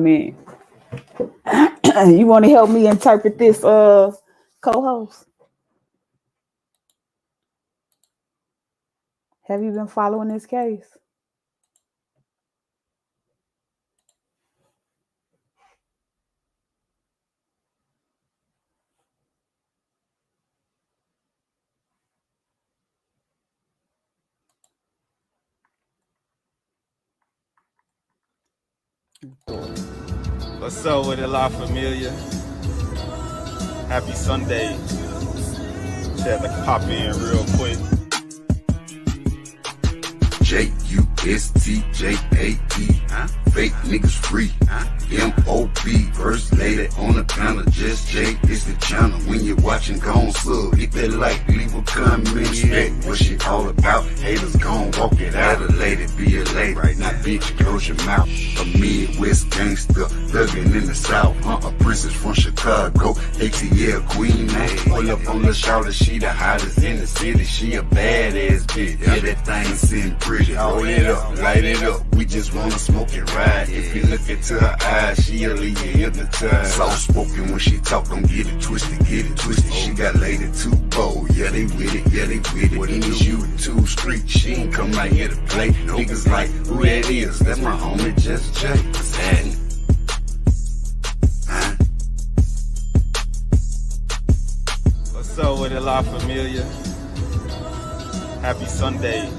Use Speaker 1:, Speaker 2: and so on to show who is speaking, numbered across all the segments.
Speaker 1: mean, you want to help me interpret this, co-host? Have you been following this case?
Speaker 2: What's up with it, La Familia? Happy Sunday. Just had to pop in real quick.
Speaker 3: J-U-S-T-J-A-P, fake niggas free, M-O-B, first lady on the panel, just J, it's the channel, when you're watching, gon' sub, hit that like, leave a comment, respect what she all about, haters gon' walk it out, a lady, be a lady, right now, bitch, close your mouth, a Midwest gangster, thuggin' in the South, a princess from Chicago, ATL queen, pull up on the shoulder, she the hottest in the city, she a badass bitch, yeah, that thing sitting pretty, roll it up, light it up, we just wanna smoke and ride. If you look into her eyes, she'll leave you hypnotized. Soft spoken when she talk, don't get it twisted, get it twisted. She got lady too bold, yeah they with it, yeah they with it. What is you too street? She ain't come out here to play. Niggas like, who that is? That's my homie, just Jay. What's happening?
Speaker 2: What's up with it, La Familia? Happy Sunday.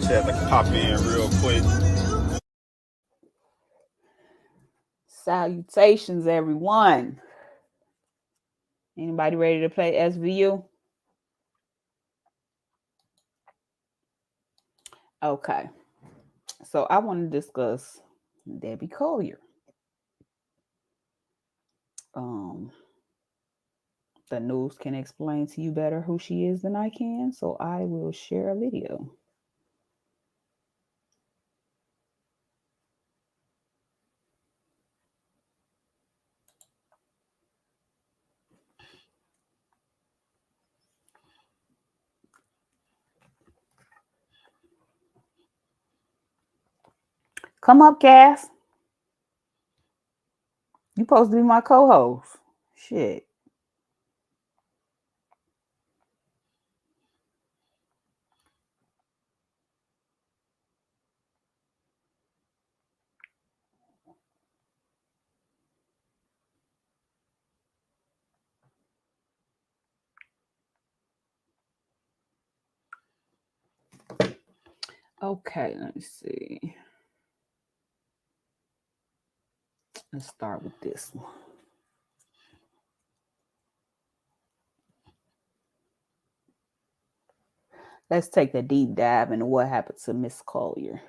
Speaker 2: Just had to pop in real quick.
Speaker 1: Salutations, everyone. Anybody ready to play SVU? Okay. So I want to discuss Debbie Collier. The news can explain to you better who she is than I can, so I will share a video. Come up, Cass. You supposed to be my co-host. Shit. Okay, let me see. Let's start with this one. Let's take a deep dive into what happened to Miss Collier.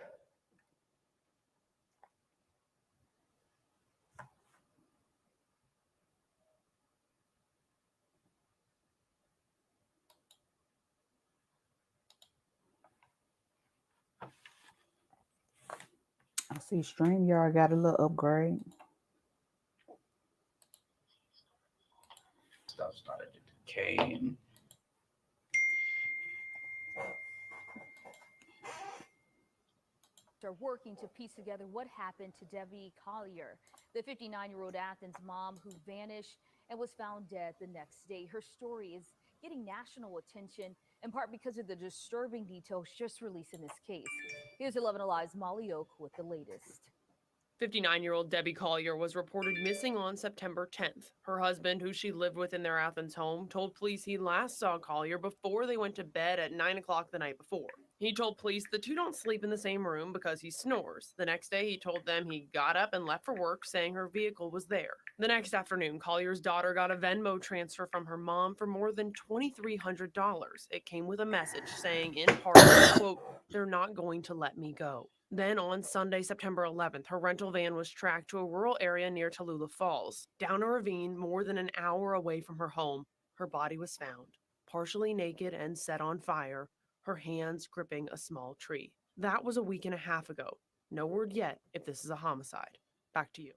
Speaker 1: I see StreamYard got a little upgrade.
Speaker 4: Stuff started to decay.
Speaker 5: Are working to piece together what happened to Debbie Collier, the 59-year-old Athens mom who vanished and was found dead the next day. Her story is getting national attention in part because of the disturbing details just released in this case. Here's 11 Alive's Molly Oak with the latest.
Speaker 6: 59-year-old Debbie Collier was reported missing on September 10th. Her husband, who she lived with in their Athens home, told police he last saw Collier before they went to bed at 9 o'clock the night before. He told police the two don't sleep in the same room because he snores. The next day, he told them he got up and left for work, saying her vehicle was there. The next afternoon, Collier's daughter got a Venmo transfer from her mom for more than $2,300. It came with a message saying, in part, quote, "They're not going to let me go." Then on Sunday, September 11th, her rental van was tracked to a rural area near Tallulah Falls. Down a ravine more than an hour away from her home, her body was found, partially naked and set on fire, her hands gripping a small tree. That was a week and a half ago. No word yet if this is a homicide. Back to you.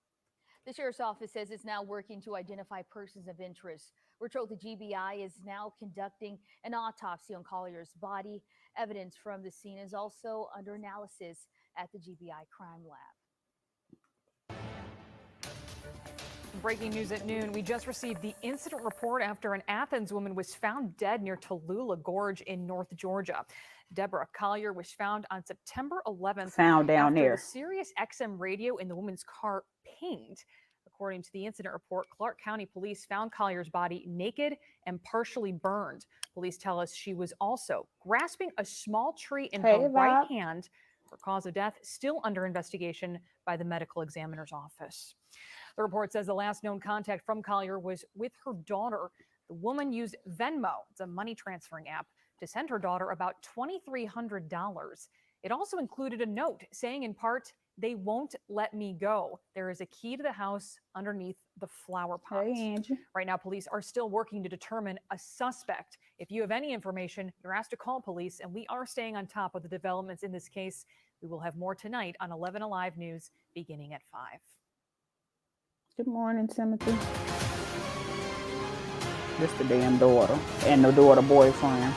Speaker 5: The sheriff's office says it's now working to identify persons of interest. We're told the GBI is now conducting an autopsy on Collier's body. Evidence from the scene is also under analysis at the GBI crime lab.
Speaker 7: Breaking news at noon. We just received the incident report after an Athens woman was found dead near Tallulah Gorge in North Georgia. Deborah Collier was found on September 11th
Speaker 1: Found down
Speaker 7: after the
Speaker 1: there.
Speaker 7: Sirius XM radio in the woman's car pinged. According to the incident report, Clark County police found Collier's body naked and partially burned. Police tell us she was also grasping a small tree in her right hand. Her cause of death still under investigation by the medical examiner's office. The report says the last known contact from Collier was with her daughter. The woman used Venmo, it's a money transferring app, to send her daughter about $2,300. It also included a note saying in part, "They won't let me go. There is a key to the house underneath the flower pot."
Speaker 1: Hey, Angie.
Speaker 7: Right now, police are still working to determine a suspect. If you have any information, you're asked to call police, and we are staying on top of the developments in this case. We will have more tonight on 11 Alive News beginning at 5.
Speaker 1: Good morning, Timothy. This the damn daughter and the daughter boyfriend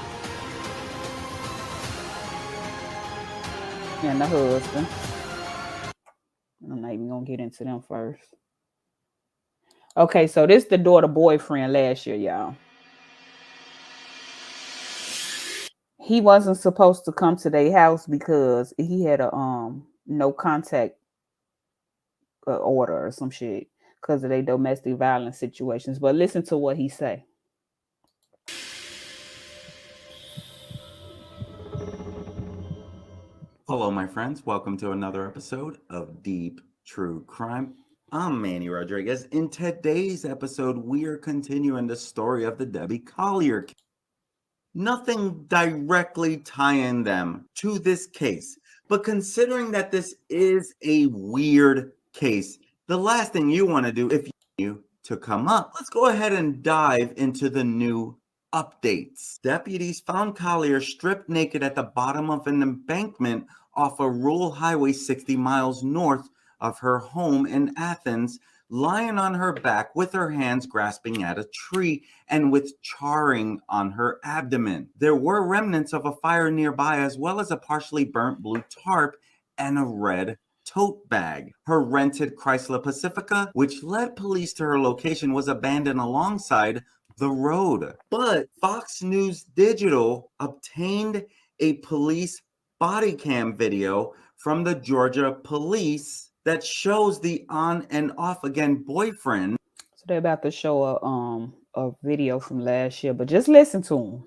Speaker 1: and the husband. I'm not even gonna get into them first. Okay, so this the daughter boyfriend last year, y'all. He wasn't supposed to come to their house because he had a no contact order or some shit because of their domestic violence situations. But listen to what he say.
Speaker 2: Hello, my friends. Welcome to another episode of Deep True Crime. I'm Manny Rodriguez. In today's episode, we are continuing the story of the Debbie Collier case. Nothing directly tying them to this case, but considering that this is a weird case, the last thing you want to do if you to come up, let's go ahead and dive into the new updates. Deputies found Collier stripped naked at the bottom of an embankment off a rural highway 60 miles north of her home in Athens, lying on her back with her hands grasping at a tree and with charring on her abdomen. There were remnants of a fire nearby, as well as a partially burnt blue tarp and a red tote bag. Her rented Chrysler Pacifica, which led police to her location, was abandoned alongside the road. But Fox News Digital obtained a police body cam video from the Georgia police that shows the on and off again boyfriend.
Speaker 1: So they're about to show a video from last year, but just listen to him.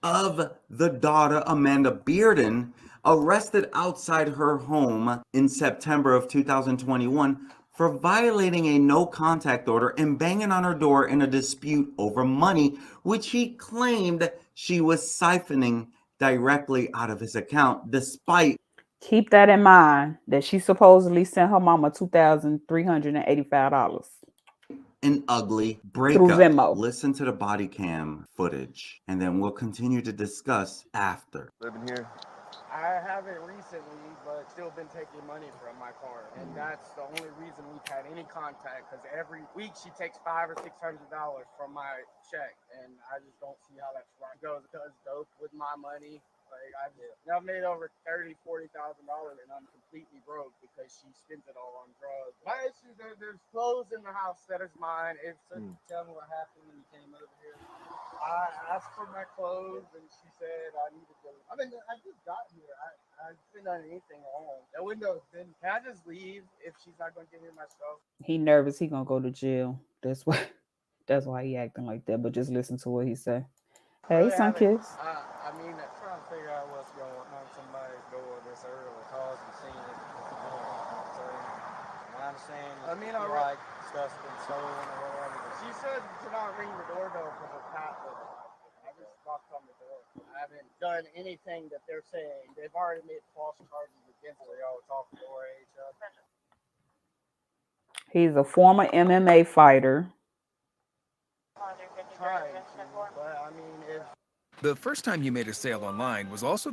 Speaker 2: Of the daughter, Amanda Bearden, arrested outside her home in September of 2021 for violating a no contact order and banging on her door in a dispute over money, which he claimed she was siphoning directly out of his account, despite.
Speaker 1: Keep that in mind that she supposedly sent her mama $2,385.
Speaker 2: An ugly
Speaker 1: Through
Speaker 2: breakup.
Speaker 1: Venmo.
Speaker 2: Listen to the body cam footage, and then we'll continue to discuss after.
Speaker 8: Living here? I haven't recently, but still been taking money from my car, and that's the only reason we've had any contact. Because every week she takes $500 or $600 from my check, and I just don't see how that's right. Does dope with my money. Like I've made over $30,000-$40,000, and I'm completely broke because she spends it all on drugs. My issue, there's clothes in the house that is mine. Tell me what happened when you came over here. I asked for my clothes, and she said I needed to. I just got here. I haven't done anything wrong. That window's been. Can I just leave if she's not going to give me my stuff?
Speaker 1: He nervous. He gonna go to jail. That's why he acting like that. But just listen to what he say. Hey, Sunkiss.
Speaker 8: I'm trying to figure out what's going on somebody's door this early, causing scene. So, I understand. I like stuff's been stolen or whatever. She said to not ring the doorbell because her cat was. I just knocked on the door. I haven't done anything that they're saying. They've already made false charges against her. Y'all talking over each other.
Speaker 1: He's a former MMA fighter.
Speaker 9: The first time you made a sale online was also.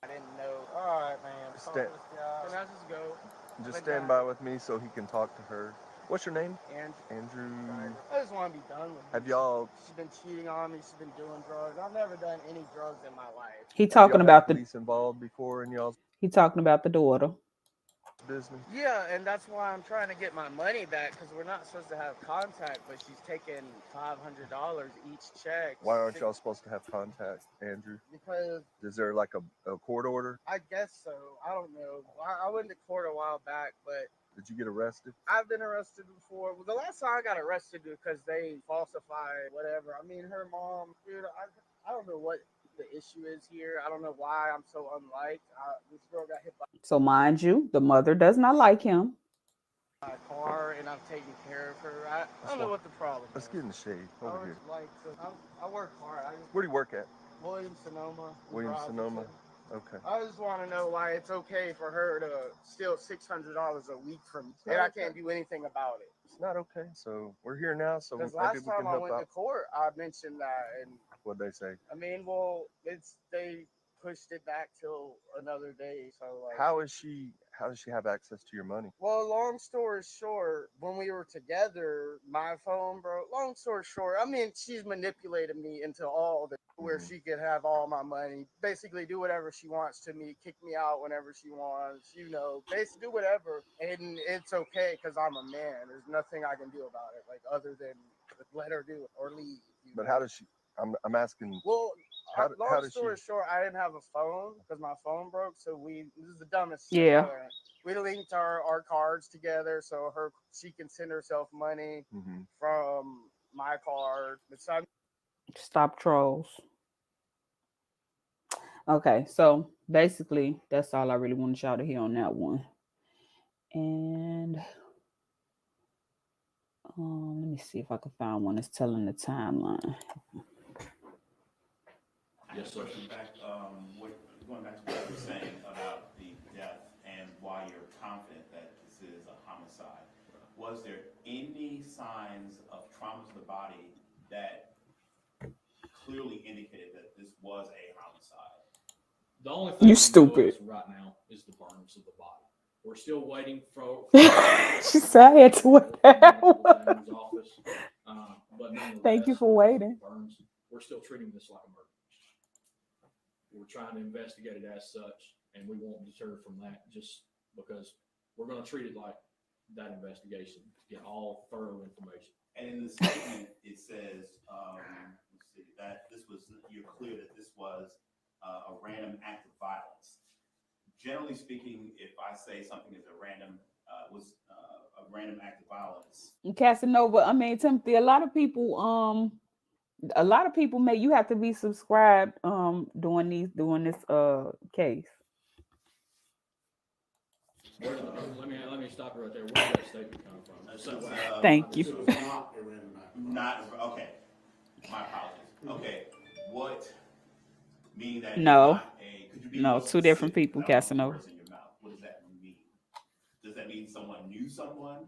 Speaker 8: I didn't know. All right, man. Can I just go?
Speaker 10: Just stand by with me so he can talk to her. What's your name?
Speaker 8: And
Speaker 10: Andrew.
Speaker 8: I just want to be done with her.
Speaker 10: Have y'all?
Speaker 8: She's been cheating on me. She's been doing drugs. I've never done any drugs in my life.
Speaker 1: He
Speaker 10: Have
Speaker 1: talking
Speaker 10: y'all
Speaker 1: about
Speaker 10: had
Speaker 1: the
Speaker 10: police involved before in y'all's
Speaker 1: he talking about the daughter.
Speaker 10: business?
Speaker 8: Yeah, and that's why I'm trying to get my money back because we're not supposed to have contact, but she's taking $500 each check.
Speaker 10: Why aren't y'all supposed to have contact, Andrew?
Speaker 8: Because
Speaker 10: Is there like a court order?
Speaker 8: I guess so. I don't know. I went to court a while back, but
Speaker 10: Did you get arrested?
Speaker 8: I've been arrested before. Well, the last time I got arrested because they falsified whatever. I mean, her mom, dude, I don't know what the issue is here. I don't know why I'm so unliked. This girl got hit by
Speaker 1: So mind you, the mother does not like him.
Speaker 8: a car, and I'm taking care of her. I don't know what the problem
Speaker 10: Let's
Speaker 8: is.
Speaker 10: get in the shade over here.
Speaker 8: I work hard.
Speaker 10: Where do you work at?
Speaker 8: Williams Sonoma.
Speaker 10: Williams Sonoma. Okay.
Speaker 8: I just want to know why it's okay for her to steal $600 a week from me, and I can't do anything about it.
Speaker 10: It's not okay. So we're here now, so maybe
Speaker 8: Because
Speaker 10: we
Speaker 8: last
Speaker 10: can
Speaker 8: time I
Speaker 10: help
Speaker 8: went to
Speaker 10: out.
Speaker 8: court, I mentioned that, and
Speaker 10: What'd they say?
Speaker 8: I mean, well, they pushed it back till another day. So like,
Speaker 10: How does she have access to your money?
Speaker 8: well, long story short, when we were together, my phone broke. Long story short, I mean, she's manipulated me into all the where she could have all my money, basically do whatever she wants to me, kick me out whenever she wants, basically do whatever, and it's okay because I'm a man. There's nothing I can do about it, like other than let her do it or leave.
Speaker 10: But how does she? I'm asking.
Speaker 8: Well,
Speaker 10: How
Speaker 8: long
Speaker 10: does
Speaker 8: story
Speaker 10: she?
Speaker 8: short, I didn't have a phone because my phone broke. So this is the dumbest
Speaker 1: Yeah.
Speaker 8: thing ever. We linked our cards together so she can send herself money from my card.
Speaker 1: Stop trolls. Okay, so basically that's all I really wanted y'all to hear on that one. And let me see if I can find one that's telling the timeline.
Speaker 4: Yes, sir. Going back to what you were saying about the death and why you're confident that this is a homicide, was there any signs of trauma to the body that clearly indicated that this was a homicide?
Speaker 11: The only thing
Speaker 1: You
Speaker 11: we know
Speaker 1: stupid.
Speaker 11: as of right now is the burns of the body. We're still waiting for
Speaker 1: She said I had to wait.
Speaker 11: the office, but
Speaker 1: Thank you
Speaker 11: nonetheless,
Speaker 1: for waiting.
Speaker 11: burns. We're still treating this like a murder. We're trying to investigate it as such, and we won't deter from that just because we're going to treat it like that investigation to get all thorough information.
Speaker 4: And in the statement, it says, let's see, that you're clear that this was a random act of violence. Generally speaking, if I say something is a random act of violence.
Speaker 1: Casanova, I mean Timothy, a lot of people you have to be subscribed doing this case.
Speaker 11: Let me stop you right there. Where did that statement come from?
Speaker 1: Thank you.
Speaker 4: Not okay. My apologies. Okay, what meaning that?
Speaker 1: No,
Speaker 4: could you be
Speaker 1: no, two different people, Casanova.
Speaker 4: In your mouth. What does that mean? Does that mean someone knew someone?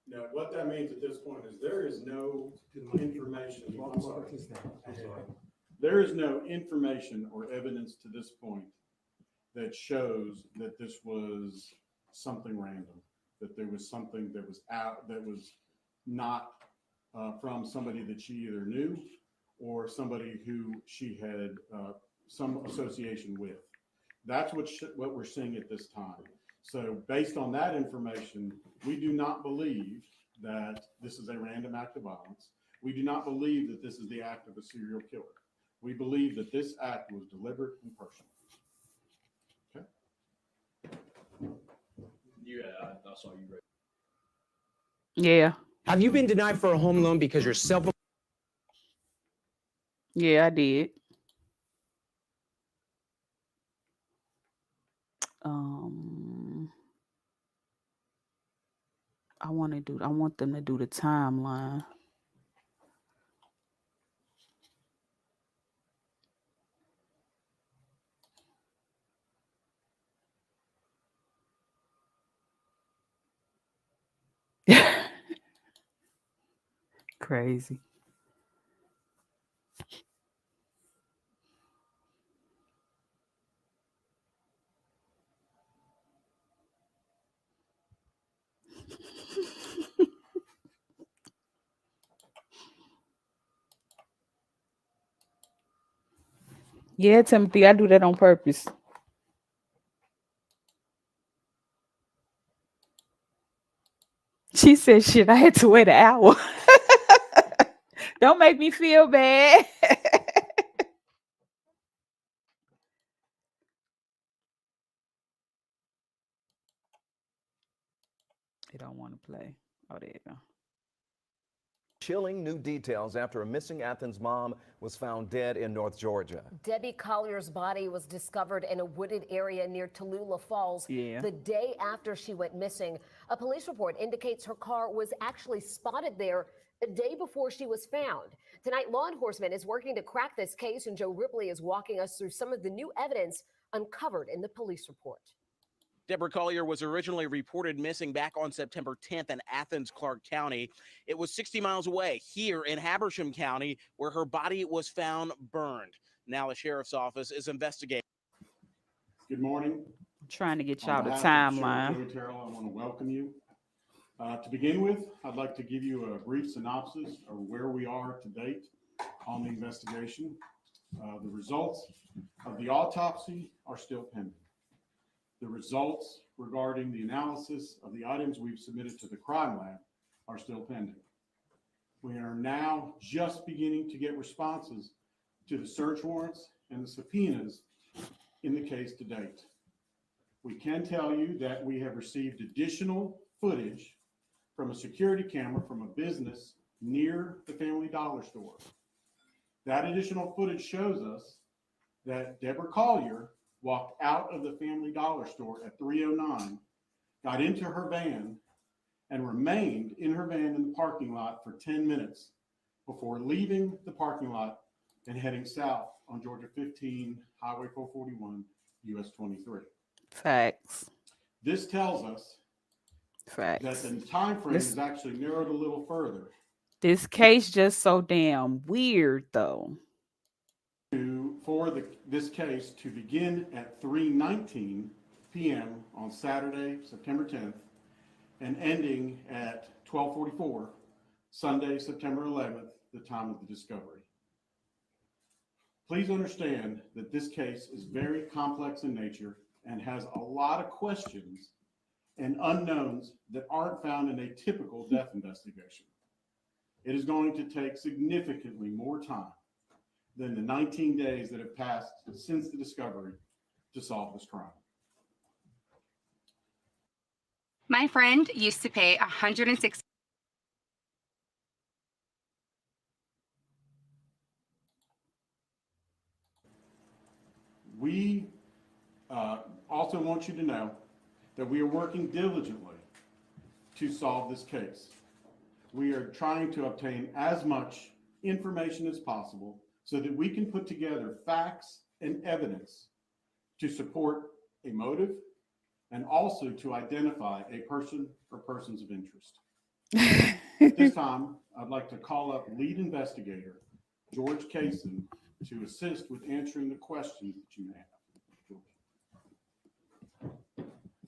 Speaker 12: No, what that means at this point is there is no information. I'm sorry. There is no information or evidence to this point that shows that this was something random, that there was something that was not from somebody that she either knew or somebody who she had some association with. That's what we're seeing at this time. So based on that information, we do not believe that this is a random act of violence. We do not believe that this is the act of a serial killer. We believe that this act was deliberate and personal. Okay.
Speaker 11: Yeah, I saw you read.
Speaker 1: Yeah.
Speaker 13: Have you been denied for a home loan because you're self?
Speaker 1: Yeah, I did. I want them to do the timeline. Crazy. Yeah, Timothy, I do that on purpose. She said, shit, I had to wait an hour. Don't make me feel bad. They don't want to play. Oh, there you go.
Speaker 14: Chilling new details after a missing Athens mom was found dead in North Georgia.
Speaker 15: Debbie Collier's body was discovered in a wooded area near Tallulah Falls the day after she went missing. A police report indicates her car was actually spotted there a day before she was found. Tonight, law enforcement is working to crack this case, and Joe Ripley is walking us through some of the new evidence uncovered in the police report.
Speaker 16: Deborah Collier was originally reported missing back on September 10th in Athens, Clark County. It was 60 miles away here in Habersham County where her body was found burned. Now the sheriff's office is investigating.
Speaker 12: Good morning.
Speaker 1: I'm trying to get y'all the
Speaker 12: On behalf of
Speaker 1: timeline.
Speaker 12: Sheriff Joey Terrell, I want to welcome you. To begin with, I'd like to give you a brief synopsis of where we are to date on the investigation. The results of the autopsy are still pending. The results regarding the analysis of the items we've submitted to the crime lab are still pending. We are now just beginning to get responses to the search warrants and the subpoenas in the case to date. We can tell you that we have received additional footage from a security camera from a business near the Family Dollar store. That additional footage shows us that Deborah Collier walked out of the Family Dollar store at 3:09, got into her van, and remained in her van in the parking lot for 10 minutes before leaving the parking lot and heading south on Georgia 15, Highway 441, US 23.
Speaker 1: Facts.
Speaker 12: This tells us
Speaker 1: Facts.
Speaker 12: that the time frame is actually narrowed a little further.
Speaker 1: This case just so damn weird, though.
Speaker 12: For this case to begin at 3:19 p.m. on Saturday, September 10th, and ending at 12:44 Sunday, September 11th, the time of the discovery. Please understand that this case is very complex in nature and has a lot of questions and unknowns that aren't found in a typical death investigation. It is going to take significantly more time than the 19 days that have passed since the discovery to solve this crime.
Speaker 17: My friend used to pay $106.
Speaker 12: We also want you to know that we are working diligently to solve this case. We are trying to obtain as much information as possible so that we can put together facts and evidence to support a motive and also to identify a person or persons of interest. At this time, I'd like to call up lead investigator George Kaysen to assist with answering the questions that you may have.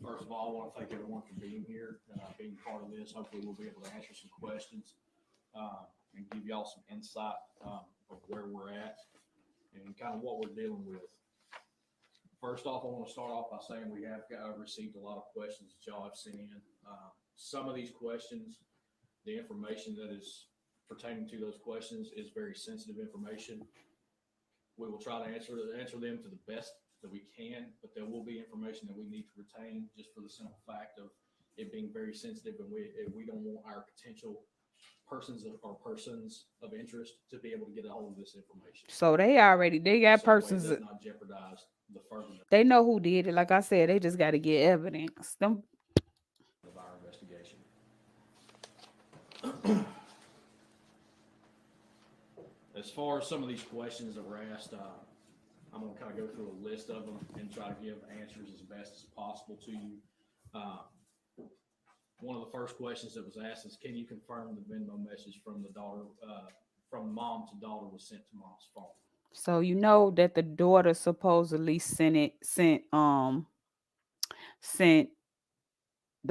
Speaker 11: First of all, I want to thank everyone for being here, being part of this. Hopefully we'll be able to answer some questions and give y'all some insight of where we're at and kind of what we're dealing with. First off, I want to start off by saying we have received a lot of questions that y'all have sent in. Some of these questions, the information that is pertaining to those questions is very sensitive information. We will try to answer them to the best that we can, but there will be information that we need to retain just for the simple fact of it being very sensitive, and we don't want our potential persons of interest to be able to get a hold of this information.
Speaker 1: So they got persons.
Speaker 11: It does not jeopardize the further
Speaker 1: They know who did it. Like I said, they just got to get evidence. Them.
Speaker 11: Of our investigation. As far as some of these questions that were asked, I'm going to kind of go through a list of them and try to give answers as best as possible to you. One of the first questions that was asked is, can you confirm the Venmo message from the daughter, from mom to daughter was sent to mom's phone?
Speaker 1: So you know that the daughter supposedly sent the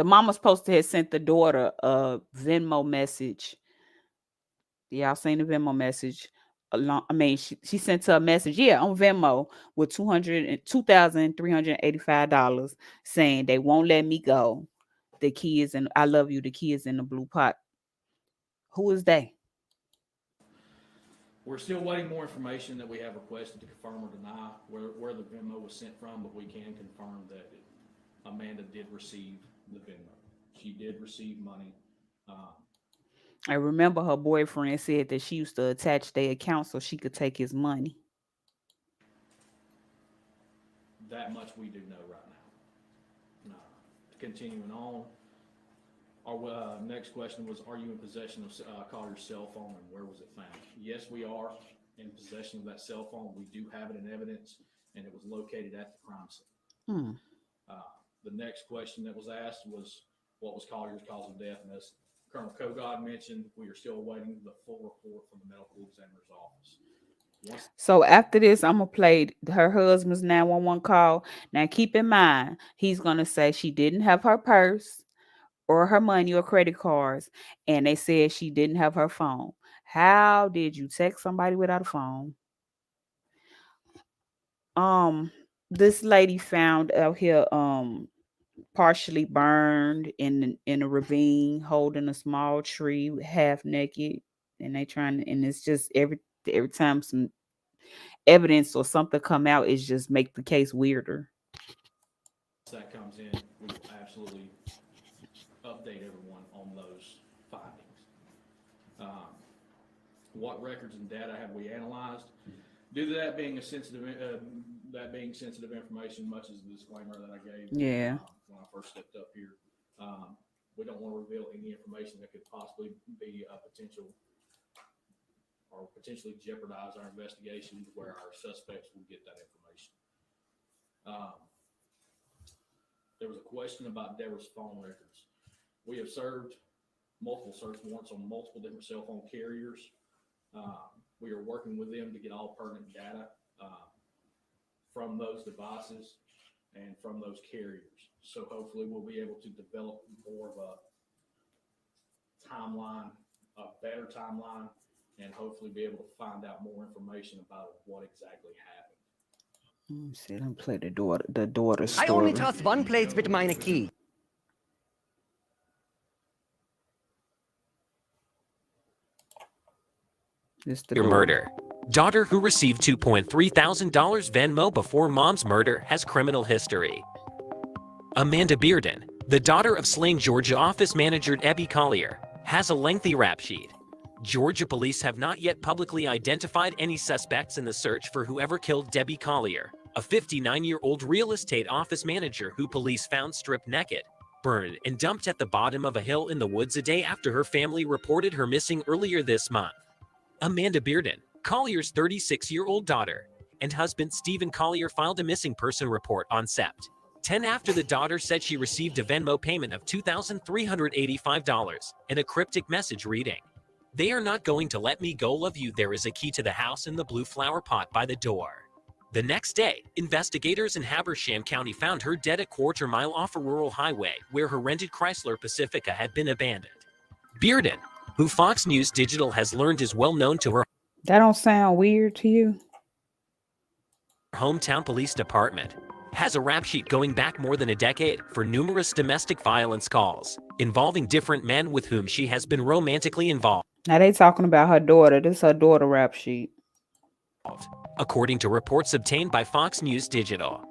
Speaker 1: mama supposed to have sent the daughter a Venmo message. Y'all seen the Venmo message She sent her a message, on Venmo with $2,385 saying they won't let me go. The kids and I love you. The kids in the blue pot. Who is they?
Speaker 11: We're still waiting more information that we have requested to confirm or deny where the Venmo was sent from, but we can confirm that Amanda did receive the Venmo. She did receive money.
Speaker 1: I remember her boyfriend said that she used to attach their account so she could take his money.
Speaker 11: That much we do know right now. Continuing on, our next question was, are you in possession of Collier's cell phone and where was it found? Yes, we are in possession of that cell phone. We do have it in evidence and it was located at the crime scene. The next question that was asked was, what was Collier's cause of death? And as Colonel Kogod mentioned, we are still awaiting the full report from the medical examiner's office.
Speaker 1: So after this, I'm going to play her husband's 911 call. Now, keep in mind, he's going to say she didn't have her purse or her money or credit cards, and they said she didn't have her phone. How did you text somebody without a phone? This lady found out here, partially burned in a ravine, holding a small tree, half naked, and it's just every time some evidence or something come out, it's just make the case weirder.
Speaker 11: That comes in, we will absolutely update everyone on those findings. What records and data have we analyzed? Due to that being sensitive information, much as the disclaimer that I gave when I first stepped up here, we don't want to reveal any information that could possibly be a potential or potentially jeopardize our investigation to where our suspects will get that information. There was a question about Deborah's phone records. We have served multiple search warrants on multiple different cell phone carriers. We are working with them to get all pertinent data from those devices and from those carriers. So hopefully we'll be able to develop more of a timeline, a better timeline, and hopefully be able to find out more information about what exactly happened.
Speaker 1: See, I'm play the daughter story.
Speaker 13: I only trust one place with my key.
Speaker 18: Your murder. Daughter who received $2.3 thousand Venmo before mom's murder has criminal history. Amanda Bearden, the daughter of slain Georgia office manager Debbie Collier, has a lengthy rap sheet. Georgia police have not yet publicly identified any suspects in the search for whoever killed Debbie Collier, a 59-year-old real estate office manager who police found stripped naked, burned, and dumped at the bottom of a hill in the woods a day after her family reported her missing earlier this month. Amanda Bearden, Collier's 36-year-old daughter, and husband Stephen Collier filed a missing person report on Sept. 10 after the daughter said she received a Venmo payment of $2,385 and a cryptic message reading, "They are not going to let me go, love you. There is a key to the house in the blue flower pot by the door." The next day, investigators in Habersham County found her dead a quarter-mile off a rural highway where her rented Chrysler Pacifica had been abandoned. Bearden, who Fox News Digital has learned is well known to her
Speaker 1: That don't sound weird to you?
Speaker 18: hometown police department, has a rap sheet going back more than a decade for numerous domestic violence calls involving different men with whom she has been romantically involved.
Speaker 1: Now they talking about her daughter. This is her daughter rap sheet.
Speaker 18: According to reports obtained by Fox News Digital.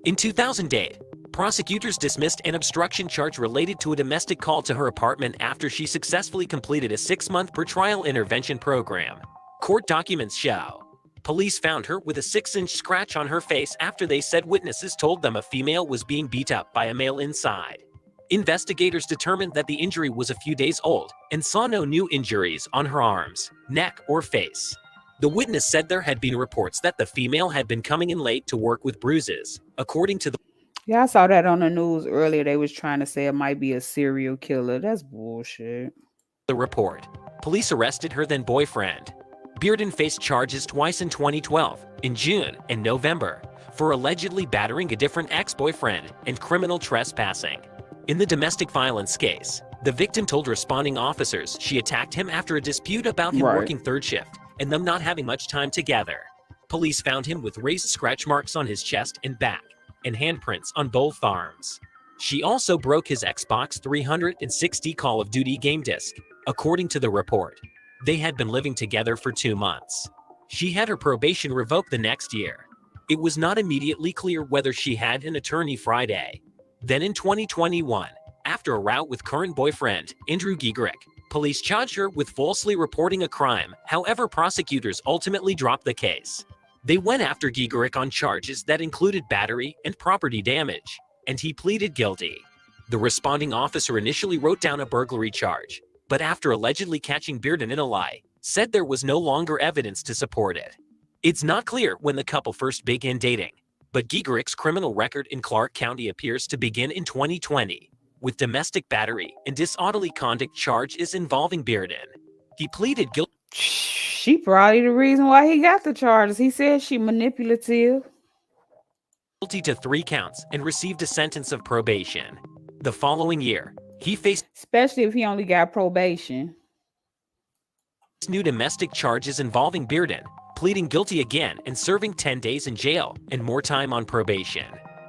Speaker 18: In 2008, prosecutors dismissed an obstruction charge related to a domestic call to her apartment after she successfully completed a 6-month pretrial intervention program. Court documents show police found her with a 6-inch scratch on her face after they said witnesses told them a female was being beat up by a male inside. Investigators determined that the injury was a few days old and saw no new injuries on her arms, neck, or face. The witness said there had been reports that the female had been coming in late to work with bruises. According to the
Speaker 1: Yeah, I saw that on the news earlier. They was trying to say it might be a serial killer. That's bullshit.
Speaker 18: report, police arrested her then boyfriend. Bearden faced charges twice in 2012, in June and November, for allegedly battering a different ex-boyfriend and criminal trespassing. In the domestic violence case, the victim told responding officers she attacked him after a dispute about him working third shift and them not having much time together. Police found him with raised scratch marks on his chest and back, and handprints on both arms. She also broke his Xbox 360 Call of Duty game disc, according to the report. They had been living together for 2 months. She had her probation revoked the next year. It was not immediately clear whether she had an attorney Friday. Then in 2021, after a rout with current boyfriend, Andrew Giegerick, police charged her with falsely reporting a crime. However, prosecutors ultimately dropped the case. They went after Giegerick on charges that included battery and property damage, and he pleaded guilty. The responding officer initially wrote down a burglary charge, but after allegedly catching Bearden in a lie, said there was no longer evidence to support it. It's not clear when the couple first began dating, but Giegerick's criminal record in Clark County appears to begin in 2020, with domestic battery and disorderly conduct charges involving Bearden. He pleaded guilty.
Speaker 1: She probably the reason why he got the charges. He said she manipulative.
Speaker 18: Guilty to 3 counts and received a sentence of probation. The following year, he faced
Speaker 1: Especially if he only got probation.
Speaker 18: new domestic charges involving Bearden, pleading guilty again and serving 10 days in jail and more time on probation.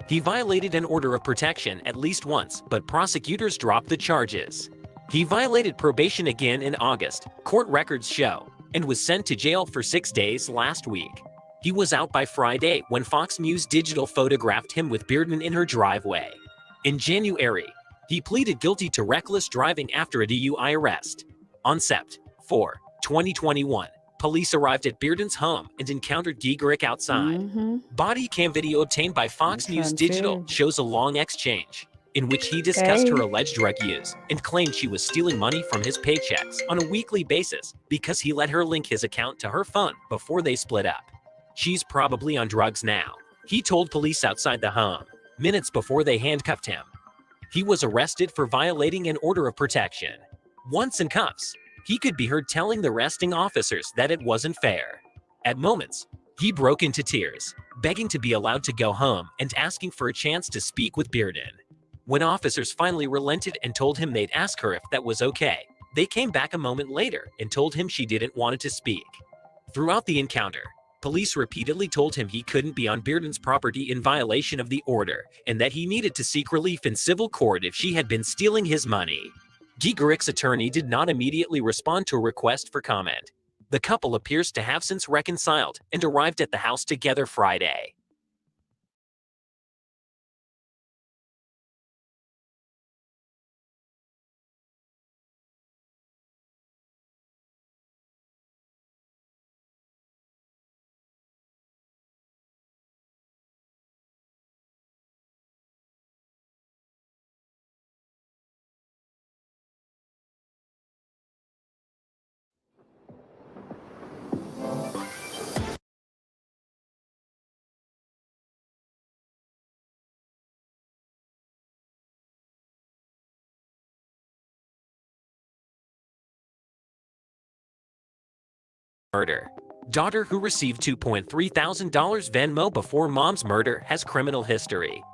Speaker 18: He violated an order of protection at least once, but prosecutors dropped the charges. He violated probation again in August, court records show, and was sent to jail for 6 days last week. He was out by Friday when Fox News Digital photographed him with Bearden in her driveway. In January, he pleaded guilty to reckless driving after a DUI arrest. On Sept. 4, 2021, police arrived at Bearden's home and encountered Giegerick outside. Body cam video obtained by Fox News Digital shows a long exchange, in which he discussed her alleged drug use and claimed she was stealing money from his paychecks on a weekly basis because he let her link his account to her phone before they split up. She's probably on drugs now, he told police outside the home, minutes before they handcuffed him. He was arrested for violating an order of protection. Once in cuffs, he could be heard telling the arresting officers that it wasn't fair. At moments, he broke into tears, begging to be allowed to go home and asking for a chance to speak with Bearden. When officers finally relented and told him they'd ask her if that was okay, they came back a moment later and told him she didn't want to speak. Throughout the encounter, police repeatedly told him he couldn't be on Bearden's property in violation of the order and that he needed to seek relief in civil court if she had been stealing his money. Giegerick's attorney did not immediately respond to a request for comment. The couple appears to have since reconciled and arrived at the house together Friday. Murder. Daughter who received $2,300 Venmo before mom's murder has criminal history.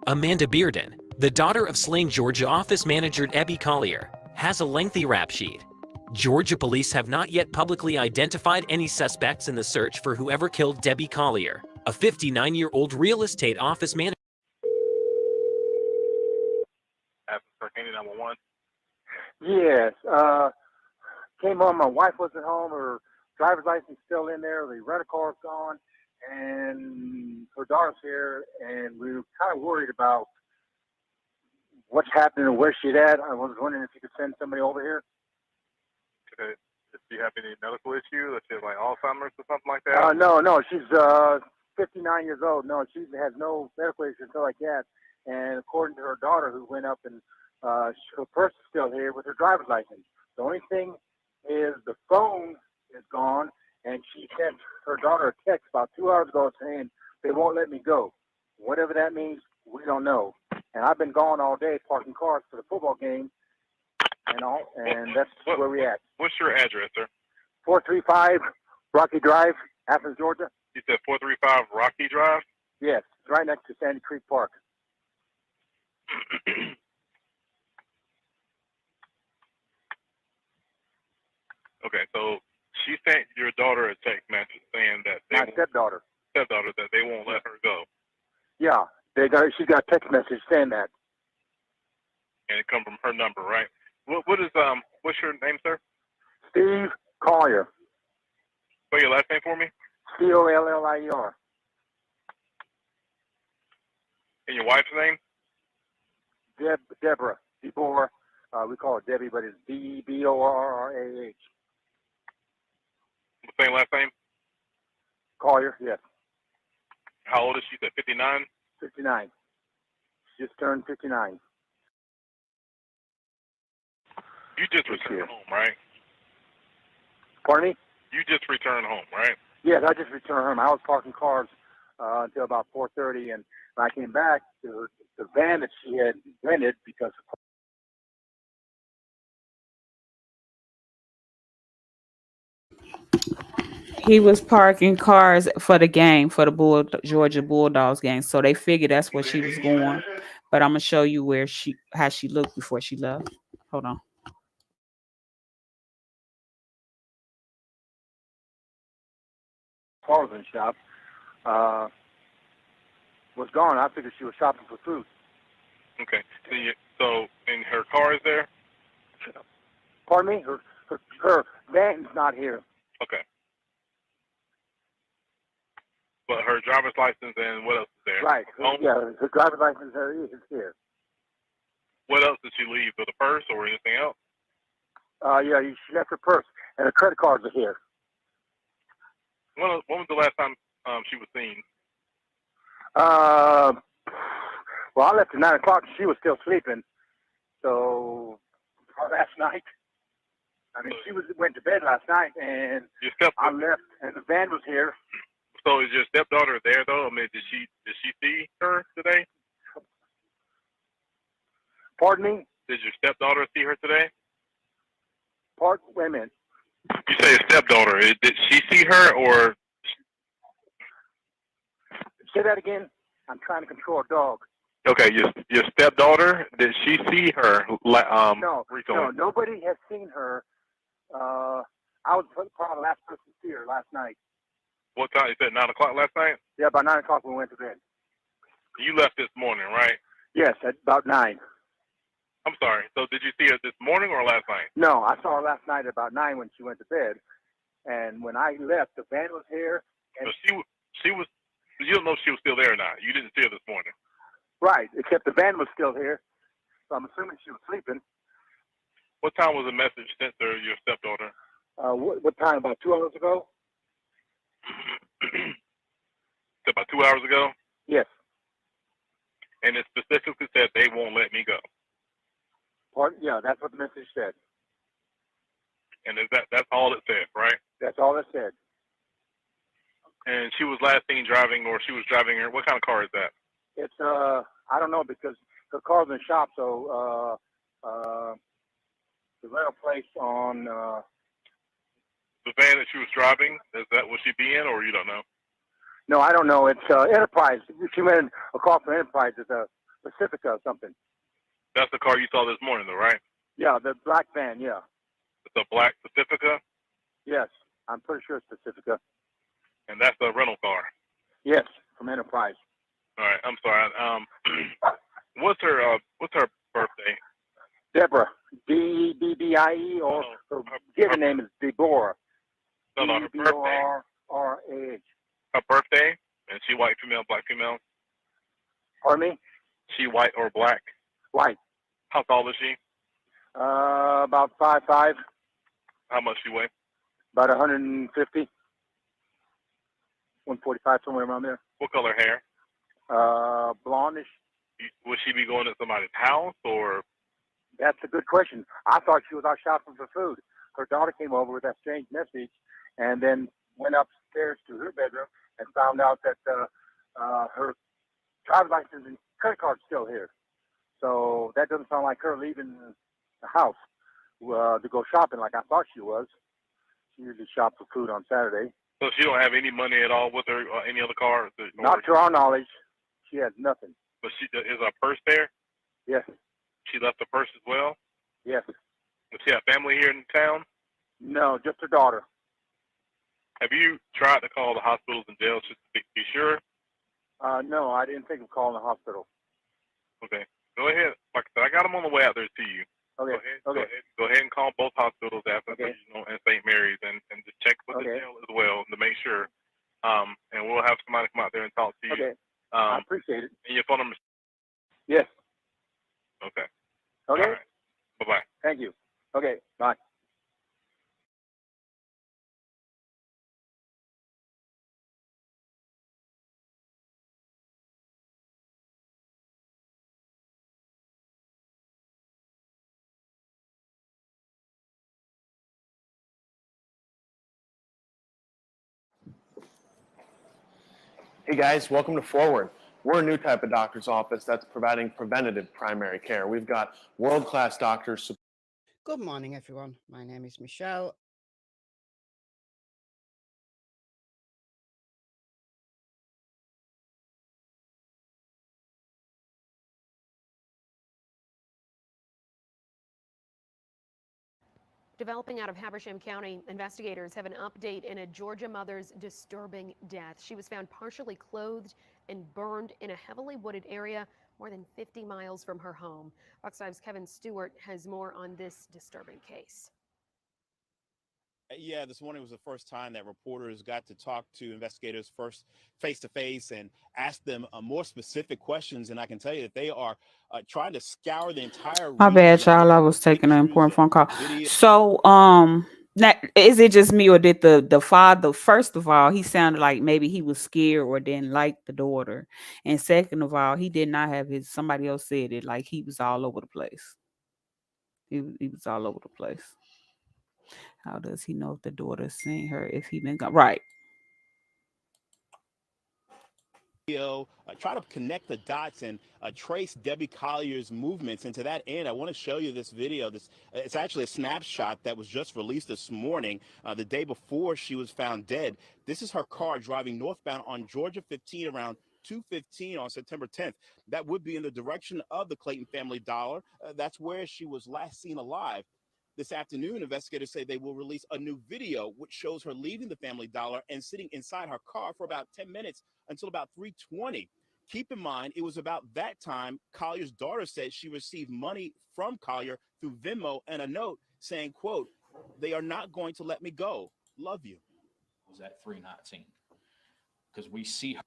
Speaker 18: Amanda Bearden, the daughter of slain Georgia office manager Debbie Collier, has a lengthy rap sheet. Georgia police have not yet publicly identified any suspects in the search for whoever killed Debbie Collier, a 59-year-old real estate office manager.
Speaker 19: Number 1.
Speaker 20: Yes. Came home. My wife wasn't home. Her driver's license still in there. The rental car's gone, and her daughter's here. And we were kind of worried about what's happening and where she's at. I was wondering if you could send somebody over here.
Speaker 19: Okay. Does she have any medical issue? Does she have like Alzheimer's or something like that?
Speaker 20: No. She's 59 years old. No, she has no medical issues like that. And according to her daughter, who went up and her purse is still here with her driver's license. The only thing is the phone is gone, and she sent her daughter a text about 2 hours ago saying they won't let me go. Whatever that means, we don't know. And I've been gone all day parking cars for the football game and all, and that's where we at.
Speaker 19: What's your address, sir?
Speaker 20: 435 Rocky Drive, Athens, Georgia.
Speaker 19: You said 435 Rocky Drive?
Speaker 20: Yes, it's right next to Sandy Creek Park.
Speaker 19: Okay, so she sent your daughter a text message saying that
Speaker 20: My stepdaughter.
Speaker 19: that they won't let her go,
Speaker 20: Yeah, she got a text message saying that.
Speaker 19: and it come from her number, right? What's your name, sir?
Speaker 20: Steve Collier.
Speaker 19: Spell your last name for me.
Speaker 20: Collier.
Speaker 19: And your wife's name?
Speaker 20: Deborah. Deborah. We call her Debbie, but it's Deborrah.
Speaker 19: Same last name?
Speaker 20: Collier, yes.
Speaker 19: How old is she? At 59?
Speaker 20: 59. She just turned 59.
Speaker 19: You just returned home, right?
Speaker 20: Pardon me?
Speaker 19: You just returned home, right?
Speaker 20: Yes, I just returned home. I was parking cars until about 4:30, and when I came back, the van that she had rented because
Speaker 1: He was parking cars for the game, for the Georgia Bulldogs game. So they figured that's where she was going. But I'm gonna show you how she looked before she left. Hold on.
Speaker 20: clothing shop was gone. I figured she was shopping for food.
Speaker 19: Okay. So and her car is there?
Speaker 20: Pardon me? Her van's not here.
Speaker 19: Okay. But her driver's license and what else is there?
Speaker 20: Right.
Speaker 19: Home?
Speaker 20: Yeah, her driver's license is here.
Speaker 19: What else did she leave? With a purse or anything else?
Speaker 20: Yeah, she left her purse, and her credit cards are here.
Speaker 19: When was the last time she was seen?
Speaker 20: Well, I left at 9 o'clock, and she was still sleeping. So, last night. I mean, she went to bed last night, and I left, and the van was here.
Speaker 19: So is your stepdaughter there though? I mean, did she see her today?
Speaker 20: Pardon me?
Speaker 19: Did your stepdaughter see her today?
Speaker 20: Wait a minute.
Speaker 19: You say stepdaughter. Did she see her or?
Speaker 20: Say that again. I'm trying to control a dog.
Speaker 19: Okay, your stepdaughter. Did she see her?
Speaker 20: No,
Speaker 19: recently?
Speaker 20: no, nobody has seen her. I was probably the last person to see her last night.
Speaker 19: What time? You said 9 o'clock last night.
Speaker 20: Yeah, about 9 o'clock when we went to bed.
Speaker 19: You left this morning, right?
Speaker 20: Yes, at about 9.
Speaker 19: I'm sorry. So did you see her this morning or last night?
Speaker 20: No, I saw her last night at about 9 when she went to bed. And when I left, the van was here. And
Speaker 19: So she was. You don't know if she was still there or not. You didn't see her this morning.
Speaker 20: right, except the van was still here. So I'm assuming she was sleeping.
Speaker 19: What time was the message sent to your stepdaughter?
Speaker 20: What time? About 2 hours ago?
Speaker 19: About 2 hours ago?
Speaker 20: Yes.
Speaker 19: And it specifically said they won't let me go.
Speaker 20: Yeah, that's what the message said.
Speaker 19: And that's all it said, right?
Speaker 20: That's all it said.
Speaker 19: And she was last seen driving, or she was driving her. What kind of car is that?
Speaker 20: It's I don't know because her car's in the shop, so the rental place on
Speaker 19: The van that she was driving, will she be in, or you don't know?
Speaker 20: no, I don't know. It's Enterprise. She went a call from Enterprise. It's a Pacifica or something.
Speaker 19: That's the car you saw this morning, though, right?
Speaker 20: Yeah, the black van. Yeah.
Speaker 19: It's a black Pacifica,
Speaker 20: Yes, I'm pretty sure it's Pacifica.
Speaker 19: and that's a rental car.
Speaker 20: Yes, from Enterprise.
Speaker 19: All right, I'm sorry. What's her birthday?
Speaker 20: Deborah, Debie, or her given name is Deborah.
Speaker 19: No, her birthday.
Speaker 20: Deborrah.
Speaker 19: Her birthday, and she white female, black female.
Speaker 20: Pardon me?
Speaker 19: She white or black?
Speaker 20: White.
Speaker 19: How tall is she?
Speaker 20: About 5'5".
Speaker 19: How much she weigh?
Speaker 20: About 150. 145, somewhere around there.
Speaker 19: What color hair?
Speaker 20: Blondish.
Speaker 19: Would she be going to somebody's house or?
Speaker 20: That's a good question. I thought she was out shopping for food. Her daughter came over with that strange message and then went upstairs to her bedroom and found out that her driver's license and credit card's still here. So that doesn't sound like her leaving the house to go shopping like I thought she was. She usually shops for food on Saturday.
Speaker 19: So she don't have any money at all with her or any other car?
Speaker 20: Not to our knowledge. She has nothing.
Speaker 19: But is her purse there?
Speaker 20: Yes.
Speaker 19: She left the purse as well?
Speaker 20: Yes.
Speaker 19: Does she have family here in town?
Speaker 20: No, just her daughter.
Speaker 19: Have you tried to call the hospitals and jails just to be sure?
Speaker 20: No, I didn't think of calling the hospital.
Speaker 19: Okay. Go ahead. Like I said, I got them on the way out there to you.
Speaker 20: Okay.
Speaker 19: Go ahead and call both hospitals, Athens,
Speaker 20: Okay.
Speaker 19: and St. Mary's, and just check with the jail as well to make sure. And we'll have somebody come out there and talk to you.
Speaker 20: Okay. I appreciate it.
Speaker 19: And your phone number.
Speaker 20: Yes.
Speaker 19: Okay.
Speaker 20: Okay.
Speaker 19: All right. Bye-bye.
Speaker 20: Thank you. Okay. Bye.
Speaker 21: Hey guys, welcome to Forward. We're a new type of doctor's office that's providing preventative primary care. We've got world-class doctors.
Speaker 22: Good morning, everyone. My name is Michelle.
Speaker 23: Developing out of Habersham County, investigators have an update in a Georgia mother's disturbing death. She was found partially clothed and burned in a heavily wooded area more than 50 miles from her home. Fox 5's Kevin Stewart has more on this disturbing case.
Speaker 16: Yeah, this morning was the first time that reporters got to talk to investigators first face to face and ask them more specific questions. And I can tell you that they are trying to scour the entire
Speaker 1: My bad,
Speaker 16: region.
Speaker 1: y'all. I was taking an important phone call. So, now, is it just me, or did the father, first of all, he sounded like maybe he was scared or didn't like the daughter, and second of all, he did not have his. Somebody else said it, like he was all over the place. He was all over the place. How does he know if the daughter seen her if he been gone? Right.
Speaker 16: Try to connect the dots and trace Debbie Collier's movements. And to that end, I want to show you this video. It's actually a snapshot that was just released this morning, the day before she was found dead. This is her car driving northbound on Georgia 15 around 2:15 on September 10th. That would be in the direction of the Clayton Family Dollar. That's where she was last seen alive. This afternoon, investigators say they will release a new video which shows her leaving the Family Dollar and sitting inside her car for about 10 minutes until about 3:20. Keep in mind, it was about that time Collier's daughter said she received money from Collier through Venmo and a note saying, quote, "They are not going to let me go. Love you."
Speaker 11: Was at 319 because we see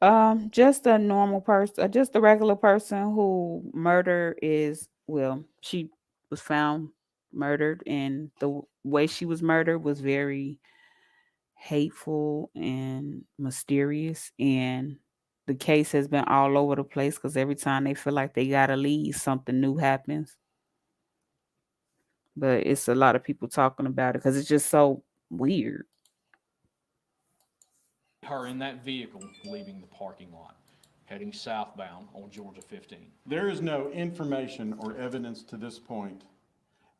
Speaker 11: her.
Speaker 1: Just a normal person, just a regular person who she was found murdered, and the way she was murdered was very hateful and mysterious, and the case has been all over the place because every time they feel like they gotta leave, something new happens. But it's a lot of people talking about it because it's just so weird.
Speaker 11: Her in that vehicle leaving the parking lot, heading southbound on Georgia 15.
Speaker 12: There is no information or evidence to this point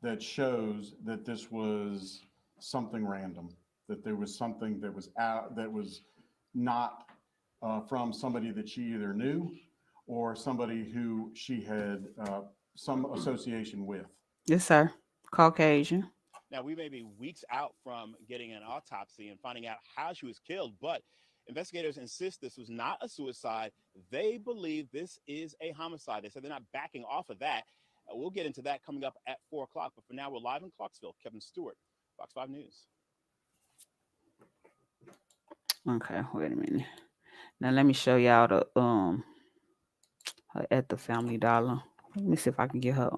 Speaker 12: that shows that this was something random, that there was something that was not from somebody that she either knew or somebody who she had some association with.
Speaker 1: Yes, sir. Caucasian.
Speaker 16: Now, we may be weeks out from getting an autopsy and finding out how she was killed, but investigators insist this was not a suicide. They believe this is a homicide. They said they're not backing off of that. We'll get into that coming up at 4 o'clock. But for now, we're live in Clarksville. Kevin Stewart, Fox 5 News.
Speaker 1: Okay, wait a minute. Now let me show y'all the her at the Family Dollar. Let me see if I can get her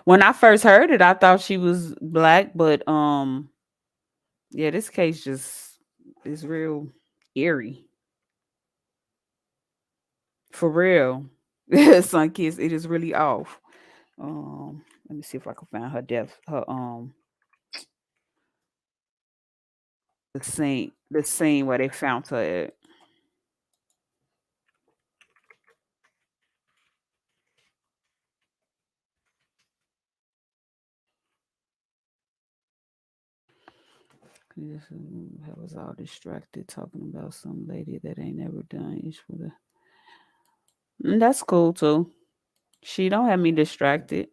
Speaker 1: When I first heard it, I thought she was black, but yeah, this case just is real eerie. For real. Son kids, it is really off. Let me see if I can find her death, her the scene where they found her at. I was all distracted talking about some lady that ain't never done each for the. That's cool too. She don't have me distracted.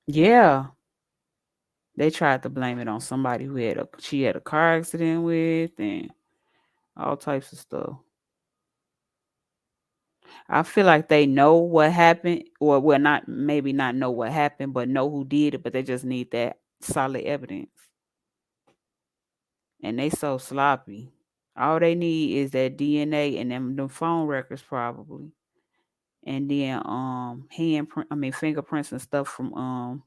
Speaker 1: Yeah. They tried to blame it on somebody who she had a car accident with and all types of stuff. I feel like they know what happened, or well, not maybe not know what happened, but know who did it, but they just need that solid evidence. And they so sloppy. All they need is that DNA and them phone records probably. And then fingerprints and stuff from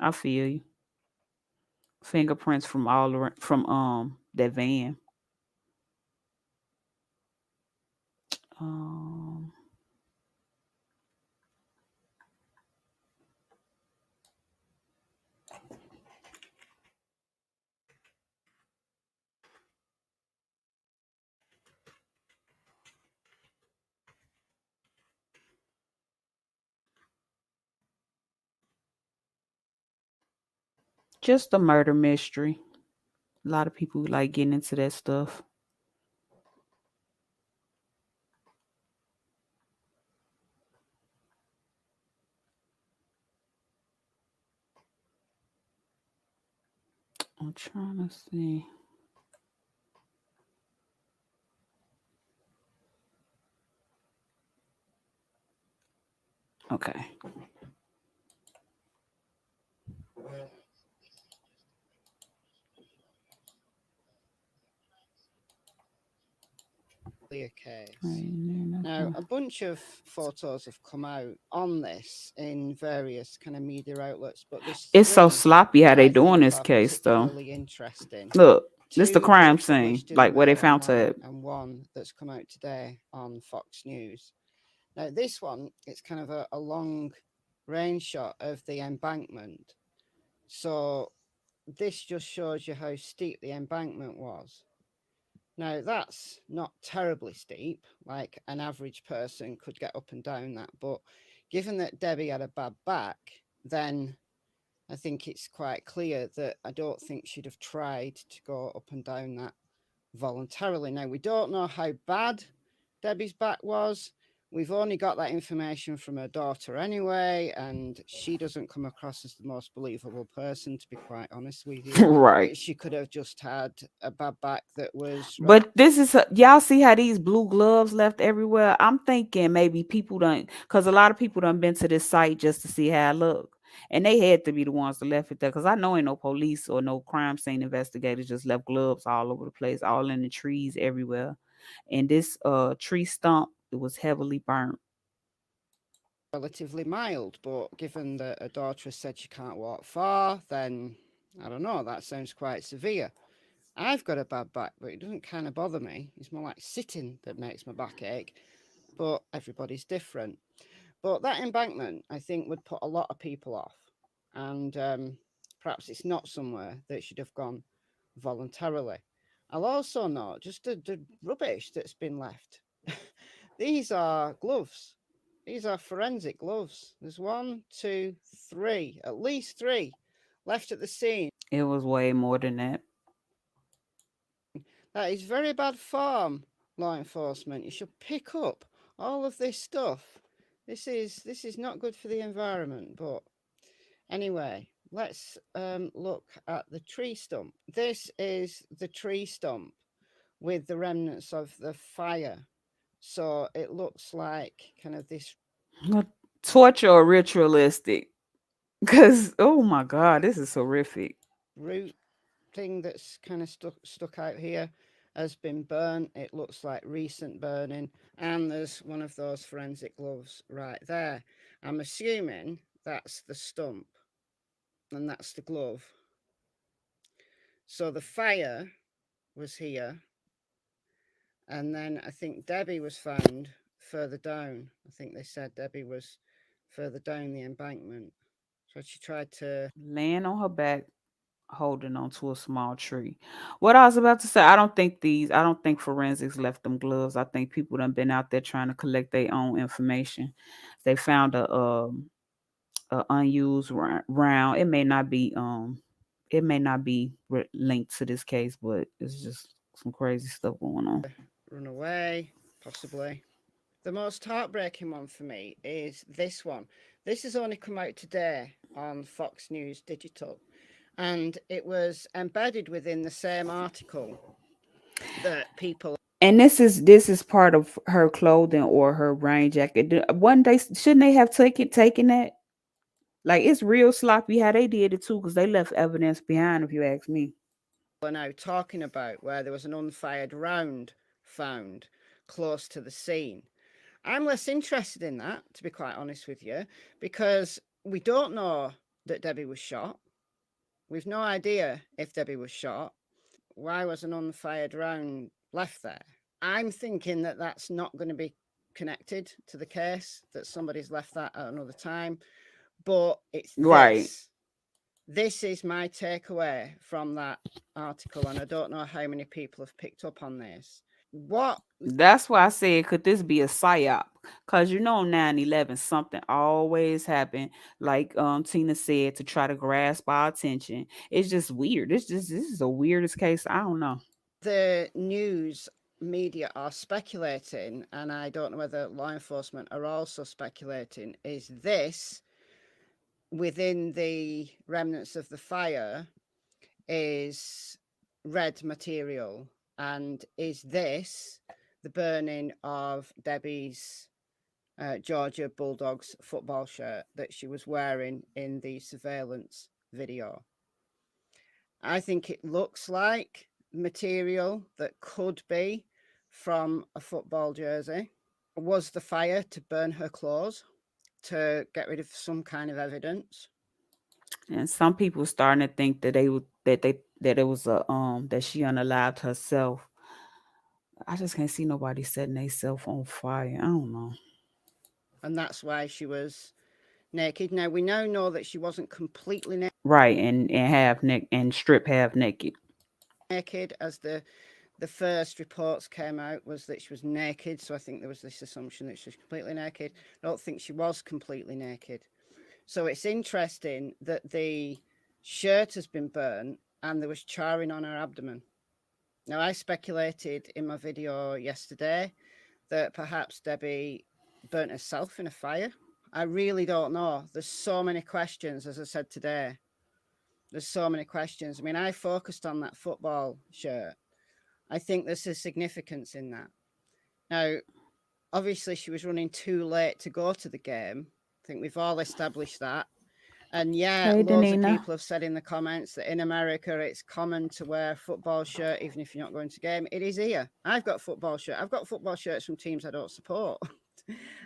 Speaker 1: I feel you. Fingerprints from that van. Um just a murder mystery. A lot of people like getting into that stuff. I'm trying to see. Okay.
Speaker 22: Case. Now, a bunch of photos have come out on this in various kind of media outlets, but
Speaker 1: It's so sloppy how they doing this case, though.
Speaker 22: Interesting.
Speaker 1: Look, this the
Speaker 22: Two
Speaker 1: crime
Speaker 22: that are
Speaker 1: scene,
Speaker 22: published in
Speaker 1: like
Speaker 22: the
Speaker 1: where they
Speaker 22: Mail
Speaker 1: found
Speaker 22: Online,
Speaker 1: Ted.
Speaker 22: and one that's come out today on Fox News. Now, this one, it's kind of a long range shot of the embankment. So this just shows you how steep the embankment was. Now, that's not terribly steep, like an average person could get up and down that. But given that Debbie had a bad back, then I think it's quite clear that I don't think she'd have tried to go up and down that voluntarily. Now, we don't know how bad Debbie's back was. We've only got that information from her daughter anyway, and she doesn't come across as the most believable person, to be quite honest with you.
Speaker 1: Right.
Speaker 22: She could have just had a bad back that was.
Speaker 1: But this is y'all see how these blue gloves left everywhere. I'm thinking maybe people don't, because a lot of people done been to this site just to see how it look, and they had to be the ones that left it there. Because I know ain't no police or no crime scene investigators just left gloves all over the place, all in the trees everywhere. And this tree stump, it was heavily burnt.
Speaker 22: Relatively mild, but given that a daughter has said she can't walk far, then I don't know, that sounds quite severe. I've got a bad back, but it doesn't kind of bother me. It's more like sitting that makes my back ache, but everybody's different. But that embankment, I think, would put a lot of people off, and perhaps it's not somewhere that should have gone voluntarily. I'll also note just the rubbish that's been left. These are gloves. These are forensic gloves. There's 1, 2, 3, at least 3 left at the scene.
Speaker 1: It was way more than that.
Speaker 22: That is very bad form, law enforcement. You should pick up all of this stuff. This is not good for the environment. But anyway, let's look at the tree stump. This is the tree stump with the remnants of the fire. So it looks like kind of this
Speaker 1: torture or ritualistic. Because, oh my God, this is horrific.
Speaker 22: Root thing that's kind of stuck out here has been burnt. It looks like recent burning. And there's one of those forensic gloves right there. I'm assuming that's the stump. And that's the glove. So the fire was here. And then I think Debbie was found further down. I think they said Debbie was further down the embankment. So she tried to
Speaker 1: laying on her back, holding onto a small tree. What I was about to say, I don't think forensics left them gloves. I think people done been out there trying to collect their own information. They found a unused round. It may not be linked to this case, but it's just some crazy stuff going on.
Speaker 22: run away, possibly. The most heartbreaking one for me is this one. This has only come out today on Fox News Digital, and it was embedded within the same article that people.
Speaker 1: And this is part of her clothing or her rain jacket. One day, shouldn't they have taken that? Like, it's real sloppy how they did it too, because they left evidence behind, if you ask me.
Speaker 22: Are now talking about where there was an unfired round found close to the scene. I'm less interested in that, to be quite honest with you, because we don't know that Debbie was shot. We've no idea if Debbie was shot. Why was an unfired round left there? I'm thinking that that's not going to be connected to the case, that somebody's left that at another time. But it's
Speaker 1: Right.
Speaker 22: This is my takeaway from that article, and I don't know how many people have picked up on this.
Speaker 1: That's why I said, could this be a psyop? Because on 9/11, something always happened, like Tina said, to try to grasp our attention. It's just weird. This is the weirdest case. I don't know.
Speaker 22: The news media are speculating, and I don't know whether law enforcement are also speculating, is this within the remnants of the fire is red material, and is this the burning of Debbie's Georgia Bulldogs football shirt that she was wearing in the surveillance video? I think it looks like material that could be from a football jersey. Was the fire to burn her clothes, to get rid of some kind of evidence?
Speaker 1: And some people starting to think that that it was that she unalived herself. I just can't see nobody setting themselves on fire. I don't know.
Speaker 22: And that's why she was naked. Now we now know that she wasn't completely naked.
Speaker 1: Right, and half neck and strip half naked.
Speaker 22: Naked, as the first reports came out, was that she was naked. So I think there was this assumption that she was completely naked. I don't think she was completely naked. So it's interesting that the shirt has been burnt and there was charring on her abdomen. Now, I speculated in my video yesterday that perhaps Debbie burnt herself in a fire. I really don't know. There's so many questions, as I said today. There's so many questions. I mean, I focused on that football shirt. I think there's a significance in that. Now, obviously, she was running too late to go to the game. I think we've all established that. And yeah,
Speaker 1: Hey,
Speaker 22: loads of
Speaker 1: Danina.
Speaker 22: people have said in the comments that in America, it's common to wear a football shirt, even if you're not going to game. It is here. I've got football shirt. I've got football shirts from teams I don't support.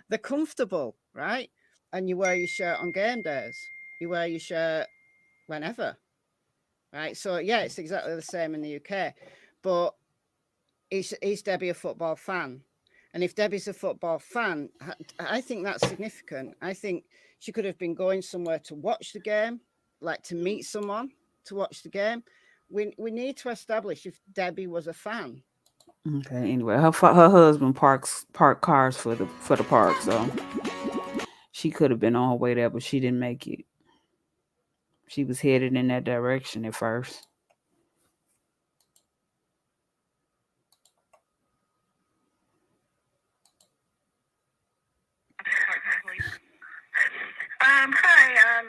Speaker 22: They're comfortable, right? And you wear your shirt on game days. You wear your shirt whenever, right? So yeah, it's exactly the same in the UK. But is Debbie a football fan? And if Debbie's a football fan, I think that's significant. I think she could have been going somewhere to watch the game, like to meet someone to watch the game. We need to establish if Debbie was a fan.
Speaker 1: Okay. Anyway, her husband park cars for the park, so she could have been on her way there, but she didn't make it. She was headed in that direction at first.
Speaker 3: Hi,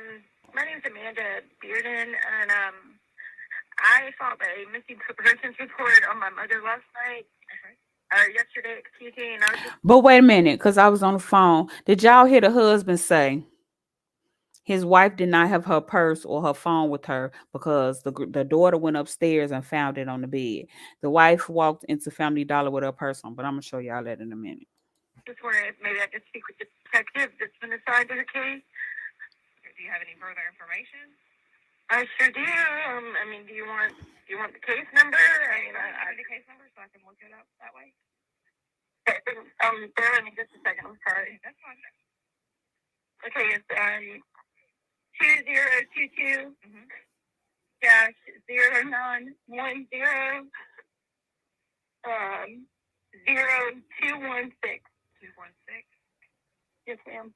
Speaker 3: my name's Amanda Bearden, and I filed a missing persons report on my mother last night, yesterday, excuse me, and I was just...
Speaker 1: But wait a minute, because I was on the phone. Did y'all hear the husband say his wife did not have her purse or her phone with her because the daughter went upstairs and found it on the bed? The wife walked into Family Dollar with her purse on, but I'm going to show y'all that in a minute.
Speaker 3: Just wondering if maybe I could speak with the detective that's been assigned to the case. Do you have any further information? I sure do. I mean, do you want the case number? I mean, I the case number so I can look it up that way. Bear with me just a second. I'm sorry. That's fine. Okay, it's 2022 dash 0910 0216. 216. Yes, ma'am.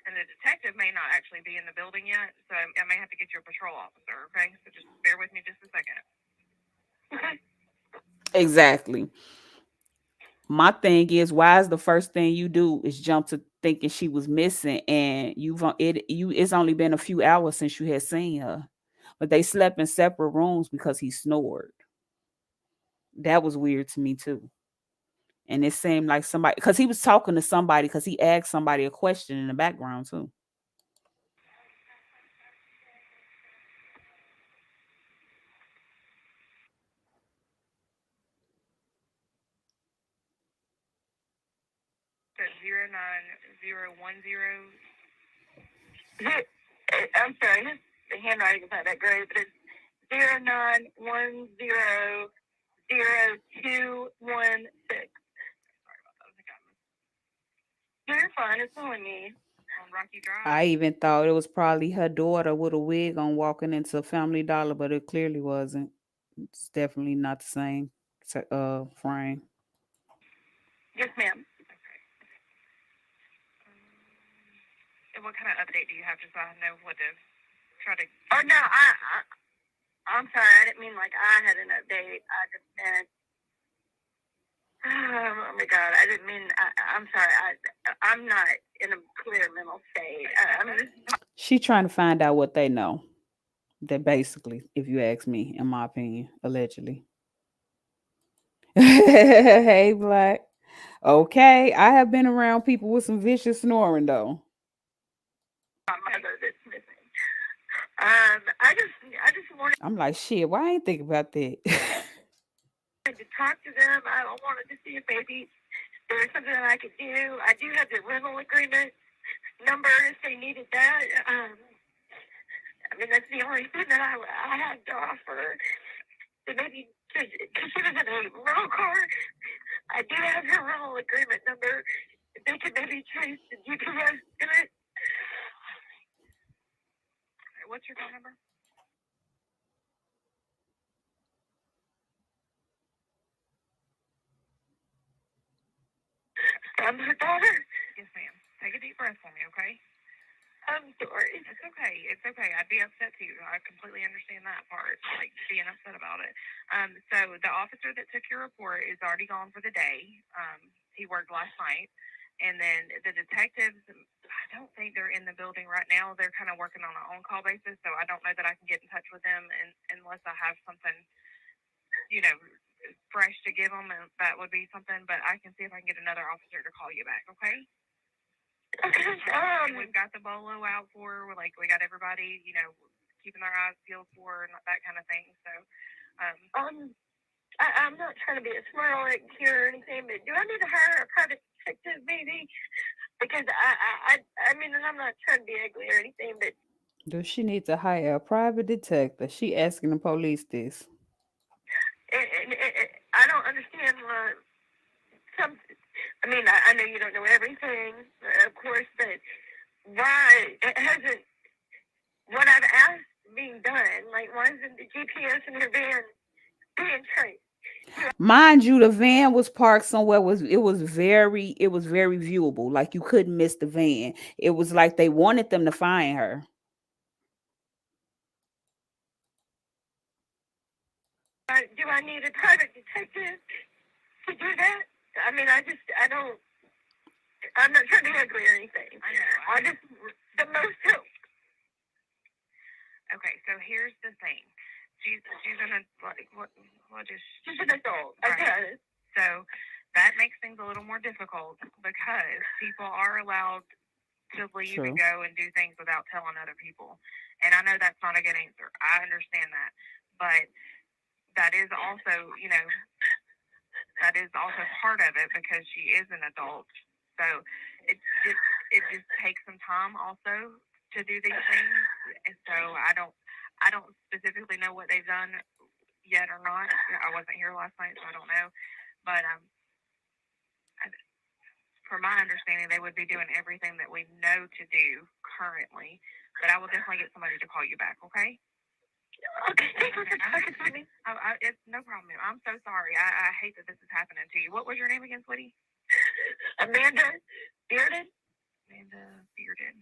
Speaker 3: And the detective may not actually be in the building yet, so I may have to get you a patrol officer, okay? So just bear with me just a second. Okay.
Speaker 1: Exactly. My thing is, why is the first thing you do is jump to thinking she was missing, and it's only been a few hours since you had seen her. But they slept in separate rooms because he snored. That was weird to me too. And it seemed like somebody, because he was talking to somebody, because he asked somebody a question in the background too.
Speaker 3: So 09010. I'm sorry, the handwriting is not that great, but it's 091000216. You're fine. It's only me. On Rocky Drive.
Speaker 1: I even thought it was probably her daughter with a wig on walking into Family Dollar, but it clearly wasn't. It's definitely not the same frame.
Speaker 3: Yes, ma'am. Okay. And what kind of update do you have, just so I know what to try to? Oh no, I'm sorry. I didn't mean like I had an update. I just meant. Oh my God! I didn't mean. I'm sorry. I'm not in a clear mental state.
Speaker 1: She trying to find out what they know. That basically, if you ask me, in my opinion, allegedly. Hey, Black. Okay, I have been around people with some vicious snoring though.
Speaker 3: My mother that's missing. I just wanted
Speaker 1: I'm like, shit. Why I ain't think about that?
Speaker 3: to talk to them. I wanted to see if maybe there was something that I could do. I do have the rental agreement number if they needed that. I mean, that's the only thing that I had to offer. So maybe, because she was in a rental car, I do have her rental agreement number. If they could maybe trace the GPS to it. What's your phone number? I'm her daughter. Yes, ma'am. Take a deep breath for me, okay? I'm sorry. It's okay. It's okay. I'd be upset too. I completely understand that part, like being upset about it. So the officer that took your report is already gone for the day. He worked last night. And then the detectives, I don't think they're in the building right now. They're kind of working on an on-call basis, so I don't know that I can get in touch with them unless I have something, fresh to give them, and that would be something. But I can see if I can get another officer to call you back, okay? We've got the bolo out for her. We got everybody, keeping their eyes peeled for her and that kind of thing. So, I'm not trying to be a smart aleck here or anything, but do I need to hire a private detective maybe? Because I mean, and I'm not trying to be ugly or anything, but
Speaker 1: Does she need to hire a private detective? She asking the police this.
Speaker 3: I don't understand why I mean, I know you don't know everything, of course, but why hasn't what I've asked being done? Like, why isn't the GPS in your van being traced?
Speaker 1: Mind you, the van was parked somewhere. It was very viewable. Like you couldn't miss the van. It was like they wanted them to find her.
Speaker 3: Do I need a private detective to do that? I mean, I'm not trying to be ugly or anything. I just, the most help. Okay, so here's the thing. She's an she's an adult. Right. Okay. So that makes things a little more difficult because people are allowed to leave and go and do things without telling other people. And I know that's not a good answer. I understand that. But that is also, that is also part of it because she is an adult. So it just takes some time also to do these things. And so I don't specifically know what they've done yet or not. I wasn't here last night, so I don't know. But from my understanding, they would be doing everything that we know to do currently. But I will definitely get somebody to call you back, okay? Okay, thank you for talking to me. It's no problem. I'm so sorry. I hate that this is happening to you. What was your name again, sweetie? Amanda Bearden. Amanda Bearden.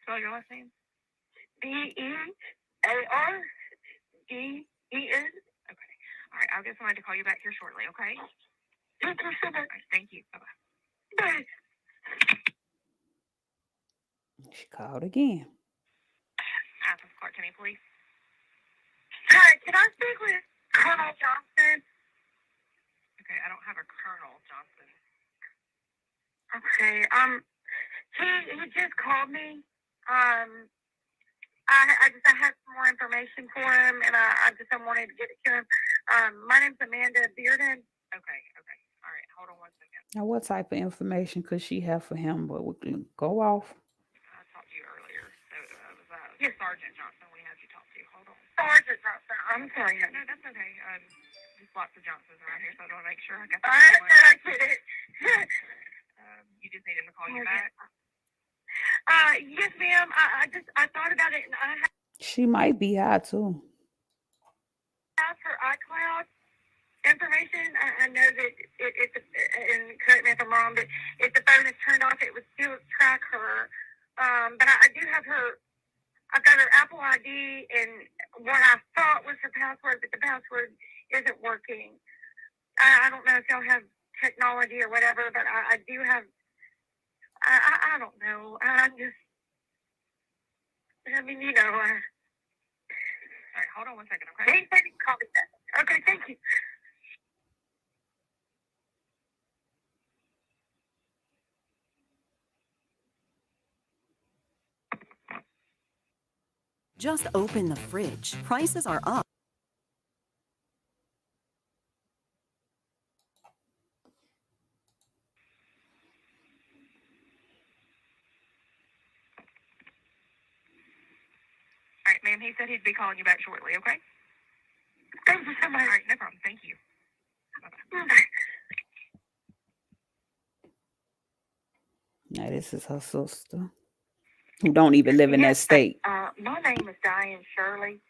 Speaker 3: Spell your last name. Bearden. Okay. All right. I'll get somebody to call you back here shortly, okay? Thank you so much. Right, thank you. Bye-bye. Bye.
Speaker 1: She called again.
Speaker 3: Athens Clark County Police. Hi, can I speak with Colonel Johnson? Okay, I don't have a Colonel Johnson. Okay, he just called me. I had some more information for him, and I wanted to get it to him. My name's Amanda Bearden. Okay. All right, hold on 1 second.
Speaker 1: Now, what type of information could she have for him? But we can go off.
Speaker 3: I talked to you earlier, so it was yes, Sergeant Johnson. We had you talk to. Hold on. Sergeant Johnson. I'm sorry. No, that's okay. Just lots of Johnsons around here, so I want to make sure I got the right one. I get it. You just need him to call you back. Yes, ma'am. I thought about it, and I
Speaker 1: She might be high too.
Speaker 3: have her iCloud information. I know that it's and correct me if I'm wrong, but if the phone is turned off, it would still track her. But I do have her. I've got her Apple ID and what I thought was her password, but the password isn't working. I don't know if y'all have technology or whatever, but I do have. I don't know. I'm just. I mean, you know. All right, hold on 1 second, okay? Call me back. Okay, thank you.
Speaker 5: Just open the fridge. Prices are up.
Speaker 3: All right, ma'am, he said he'd be calling you back shortly, okay? Thank you so much. All right, no problem. Thank you. Bye-bye.
Speaker 1: Now, this is her sister, who don't even live in that state.
Speaker 3: My name is Diane Shirley,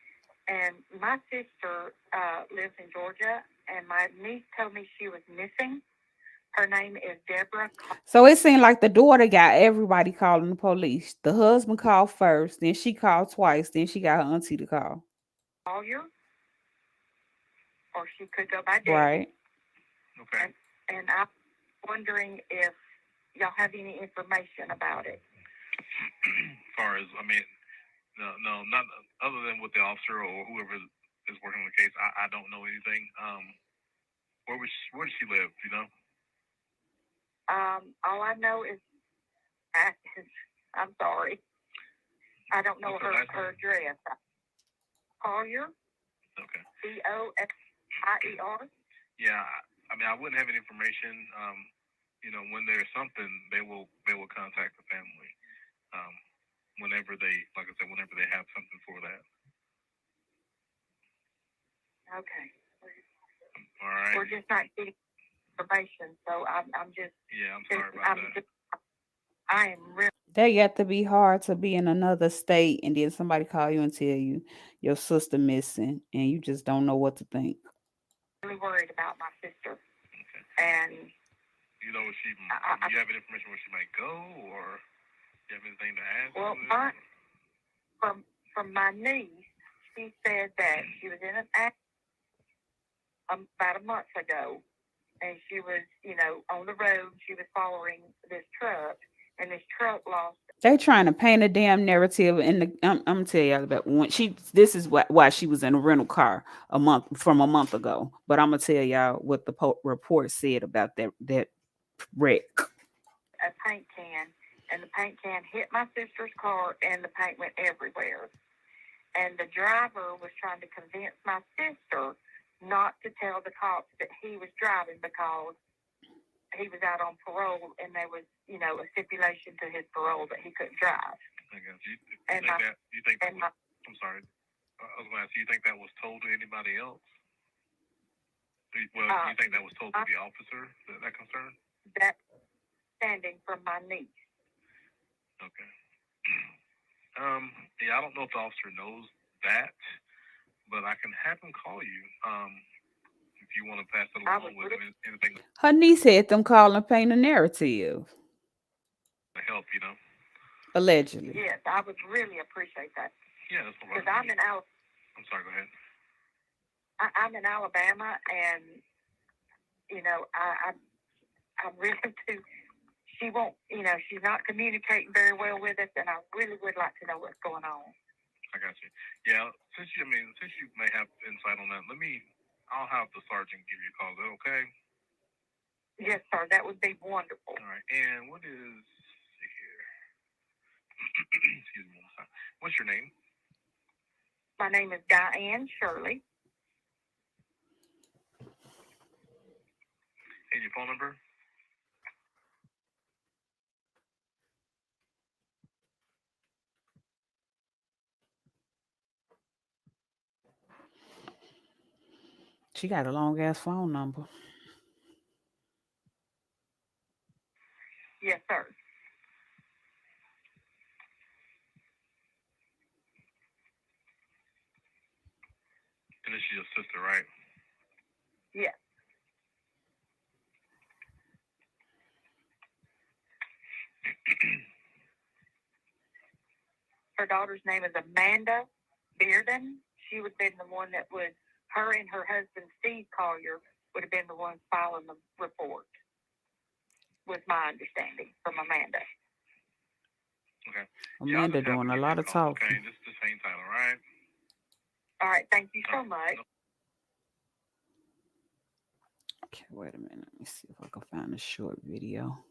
Speaker 3: and my sister lives in Georgia, and my niece told me she was missing. Her name is Deborah.
Speaker 1: So it seemed like the daughter got everybody calling the police. The husband called first, then she called twice, then she got her auntie to call.
Speaker 3: Collier, or she could go by Debbie.
Speaker 1: Right.
Speaker 19: Okay.
Speaker 3: And I'm wondering if y'all have any information about it.
Speaker 19: As far as, I mean, no, not other than with the officer or whoever is working on the case. I don't know anything. Where does she live? You know?
Speaker 3: All I know is Athens. I'm sorry. I don't know her address. Collier.
Speaker 19: Okay.
Speaker 3: Collier.
Speaker 19: Yeah, I mean, I wouldn't have any information. You know, when there's something, they will contact the family. Whenever they, like I said, whenever they have something for that.
Speaker 3: Okay.
Speaker 19: All right.
Speaker 3: We're just not getting information, so I'm just.
Speaker 19: Yeah, I'm sorry about that.
Speaker 3: I am really.
Speaker 1: That got to be hard to be in another state and then somebody call you and tell you your sister missing and you just don't know what to think.
Speaker 3: Really worried about my sister, and
Speaker 19: You know, do you have any information where she might go, or do you have anything to add?
Speaker 3: Well, from my niece, she said that she was in an accident about a month ago, and she was, you know, on the road. She was following this truck, and this truck lost.
Speaker 1: They trying to paint a damn narrative in the. I'm gonna tell y'all about when she. This is why she was in a rental car a month ago. But I'm gonna tell y'all what the report said about that wreck.
Speaker 3: A paint can, and the paint can hit my sister's car, and the paint went everywhere. And the driver was trying to convince my sister not to tell the cops that he was driving because he was out on parole, and there was, you know, a stipulation to his parole that he couldn't drive.
Speaker 19: I guess. I'm sorry. I was going to ask, do you think that was told to anybody else? Well, do you think that was told to the officer, that concern?
Speaker 3: That standing from my niece.
Speaker 19: Okay. Yeah, I don't know if the officer knows that, but I can have him call you. If you want to pass it along with anything
Speaker 1: Her niece had them call and paint a narrative.
Speaker 19: to help, you know.
Speaker 1: Allegedly.
Speaker 3: Yes, I would really appreciate that.
Speaker 19: Yeah, that's all right.
Speaker 3: Because I'm in
Speaker 19: I'm sorry, go ahead.
Speaker 3: I'm in Alabama, and you know, I really do. she won't, she's not communicating very well with us, and I really would like to know what's going on.
Speaker 19: I got you. Yeah, since you may have insight on that, I'll have the sergeant give you a call. Is that okay?
Speaker 3: Yes, sir. That would be wonderful.
Speaker 19: All right. And what is, let's see here. Excuse me. What's your name?
Speaker 3: My name is Diane Shirley.
Speaker 19: And your phone number?
Speaker 1: She got a long ass phone number.
Speaker 3: Yes, sir.
Speaker 19: And this is your sister, right?
Speaker 3: Yes. Her daughter's name is Amanda Bearden. She would have been the one that would, her and her husband, Steve Collier, would have been the ones filing the report, was my understanding from Amanda.
Speaker 19: Okay.
Speaker 1: Amanda doing a lot of talking.
Speaker 19: Okay, this ain't Tyler, all right?
Speaker 3: All right, thank you so much.
Speaker 1: Okay, wait a minute. Let me see if I can find a short video.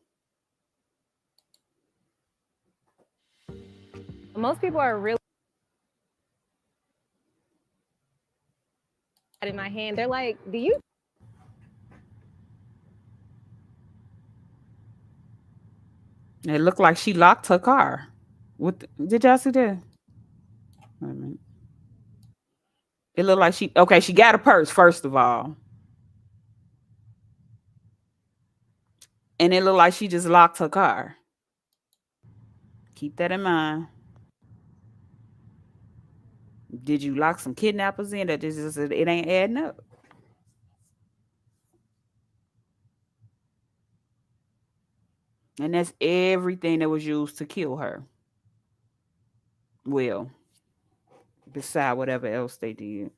Speaker 2: Most people are really in my hand. They're like, do you?
Speaker 1: It looked like she locked her car. Did y'all see that? Wait a minute. It looked like she got a purse, first of all. And it looked like she just locked her car. Keep that in mind. Did you lock some kidnappers in that it ain't adding up? And that's everything that was used to kill her. Well, beside whatever else they did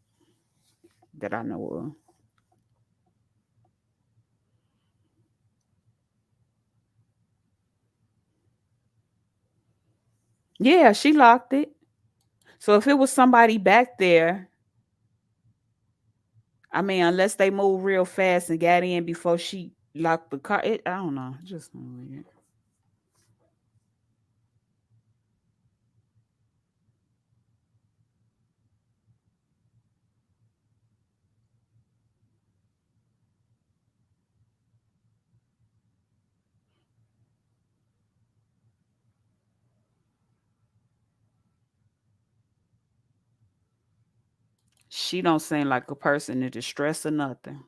Speaker 1: that I know of. Yeah, she locked it. So if it was somebody back there, I mean, unless they moved real fast and got in before she locked the car, I don't know. Just weird. She don't seem like a person in distress or nothing.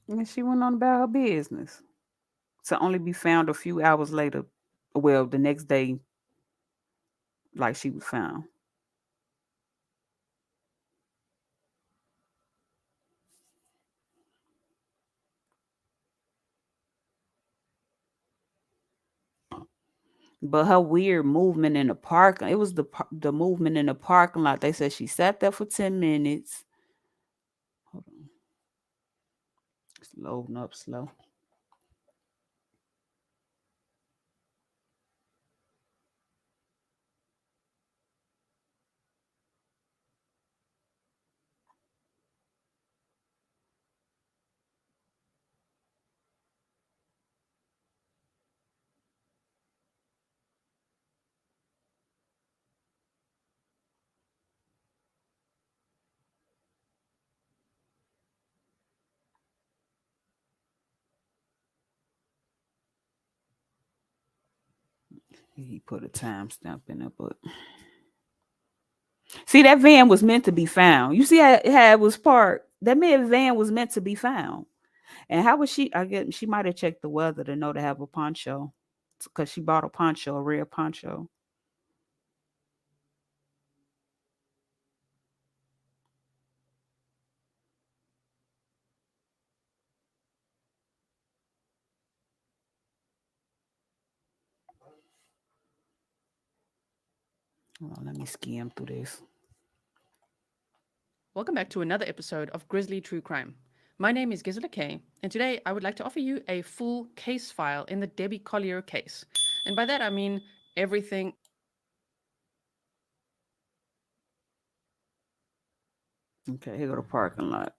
Speaker 1: And she went on about her business to only be found a few hours later. Well, the next day, like she was found. But her weird movement in the park, it was the movement in the parking lot. They said she sat there for 10 minutes. Hold on. It's loading up slow. He put a timestamp in it, but see, that van was meant to be found. You see how it was parked? That van was meant to be found. And how was she? I guess she might have checked the weather to know to have a poncho, because she bought a poncho, a red poncho. Hold on, let me skim through this.
Speaker 6: Welcome back to another episode of Grizzly True Crime. My name is Gisela Kay, and today I would like to offer you a full case file in the Debbie Collier case. And by that I mean everything.
Speaker 1: Okay, here go the parking lot.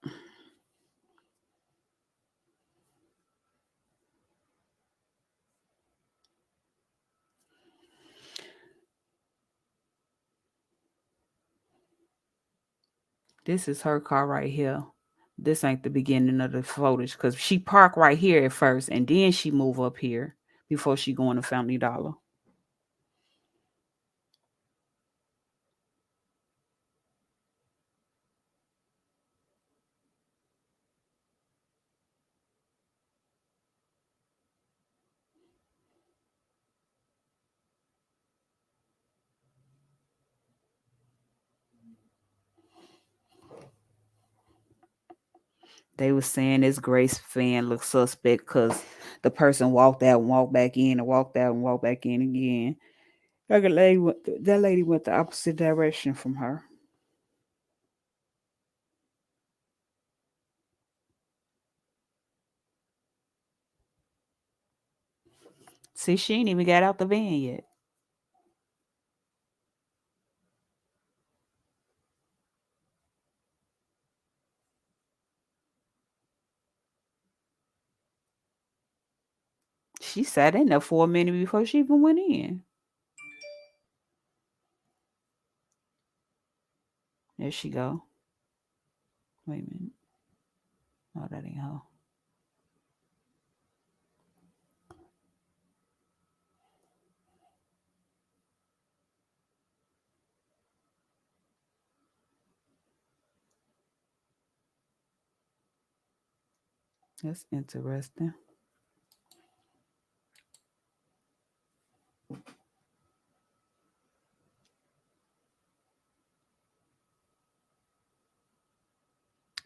Speaker 1: This is her car right here. This ain't the beginning of the footage because she parked right here at first and then she move up here before she go in the Family Dollar. They was saying this Grace fan looked suspect because the person walked out and walked back in and walked out and walked back in again. That lady went the opposite direction from her. See, she ain't even got out the van yet. She sat in there for a minute before she even went in. There she go. Wait a minute. Oh, that ain't her. That's interesting.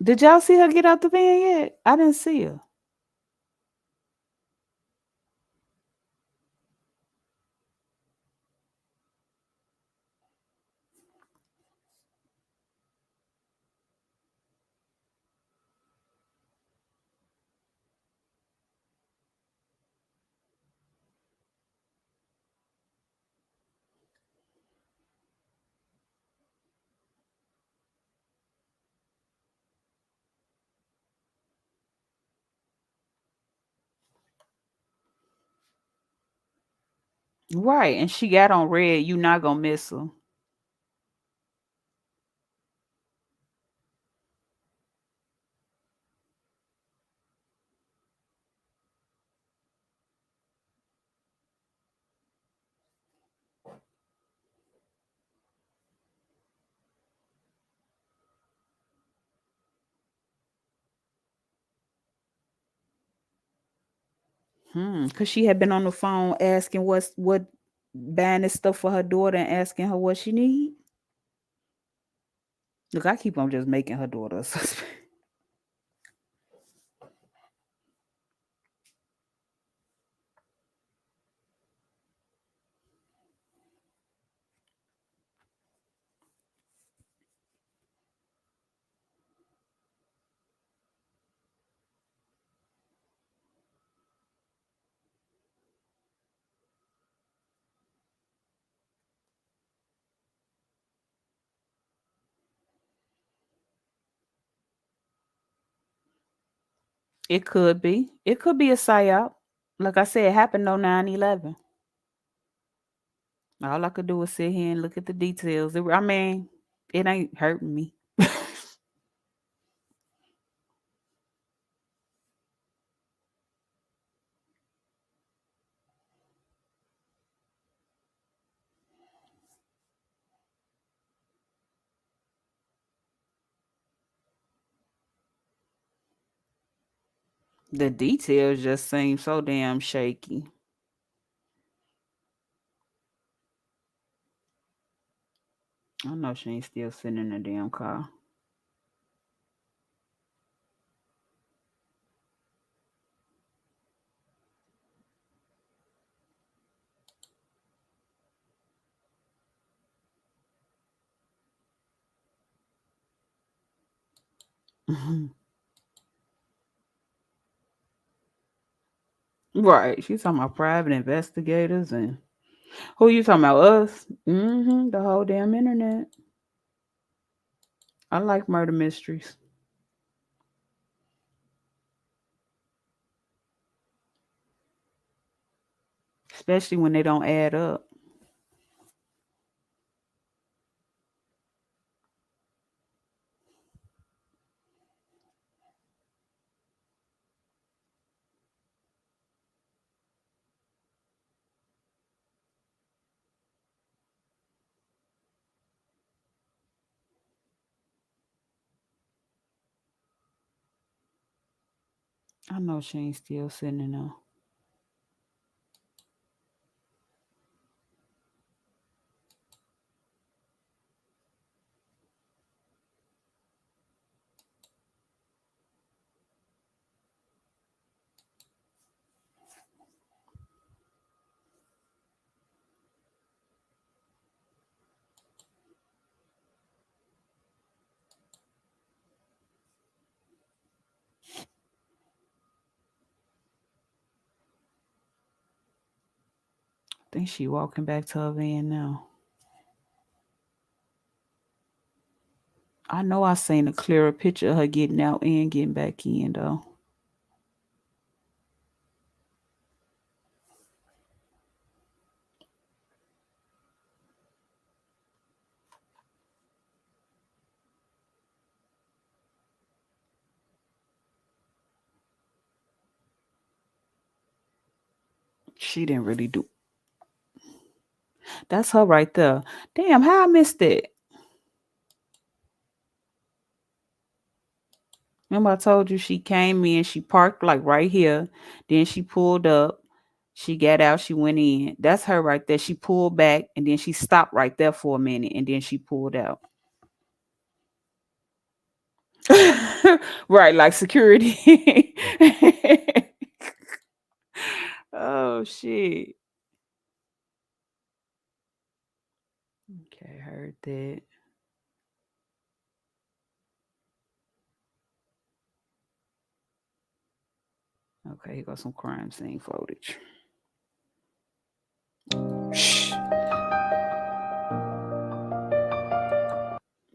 Speaker 1: Did y'all see her get out the van yet? I didn't see her. Right, and she got on red. You not gonna miss her. Cause she had been on the phone asking what buying this stuff for her daughter and asking her what she need. Look, I keep on just making her daughter a suspect. It could be. It could be a psyop. Like I said, it happened on 9/11. All I could do was sit here and look at the details. I mean, it ain't hurting me. The details just seem so damn shaky. I know she ain't still sitting in the damn car. Right. She's talking about private investigators and who you talking about? Us? The whole damn internet. I like murder mysteries. Especially when they don't add up. I know she ain't still sitting in there. I think she walking back to her van now. I know I seen a clearer picture of her getting out and getting back in though. She didn't really do. That's her right there. Damn, how I missed it. Remember I told you she came in, she parked like right here, then she pulled up, she got out, she went in. That's her right there. She pulled back and then she stopped right there for a minute and then she pulled out. Right, like security. Oh shit. Okay, heard that. Okay, here goes some crime scene footage. Shh.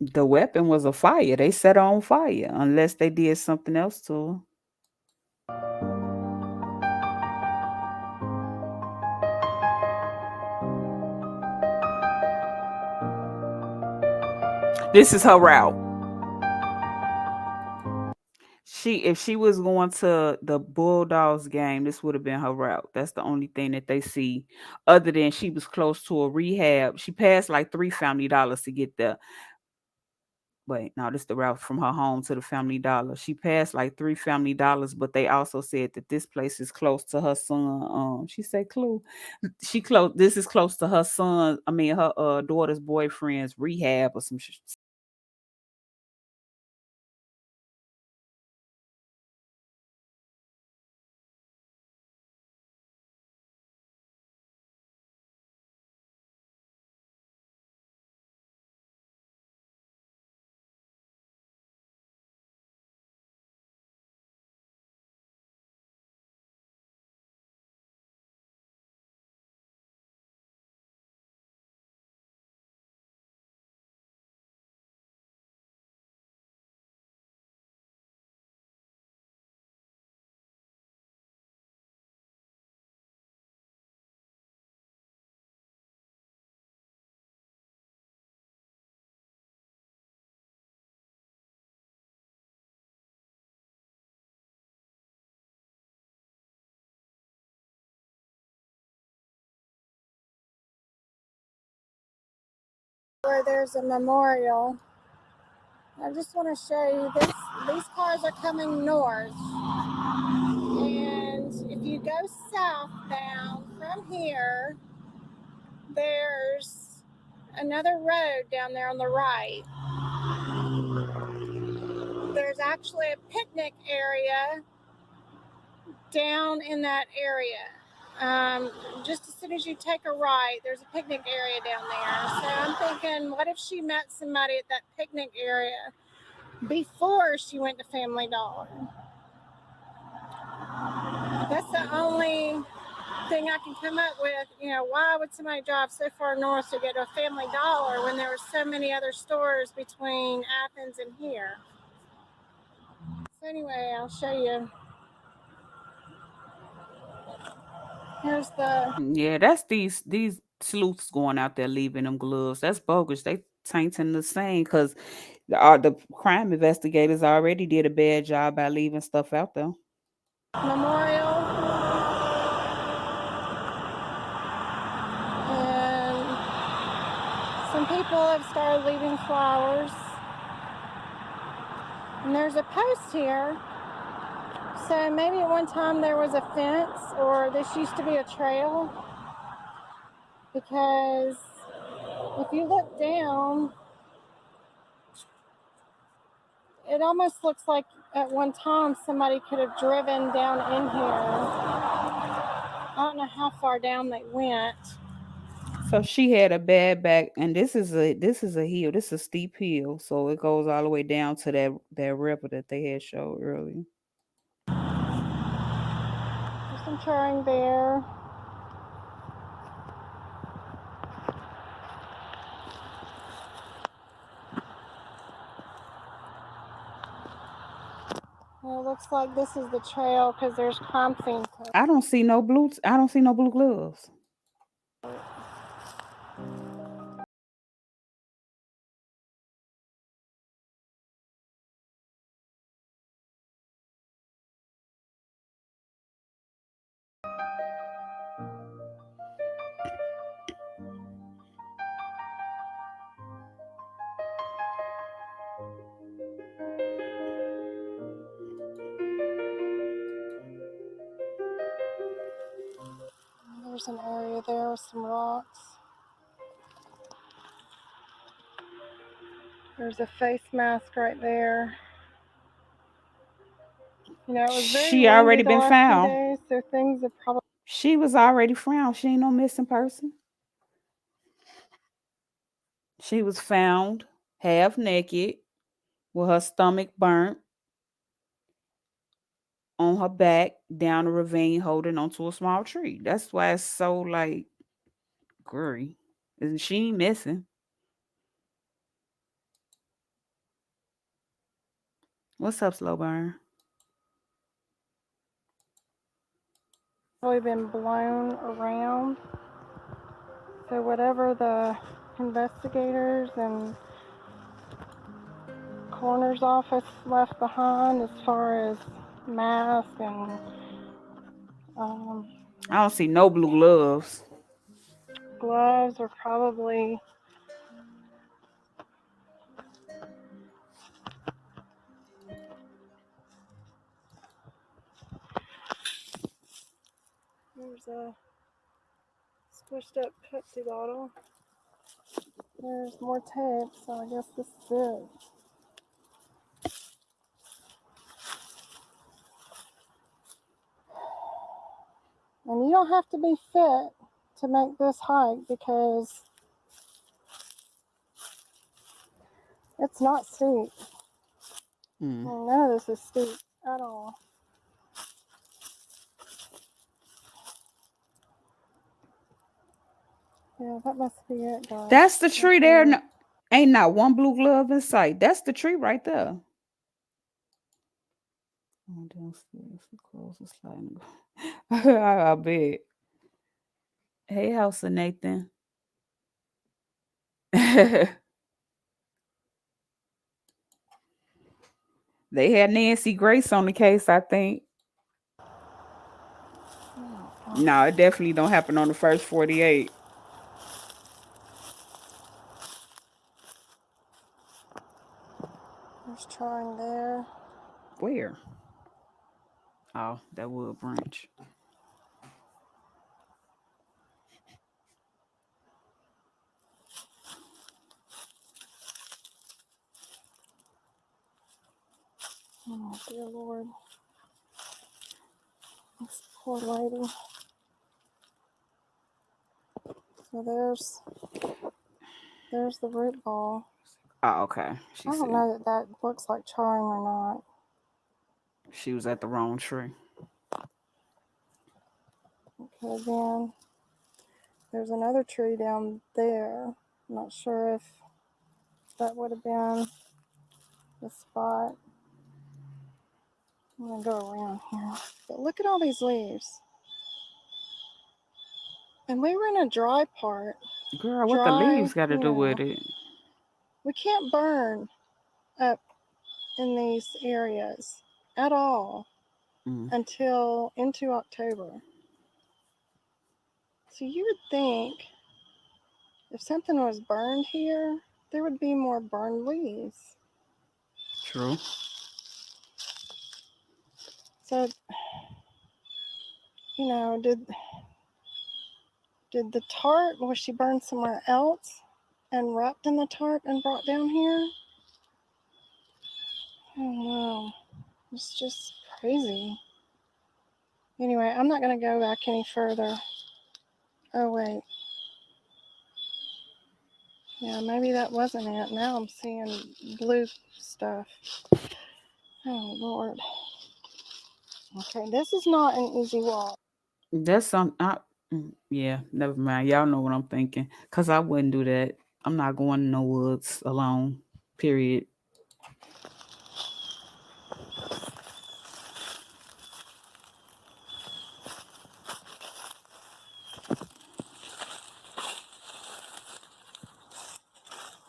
Speaker 1: The weapon was a fire. They set her on fire unless they did something else to her. This is her route. If she was going to the Bulldogs game, this would have been her route. That's the only thing that they see. Other than she was close to a rehab. She passed like 3 Family Dollars to get there. Wait, no, this is the route from her home to the Family Dollar. She passed like 3 Family Dollars, but they also said that this place is close to her son. She said clue. She close. This is close to her son. I mean, her daughter's boyfriend's rehab or some.
Speaker 7: Where there's a memorial. I just want to show you this. These cars are coming north. And if you go southbound from here, there's another road down there on the right. There's actually a picnic area down in that area. Just as soon as you take a right, there's a picnic area down there. So I'm thinking, what if she met somebody at that picnic area before she went to Family Dollar. That's the only thing I can come up with. You know, why would somebody drive so far north to get to a Family Dollar when there were so many other stores between Athens and here? So anyway, I'll show you. Here's the...
Speaker 1: Yeah, that's these sleuths going out there leaving them gloves. That's bogus. They tainting the same because the crime investigators already did a bad job by leaving stuff out there.
Speaker 7: Memorial. And some people have started leaving flowers. And there's a post here. So maybe at one time there was a fence, or this used to be a trail. Because if you look down, it almost looks like at one time somebody could have driven down in here. I don't know how far down they went.
Speaker 1: So she had a bad back, and this is a hill. This is a steep hill, so it goes all the way down to that river that they had showed earlier.
Speaker 7: There's some charring bear. Well, it looks like this is the trail because there's crime scene.
Speaker 1: I don't see no blue gloves.
Speaker 7: There's an area there with some rocks. There's a face mask right there. You know, it was very
Speaker 1: She
Speaker 7: windy
Speaker 1: already
Speaker 7: the
Speaker 1: been
Speaker 7: last
Speaker 1: found.
Speaker 7: few days, so things have probably...
Speaker 1: She was already found. She ain't no missing person. She was found half naked with her stomach burnt on her back down a ravine holding onto a small tree. That's why it's so like gory. And she ain't missing. What's up, Slow Burn?
Speaker 7: been blown around. So whatever the investigators and coroner's office left behind as far as masks and
Speaker 1: I don't see no blue gloves.
Speaker 7: gloves are probably... There's a squished up Pepsi bottle. There's more tape, so I guess this is it. And you don't have to be fit to make this hike because it's not steep. Well, none of this is steep at all. Yeah, that must be it, guys.
Speaker 1: That's the tree there. No, ain't not one blue glove in sight. That's the tree right there. Oh, downstairs, close the sliding. I bet. Hey, House of Nathan. They had Nancy Grace on the case, I think. No, it definitely don't happen on the first 48.
Speaker 7: There's trying there.
Speaker 1: Where? Oh, that wood branch.
Speaker 7: Oh, dear Lord. This poor lady. So there's the root ball.
Speaker 1: Oh, okay. She
Speaker 7: I don't
Speaker 1: said
Speaker 7: know that that looks like charring or not.
Speaker 1: she was at the wrong tree.
Speaker 7: It could have been. There's another tree down there. I'm not sure if that would have been the spot. I'm going to go around here. But look at all these leaves. And we were in a dry part.
Speaker 1: Girl, what the leaves got to do with it?
Speaker 7: We can't burn up in these areas at all until into October. So you would think if something was burned here, there would be more burned leaves.
Speaker 1: True.
Speaker 7: So, did the tarp, was she burned somewhere else and wrapped in the tarp and brought down here? I don't know. It's just crazy. Anyway, I'm not going to go back any further. Oh, wait. Yeah, maybe that wasn't it. Now I'm seeing blue stuff. Oh, Lord. Okay, this is not an easy walk.
Speaker 1: That's yeah, never mind. Y'all know what I'm thinking. Cause I wouldn't do that. I'm not going to no woods alone. Period.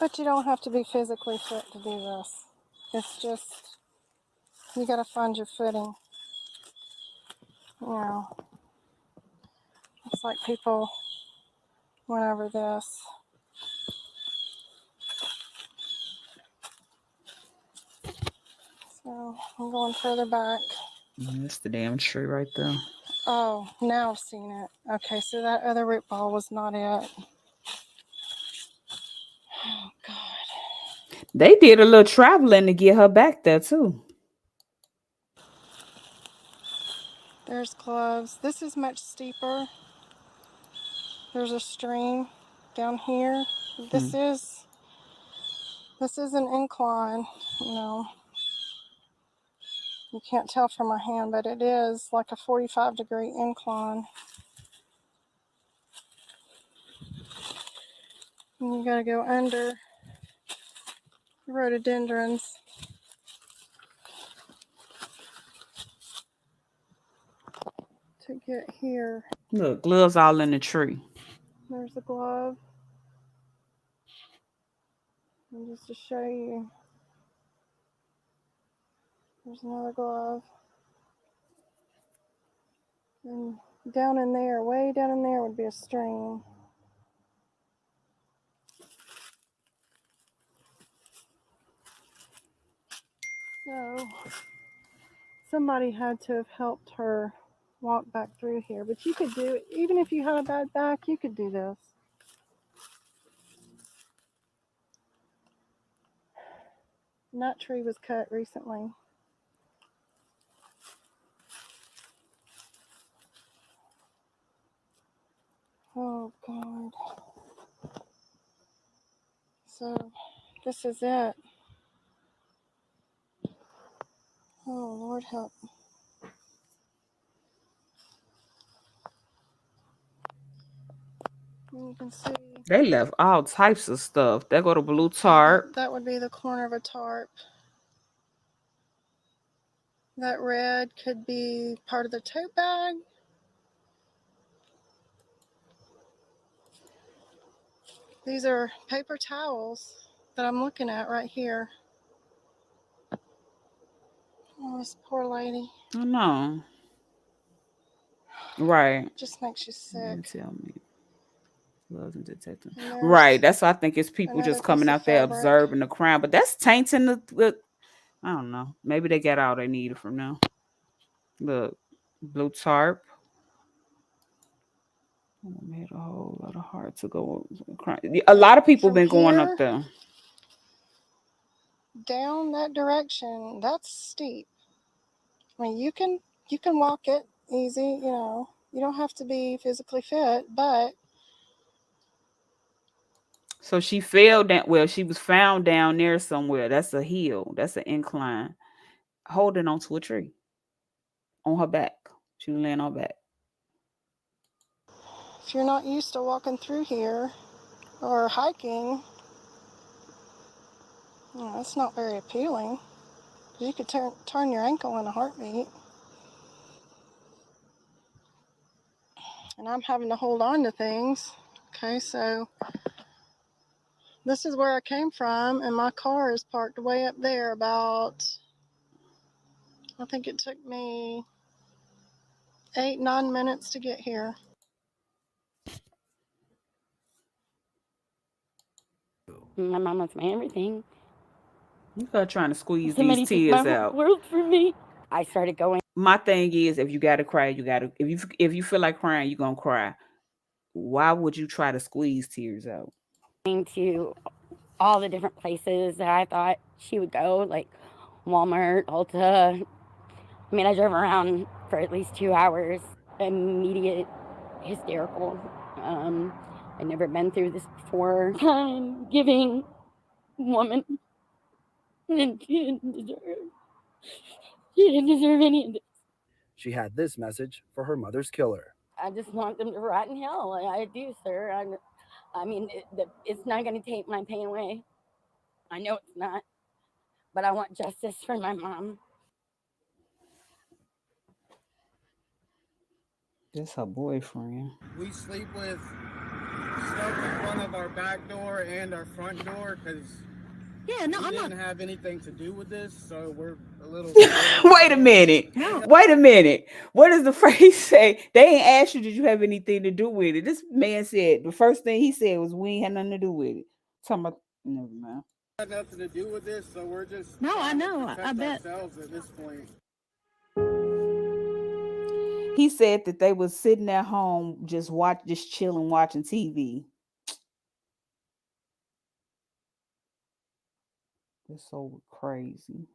Speaker 7: But you don't have to be physically fit to do this. It's just, you got to find your footing. You know, it's like people went over this. So I'm going further back.
Speaker 1: That's the damn tree right there.
Speaker 7: Oh, now I've seen it. Okay, so that other root ball was not it. Oh, God.
Speaker 1: They did a little traveling to get her back there too.
Speaker 7: There's gloves. This is much steeper. There's a stream down here. This is an incline, you know. You can't tell from my hand, but it is like a 45-degree incline. And you gotta go under rhododendrons. To get here.
Speaker 1: Look, gloves all in the tree.
Speaker 7: There's a glove. And just to show you, there's another glove. And down in there, way down in there would be a stream. So somebody had to have helped her walk back through here. But you could do it, even if you had a bad back, you could do this. And that tree was cut recently. Oh, God. So this is it. Oh, Lord help. You can see.
Speaker 1: They left all types of stuff. They go to blue tarp.
Speaker 7: That would be the corner of a tarp. That red could be part of the tote bag. These are paper towels that I'm looking at right here. Oh, this poor lady.
Speaker 1: I know. Right.
Speaker 7: Just makes you sick.
Speaker 1: Tell me. Right. That's why I think it's people just coming out there observing the crime. But that's tainting the I don't know. Maybe they got all they needed from now. Look, blue tarp. Made a whole lot of heart to go. A lot of people been going up there.
Speaker 7: Down that direction, that's steep. I mean, you can walk it easy, you know. You don't have to be physically fit, but
Speaker 1: So she fell down. Well, she was found down there somewhere. That's a hill. That's an incline. Holding onto a tree on her back. She was laying on her back.
Speaker 7: If you're not used to walking through here or hiking, that's not very appealing. You could turn your ankle in a heartbeat. And I'm having to hold on to things. Okay, so this is where I came from, and my car is parked way up there about, I think it took me 8-9 minutes to get here.
Speaker 8: My mom was my everything.
Speaker 1: You start trying to squeeze
Speaker 8: Somebody
Speaker 1: these
Speaker 8: took my
Speaker 1: tears
Speaker 8: whole
Speaker 1: out.
Speaker 8: world from me. I started going
Speaker 1: My thing is, if you gotta cry, you gotta. If you feel like crying, you're gonna cry. Why would you try to squeeze tears out?
Speaker 8: to all the different places that I thought she would go, like Walmart, Ulta. I mean, I drove around for at least 2 hours, immediate hysterical. I'd never been through this before. Kind, giving woman, and she didn't deserve any of this.
Speaker 9: She had this message for her mother's killer.
Speaker 8: I just want them to rot in hell. I do, sir. I mean, it's not going to take my pain away. I know it's not, but I want justice for my mom.
Speaker 1: That's her boyfriend.
Speaker 10: We sleep with stuff in front of our back door and our front door because we didn't have anything to do with this, so we're a little.
Speaker 1: Wait a minute. Wait a minute. What does the phrase say? They ain't asked you, did you have anything to do with it? This man said the first thing he said was we ain't had nothing to do with it. Talking about never mind.
Speaker 10: Had nothing to do with this, so we're just
Speaker 8: No, I
Speaker 10: trying to
Speaker 8: know. I
Speaker 10: protect
Speaker 8: bet.
Speaker 10: ourselves at this point.
Speaker 1: He said that they was sitting at home just chilling, watching TV. That's so crazy.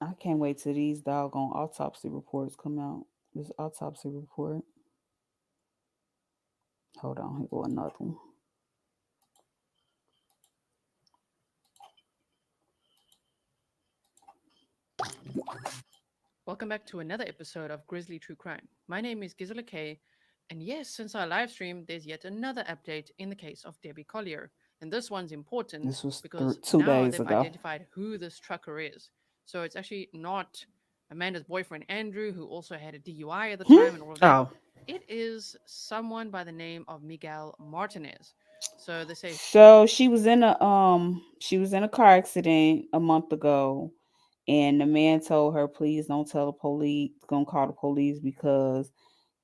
Speaker 1: I can't wait till these doggone autopsy reports come out. This autopsy report. Hold on, here go another one.
Speaker 6: Welcome back to another episode of Grizzly True Crime. My name is Gisela K, and yes, since our live stream, there's yet another update in the case of Debbie Collier. And this one's important
Speaker 1: This was
Speaker 6: because
Speaker 1: 2
Speaker 6: now
Speaker 1: days
Speaker 6: they've
Speaker 1: ago.
Speaker 6: identified who this trucker is. So it's actually not Amanda's boyfriend Andrew, who also had a DUI at the time and all of that.
Speaker 1: Oh.
Speaker 6: It is someone by the name of Miguel Martinez. So they say
Speaker 1: So she was in a car accident a month ago, and the man told her, please don't tell the police, gonna call the police because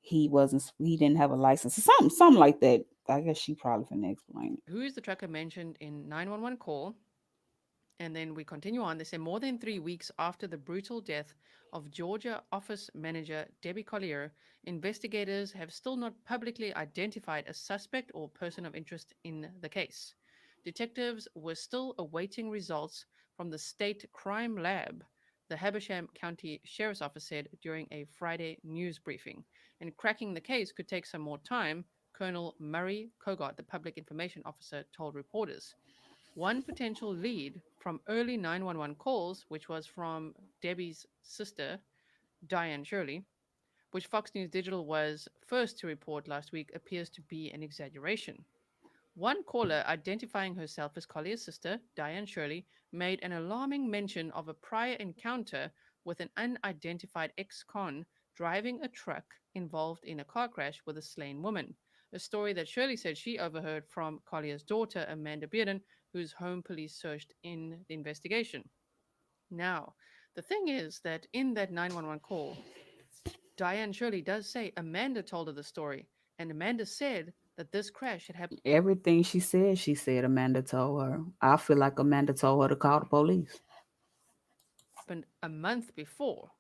Speaker 1: he didn't have a license. Something like that. I guess she probably finna explain it.
Speaker 6: who is the trucker mentioned in 911 call. And then we continue on. They say more than 3 weeks after the brutal death of Georgia office manager Debbie Collier, investigators have still not publicly identified a suspect or person of interest in the case. Detectives were still awaiting results from the state crime lab, the Habersham County Sheriff's Office said during a Friday news briefing. And cracking the case could take some more time, Colonel Murray Kogart, the public information officer, told reporters. One potential lead from early 911 calls, which was from Debbie's sister, Diane Shirley, which Fox News Digital was first to report last week, appears to be an exaggeration. One caller identifying herself as Collier's sister, Diane Shirley, made an alarming mention of a prior encounter with an unidentified ex-con driving a truck involved in a car crash with a slain woman, a story that Shirley said she overheard from Collier's daughter, Amanda Bearden, whose home police searched in the investigation. Now, the thing is that in that 911 call, Diane Shirley does say Amanda told her the story, and Amanda said that this crash had happened.
Speaker 1: Everything she said Amanda told her. I feel like Amanda told her to call the police.
Speaker 6: A month before.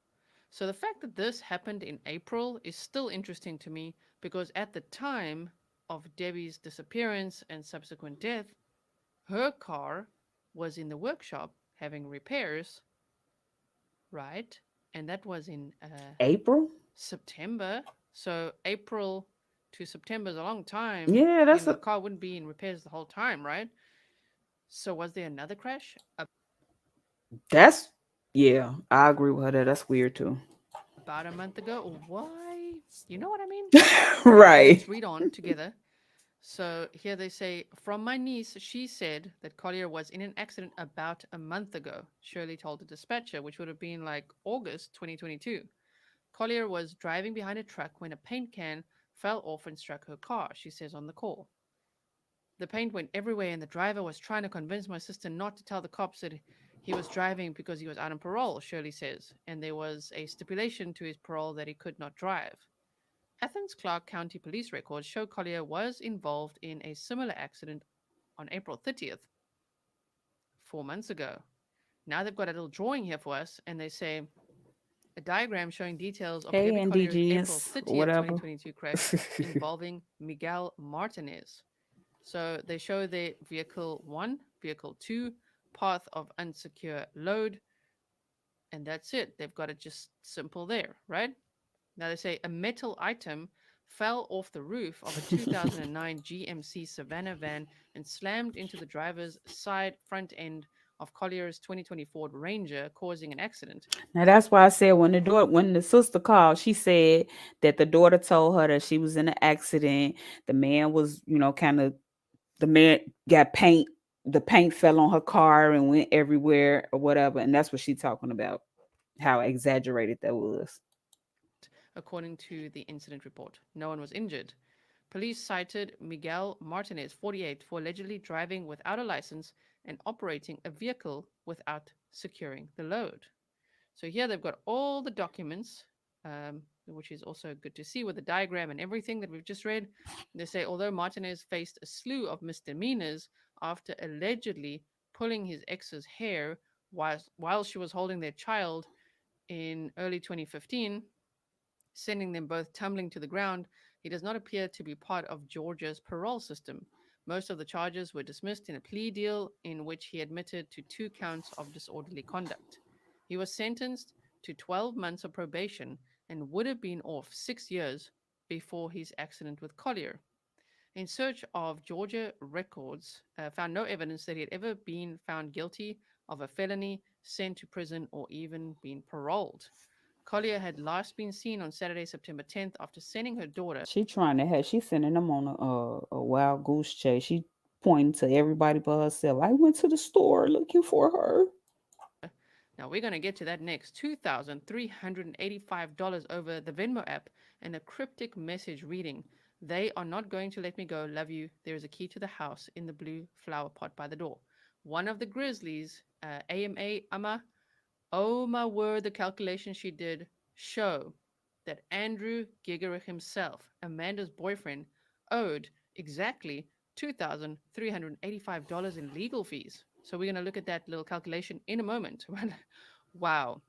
Speaker 6: So the fact that this happened in April is still interesting to me because at the time of Debbie's disappearance and subsequent death, her car was in the workshop having repairs right? And that was in
Speaker 1: April?
Speaker 6: September. So April to September is a long time.
Speaker 1: Yeah, that's
Speaker 6: The car wouldn't be in repairs the whole time, right? So was there another crash?
Speaker 1: that's yeah, I agree with her that that's weird too.
Speaker 6: About a month ago? Why? You know what I mean?
Speaker 1: Right.
Speaker 6: Let's read on together. So here they say, from my niece, she said that Collier was in an accident about a month ago. Shirley told the dispatcher, which would have been like August 2022. Collier was driving behind a truck when a paint can fell off and struck her car, she says on the call. The paint went everywhere, and the driver was trying to convince my sister not to tell the cops that he was driving because he was out on parole, Shirley says, and there was a stipulation to his parole that he could not drive. Athens Clarke County police records show Collier was involved in a similar accident on April 30th, 4 months ago. Now they've got a little drawing here for us, and they say a diagram showing details of
Speaker 1: Hey,
Speaker 6: Debbie Collier's April
Speaker 1: indigenous,
Speaker 6: 30th,
Speaker 1: whatever.
Speaker 6: 2022 crash involving Miguel Martinez. So they show their vehicle 1, vehicle 2, path of unsecure load, and that's it. They've got it just simple there, right? Now they say a metal item fell off the roof of a 2009 GMC Savannah van and slammed into the driver's side front end of Collier's 2020 Ford Ranger, causing an accident.
Speaker 1: Now that's why I said when the sister called, she said that the daughter told her that she was in an accident. The man was, kind of the man got paint. The paint fell on her car and went everywhere or whatever, and that's what she's talking about. How exaggerated that was.
Speaker 6: According to the incident report, no one was injured. Police cited Miguel Martinez, 48, for allegedly driving without a license and operating a vehicle without securing the load. So here they've got all the documents, which is also good to see with the diagram and everything that we've just read. They say although Martinez faced a slew of misdemeanors after allegedly pulling his ex's hair while she was holding their child in early 2015, sending them both tumbling to the ground, he does not appear to be part of Georgia's parole system. Most of the charges were dismissed in a plea deal in which he admitted to 2 counts of disorderly conduct. He was sentenced to 12 months of probation and would have been off 6 years before his accident with Collier. In search of Georgia records, found no evidence that he had ever been found guilty of a felony, sent to prison, or even been paroled. Collier had last been seen on Saturday, September 10th, after sending her daughter.
Speaker 1: She's sending them on a wild goose chase. She pointing to everybody but herself. I went to the store looking for her.
Speaker 6: Now we're going to get to that next. $2,385 over the Venmo app and a cryptic message reading, "They are not going to let me go. Love you. There is a key to the house in the blue flower pot by the door." One of the Grizzlies, Ama, oh my word, the calculation she did show that Andrew Gigerich himself, Amanda's boyfriend, owed exactly $2,385 in legal fees. So we're going to look at that little calculation in a moment. Wow.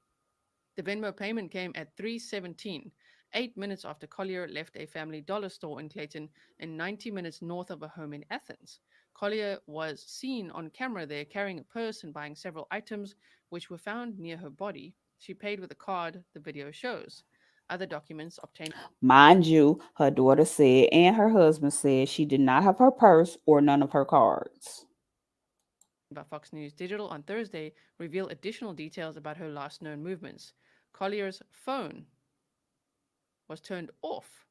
Speaker 6: The Venmo payment came at 3:17, 8 minutes after Collier left a Family Dollar store in Clayton and 90 minutes north of a home in Athens. Collier was seen on camera there carrying a purse and buying several items which were found near her body. She paid with a card, the video shows. Other documents obtained.
Speaker 1: Mind you, her daughter said and her husband said she did not have her purse or none of her cards.
Speaker 6: By Fox News Digital on Thursday reveal additional details about her last known movements. Collier's phone was turned off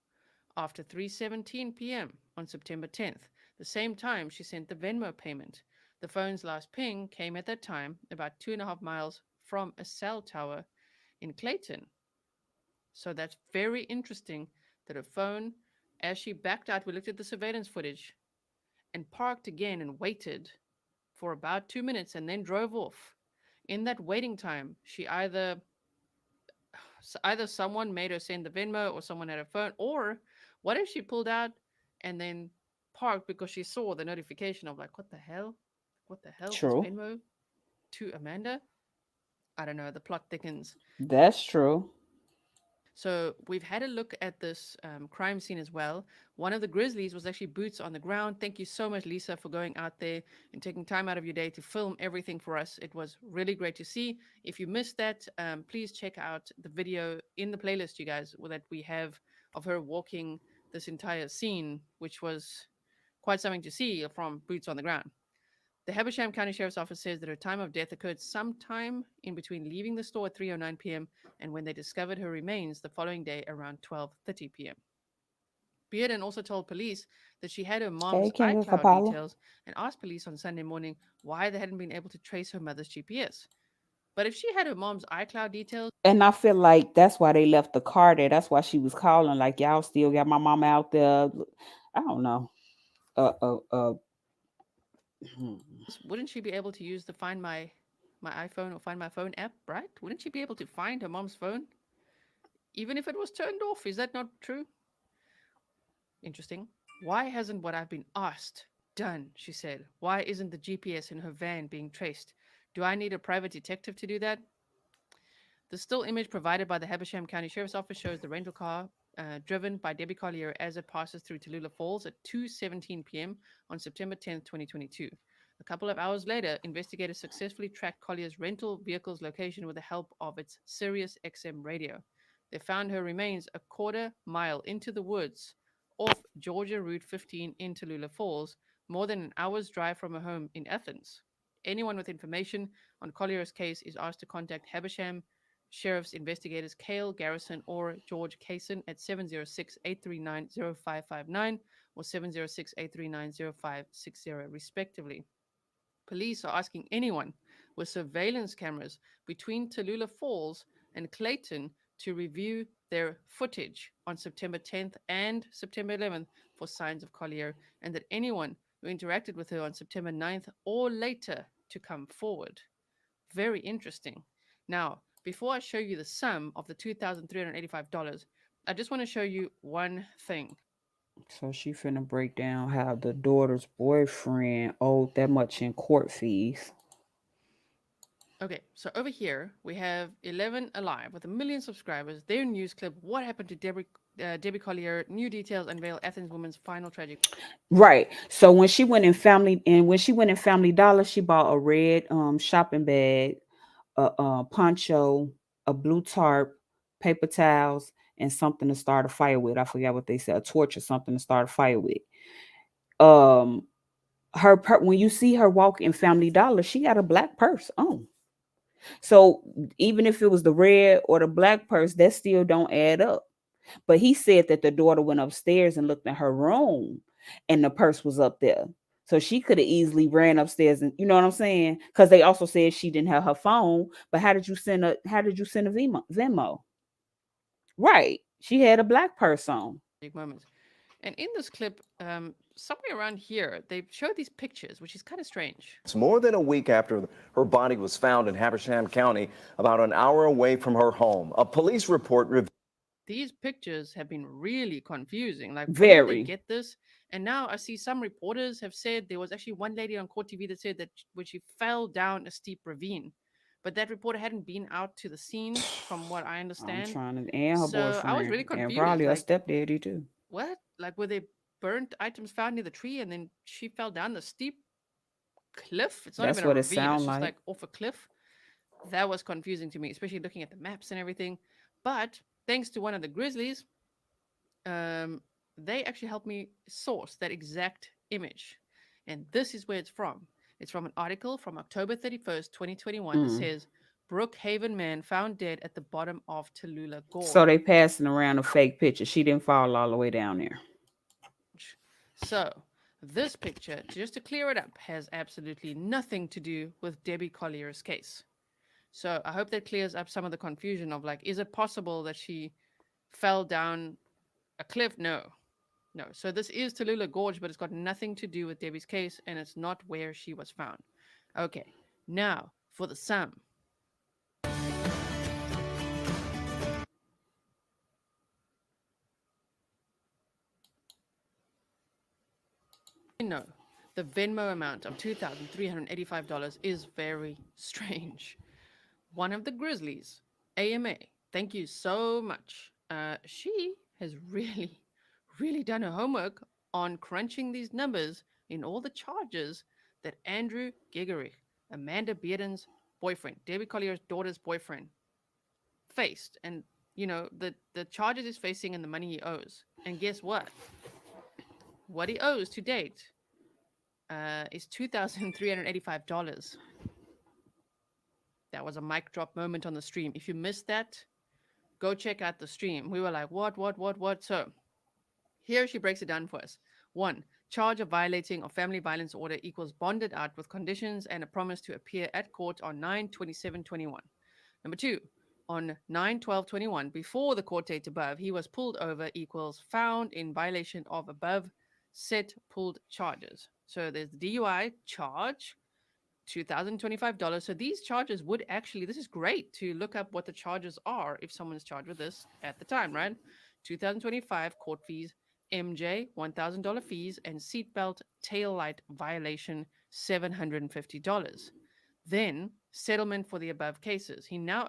Speaker 6: after 3:17 p.m. on September 10th, the same time she sent the Venmo payment. The phone's last ping came at that time about 2.5 miles from a cell tower in Clayton. So that's very interesting that her phone, as she backed out, we looked at the surveillance footage and parked again and waited for about 2 minutes and then drove off. In that waiting time, she either someone made her send the Venmo or someone had a phone, or what if she pulled out and then parked because she saw the notification of like, what the hell is
Speaker 1: True.
Speaker 6: Venmo to Amanda? I don't know. The plot thickens.
Speaker 1: That's true.
Speaker 6: So we've had a look at this crime scene as well. One of the grizzlies was actually boots on the ground. Thank you so much, Lisa, for going out there and taking time out of your day to film everything for us. It was really great to see. If you missed that, please check out the video in the playlist, you guys, that we have of her walking this entire scene, which was quite something to see from boots on the ground. The Habersham County Sheriff's Office says that her time of death occurred sometime in between leaving the store at 3:09 p.m. and when they discovered her remains the following day around 12:30 p.m. Bearden also told police that she had her mom's
Speaker 1: Hey, Kendra
Speaker 6: iCloud
Speaker 1: Kapala.
Speaker 6: details and asked police on Sunday morning why they hadn't been able to trace her mother's GPS. But if she had her mom's iCloud details,
Speaker 1: And I feel like that's why they left the car there. That's why she was calling, like, y'all still got my mama out there. I don't know. Uh, uh, uh.
Speaker 6: wouldn't she be able to use the Find My iPhone or Find My Phone app, right? Wouldn't she be able to find her mom's phone? Even if it was turned off, is that not true? Interesting. Why hasn't what I've been asked done? She said. Why isn't the GPS in her van being traced? Do I need a private detective to do that? The still image provided by the Habersham County Sheriff's Office shows the rental car driven by Debbie Collier as it passes through Tallulah Falls at 2:17 p.m. on September 10th, 2022. A couple of hours later, investigators successfully tracked Collier's rental vehicle's location with the help of its Sirius XM radio. They found her remains a quarter mile into the woods off Georgia Route 15 in Tallulah Falls, more than an hour's drive from her home in Athens. Anyone with information on Collier's case is asked to contact Habersham Sheriff's investigators Cale Garrison or George Kaysen at 706-839-0559 or 706-839-0560 respectively. Police are asking anyone with surveillance cameras between Tallulah Falls and Clayton to review their footage on September 10th and September 11th for signs of Collier, and that anyone who interacted with her on September 9th or later to come forward. Very interesting. Now, before I show you the sum of the $2,385, I just want to show you one thing.
Speaker 1: So she finna break down how the daughter's boyfriend owed that much in court fees.
Speaker 6: Okay, so over here we have 11 Alive with 1 million subscribers. Their news clip, what happened to Debbie Collier, new details unveil Athens woman's final tragic.
Speaker 1: Right. So when she went in Family Dollar, she bought a red shopping bag, a poncho, a blue tarp, paper towels, and something to start a fire with. I forgot what they said, a torch or something to start a fire with. When you see her walk in Family Dollar, she got a black purse on. So even if it was the red or the black purse, that still don't add up. But he said that the daughter went upstairs and looked in her room and the purse was up there. So she could have easily ran upstairs and, you know what I'm saying? Because they also said she didn't have her phone. But how did you send a Venmo? Right. She had a black purse on.
Speaker 6: Moments. And in this clip, somewhere around here, they showed these pictures, which is kind of strange.
Speaker 4: It's more than a week after her body was found in Habersham County, about an hour away from her home. A police report revealed
Speaker 6: these pictures have been really confusing. Like,
Speaker 1: very.
Speaker 6: Where did they get this? And now I see some reporters have said there was actually one lady on Court TV that said that when she fell down a steep ravine, but that reporter hadn't been out to the scene, from what I understand.
Speaker 1: I'm trying to, and her boyfriend,
Speaker 6: I was really confused.
Speaker 1: And probably
Speaker 6: like,
Speaker 1: her stepdaddy too.
Speaker 6: What? Like, were they burnt items found near the tree, and then she fell down the steep cliff? It's not
Speaker 1: That's
Speaker 6: even
Speaker 1: what
Speaker 6: a ravine.
Speaker 1: It sounds
Speaker 6: it's just
Speaker 1: like
Speaker 6: off a cliff. That was confusing to me, especially looking at the maps and everything. But thanks to one of the Grizzlies, they actually helped me source that exact image. And this is where it's from. It's from an article from October 31st, 2021 that says, Brookhaven man found dead at the bottom of Tallulah Gorge.
Speaker 1: So they passing around a fake picture. She didn't fall all the way down there.
Speaker 6: So this picture, just to clear it up, has absolutely nothing to do with Debbie Collier's case. So I hope that clears up some of the confusion of like, is it possible that she fell down a cliff? No. So this is Tallulah Gorge, but it's got nothing to do with Debbie's case, and it's not where she was found. Okay, now for the sum. No, the Venmo amount of $2,385 is very strange. One of the Grizzlies, AMA, thank you so much, She has really, really done her homework on crunching these numbers in all the charges that Andrew Gigerich, Amanda Bearden's boyfriend, Debbie Collier's daughter's boyfriend, faced. And, the charges he's facing and the money he owes. And guess what? What he owes to date is $2,385. That was a mic drop moment on the stream. If you missed that, go check out the stream. We were like, what? So here she breaks it down for us. 1. Charge of violating a family violence order equals bonded out with conditions and a promise to appear at court on 9/27/21. Number 2. On 9/12/21, before the court date above, he was pulled over equals found in violation of above set pulled charges. So there's the DUI charge, $2,025. So these charges would actually, this is great to look up what the charges are if someone's charged with this at the time, right? 2025 court fees, MJ, $1,000 fees, and seatbelt taillight violation, $750. Then settlement for the above cases. He now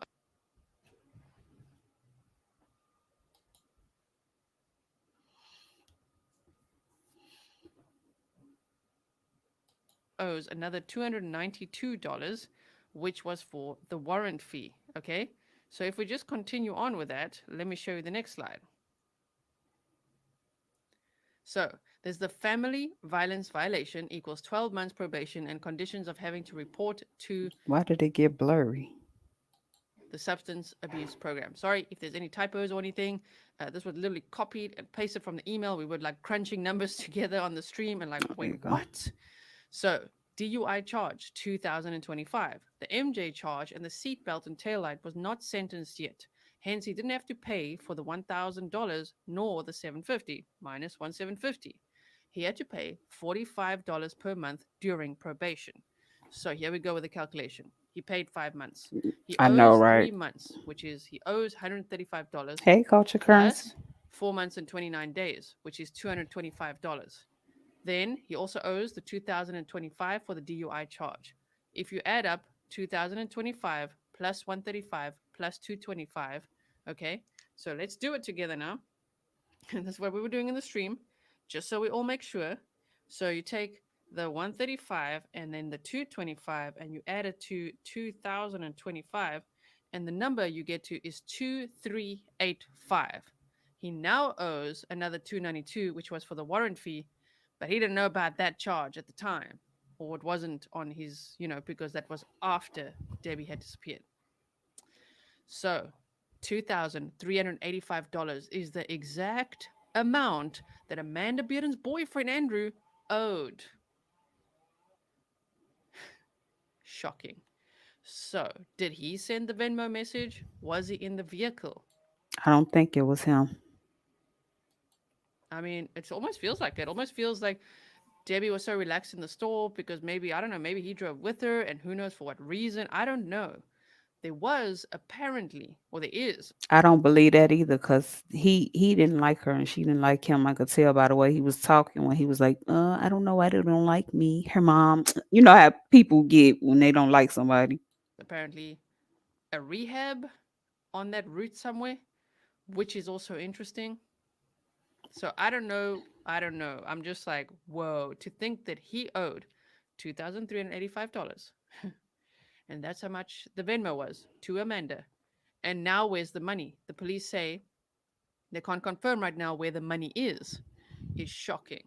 Speaker 6: owes another $292, which was for the warrant fee. Okay, so if we just continue on with that, let me show you the next slide. So there's the family violence violation equals 12 months probation and conditions of having to report to
Speaker 1: Why did it get blurry?
Speaker 6: the substance abuse program. Sorry if there's any typos or anything. This was literally copied and pasted from the email. We were like crunching numbers together on the stream and like, wait, what? So DUI charge, 2025. The MJ charge and the seatbelt and taillight was not sentenced yet. Hence, he didn't have to pay for the $1,000 nor the $750 minus $1,750. He had to pay $45 per month during probation. So here we go with the calculation. He paid 5 months. He
Speaker 1: I
Speaker 6: owes
Speaker 1: know,
Speaker 6: 3
Speaker 1: right?
Speaker 6: months, which is he owes $135
Speaker 1: Hey, Culture Currency.
Speaker 6: plus 4 months and 29 days, which is $225. Then he also owes the 2025 for the DUI charge. If you add up 2025 plus 135 plus 225, okay? So let's do it together now. And that's what we were doing in the stream, just so we all make sure. So you take the 135 and then the 225 and you add it to 2025 and the number you get to is 2385. He now owes another 292, which was for the warrant fee, but he didn't know about that charge at the time, or it wasn't on his, because that was after Debbie had disappeared. So $2,385 is the exact amount that Amanda Bearden's boyfriend Andrew owed. Shocking. So, did he send the Venmo message? Was he in the vehicle?
Speaker 1: I don't think it was him.
Speaker 6: I mean, it almost feels like it. Almost feels like Debbie was so relaxed in the store because maybe, I don't know, maybe he drove with her and who knows for what reason. I don't know. There was apparently, or there is.
Speaker 1: I don't believe that either, because he didn't like her and she didn't like him. I could tell by the way he was talking when he was like, I don't know why they don't like me. Her mom, you know how people get when they don't like somebody.
Speaker 6: Apparently a rehab on that route somewhere, which is also interesting. So I don't know. I'm just like, whoa, to think that he owed $2,385. And that's how much the Venmo was to Amanda. And now where's the money? The police say they can't confirm right now where the money is. It's shocking.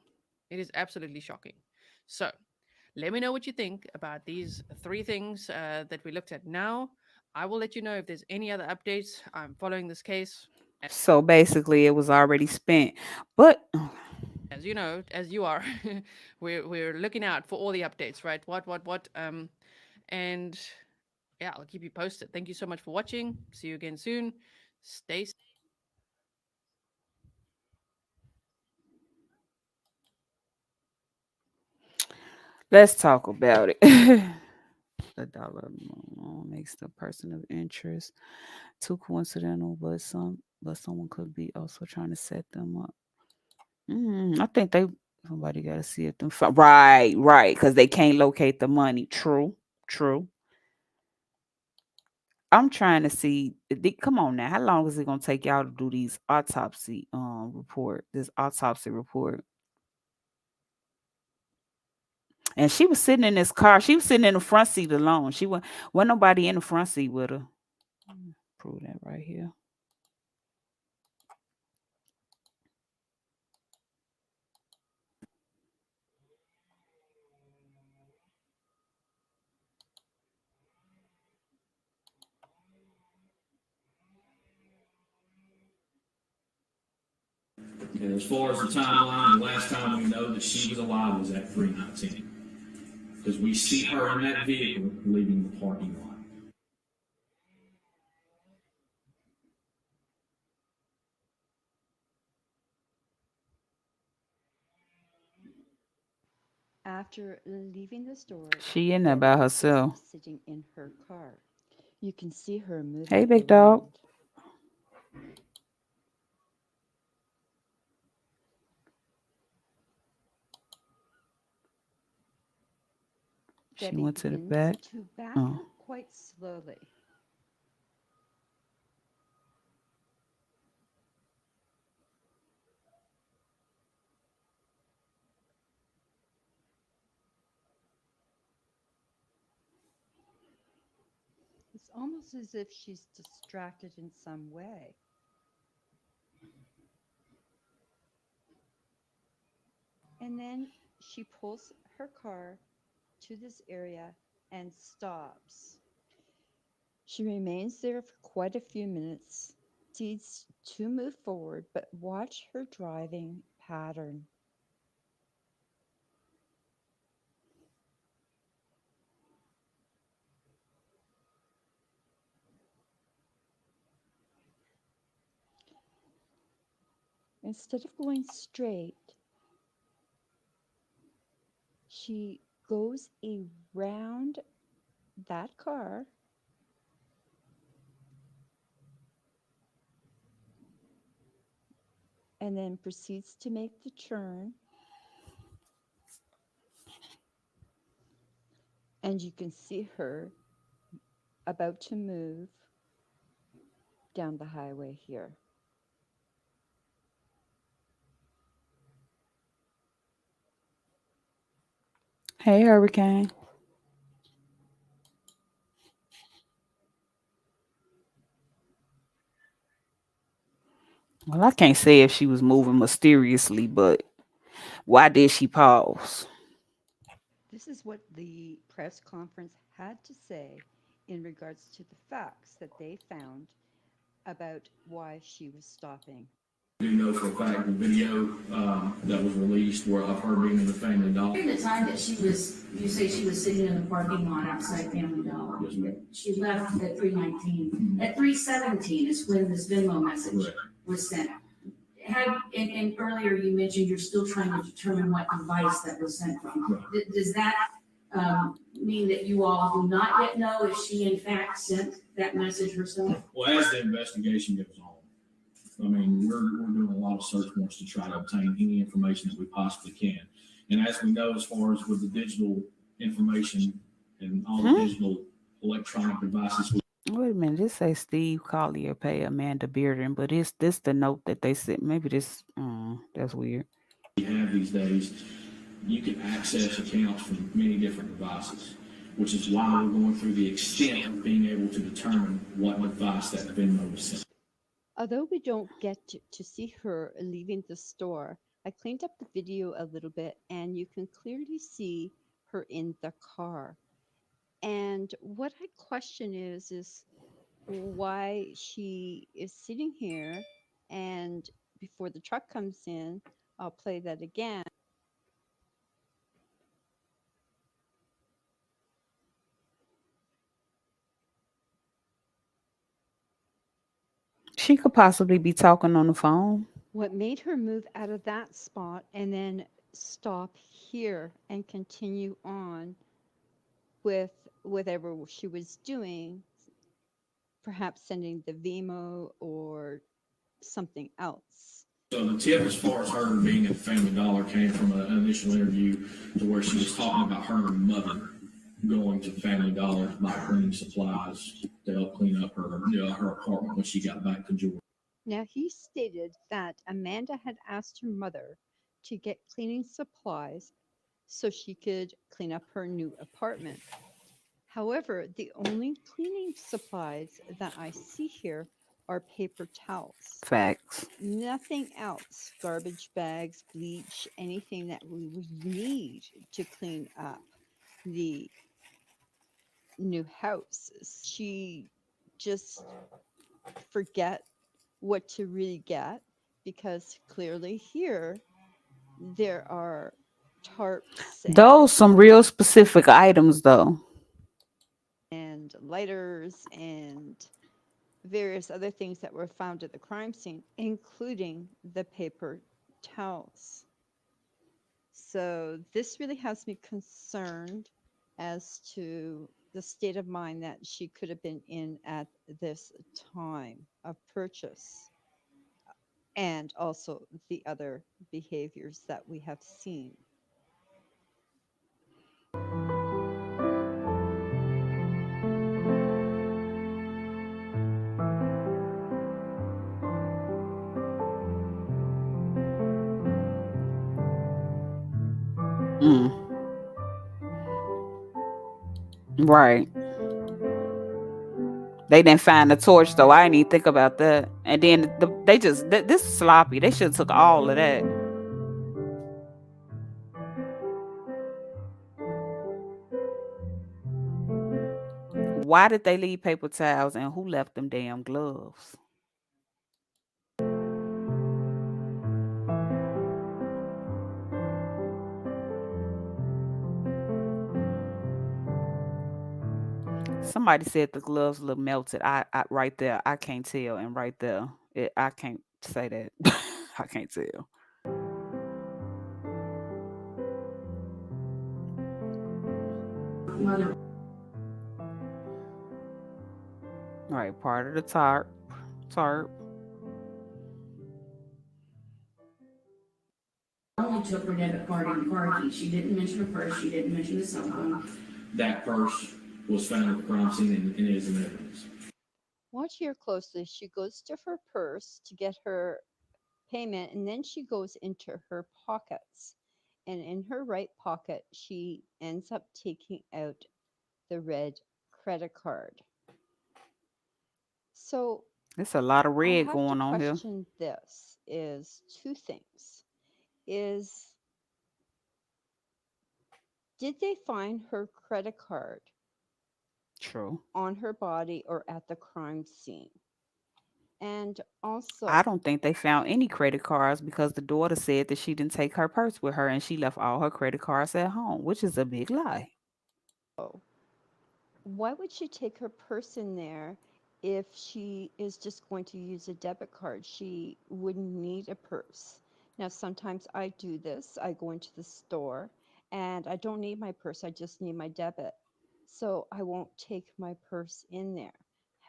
Speaker 6: It is absolutely shocking. So let me know what you think about these 3 things that we looked at now. I will let you know if there's any other updates. I'm following this case.
Speaker 1: So basically it was already spent. But
Speaker 6: As you know, as you are, we're looking out for all the updates, right? What? And yeah, I'll keep you posted. Thank you so much for watching. See you again soon. Stay safe.
Speaker 1: let's talk about it. The dollar makes the person of interest too coincidental, but someone could be also trying to set them up. I think somebody got to see it. Right, because they can't locate the money. True. I'm trying to see. Come on now, how long is it gonna take y'all to do these autopsy report? This autopsy report. And she was sitting in this car. She was sitting in the front seat alone. She wasn't nobody in the front seat with her. Prove that right here.
Speaker 11: And as far as the timeline, the last time we know that she was alive was at 3:19. Because we see her in that vehicle leaving the parking lot.
Speaker 14: After leaving the store,
Speaker 1: She in there by herself.
Speaker 14: sitting in her car. You can see her moving.
Speaker 1: Hey, big dog. She
Speaker 14: Debbie
Speaker 1: went to the
Speaker 14: begins
Speaker 1: back.
Speaker 14: to back
Speaker 1: Oh.
Speaker 14: up quite slowly. It's almost as if she's distracted in some way. And then she pulls her car to this area and stops. She remains there for quite a few minutes, proceeds to move forward, but watch her driving pattern. Instead of going straight, she goes around that car and then proceeds to make the turn. And you can see her about to move down the highway here.
Speaker 1: Hey, Hurricane. Well, I can't say if she was moving mysteriously, but why did she pause?
Speaker 14: This is what the press conference had to say in regards to the facts that they found about why she was stopping.
Speaker 11: We do know for a fact the video that was released where of her being in the Family Dollar.
Speaker 15: During the time that she was, you say she was sitting in the parking lot outside Family Dollar.
Speaker 11: Yes, ma'am.
Speaker 15: She left at 3:19. At 3:17 is when this Venmo message
Speaker 11: Correct.
Speaker 15: was sent. And earlier you mentioned you're still trying to determine what device that was sent from.
Speaker 11: Right.
Speaker 15: Does that mean that you all do not yet know if she in fact sent that message herself?
Speaker 11: Well, as the investigation goes on, I mean, we're doing a lot of search warrants to try to obtain any information that we possibly can. And as we know, as far as with the digital information and all the digital electronic devices,
Speaker 1: Wait a minute. This say Steve Collier pay Amanda Bearden, but is this the note that they sent? Maybe this. That's weird.
Speaker 11: we have these days, you can access accounts from many different devices, which is why we're going through the extent of being able to determine what device that Venmo was sent.
Speaker 14: Although we don't get to see her leaving the store, I cleaned up the video a little bit and you can clearly see her in the car. And what I question is why she is sitting here, and before the truck comes in, I'll play that again.
Speaker 1: She could possibly be talking on the phone.
Speaker 14: What made her move out of that spot and then stop here and continue on with whatever she was doing, perhaps sending the Vimo or something else.
Speaker 11: So the tip as far as her being at Family Dollar came from an initial interview to where she was talking about her mother going to Family Dollar to buy cleaning supplies to help clean up her apartment when she got back to Georgia.
Speaker 14: Now, he stated that Amanda had asked her mother to get cleaning supplies so she could clean up her new apartment. However, the only cleaning supplies that I see here are paper towels.
Speaker 1: Facts.
Speaker 14: Nothing else. Garbage bags, bleach, anything that we would need to clean up the new house. She just forget what to really get, because clearly here there are tarps
Speaker 1: Those some real specific items though.
Speaker 14: and lighters and various other things that were found at the crime scene, including the paper towels. So this really has me concerned as to the state of mind that she could have been in at this time of purchase, and also the other behaviors that we have seen.
Speaker 1: Right. They didn't find the torch though. I didn't even think about that. And then they just this is sloppy. They should have took all of that. Why did they leave paper towels, and who left them damn gloves? Somebody said the gloves look melted. I right there, I can't tell, and right there, I can't say that. I can't tell.
Speaker 15: Mother.
Speaker 1: All right, part of the tarp.
Speaker 15: Only took her debit card and car key. She didn't mention her purse. She didn't mention the cell phone.
Speaker 11: That purse was found at the crime scene and is in evidence.
Speaker 14: Watch here closely. She goes to her purse to get her payment, and then she goes into her pockets. And in her right pocket, she ends up taking out the red credit card. So
Speaker 1: There's a lot of
Speaker 14: I
Speaker 1: red
Speaker 14: have
Speaker 1: going
Speaker 14: to
Speaker 1: on here.
Speaker 14: question this is two things. Did they find her credit card
Speaker 1: True.
Speaker 14: on her body or at the crime scene? And also,
Speaker 1: I don't think they found any credit cards because the daughter said that she didn't take her purse with her and she left all her credit cards at home, which is a big lie.
Speaker 14: why would she take her purse in there if she is just going to use a debit card? She wouldn't need a purse. Now, sometimes I do this. I go into the store and I don't need my purse. I just need my debit. So I won't take my purse in there.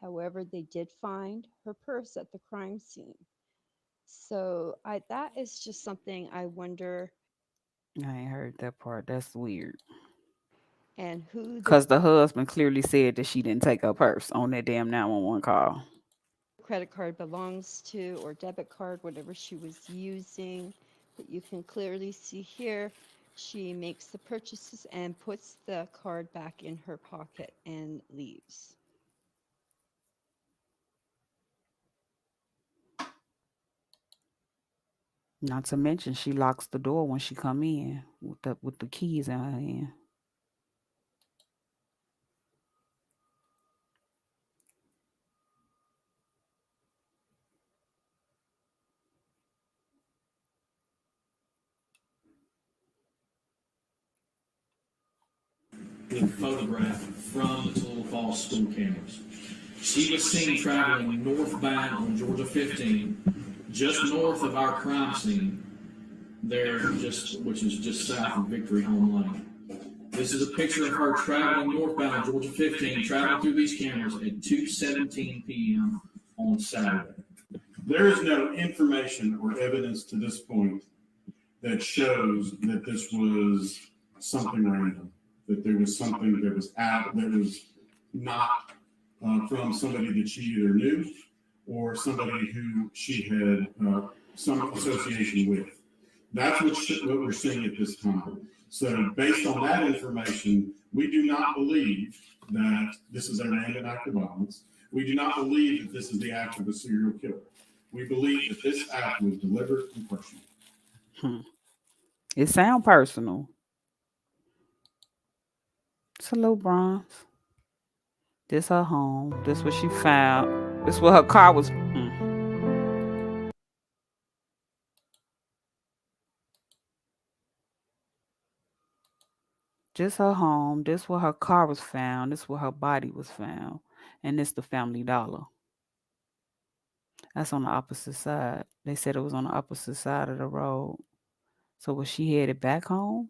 Speaker 14: However, they did find her purse at the crime scene. So that is just something I wonder.
Speaker 1: I ain't heard that part. That's weird.
Speaker 14: And who
Speaker 1: Because the husband clearly said that she didn't take her purse on that damn 911 call.
Speaker 14: Credit card belongs to, or debit card, whatever she was using. But you can clearly see here, she makes the purchases and puts the card back in her pocket and leaves.
Speaker 1: Not to mention she locks the door when she come in with the keys in her hand.
Speaker 11: Photograph from the Toledo Falls school cameras. She was seen traveling northbound on Georgia 15, just north of our crime scene, which is just south of Victory Home Lane. This is a picture of her traveling northbound on Georgia 15, traveling through these cameras at 2:17 p.m. on Saturday.
Speaker 12: There is no information or evidence to this point that shows that this was something random. that there was something that was that was not from somebody that she either knew or somebody who she had some association with. That's what we're seeing at this time. So based on that information, we do not believe that this is a random act of violence. We do not believe that this is the act of a serial killer. We believe that this act was deliberate and personal.
Speaker 1: Hmm. It sound personal. It's a little bronze. This her home. This what she found. This what her car was. Just her home. This where her car was found. This where her body was found. And this the Family Dollar. That's on the opposite side. They said it was on the opposite side of the road. So was she headed back home?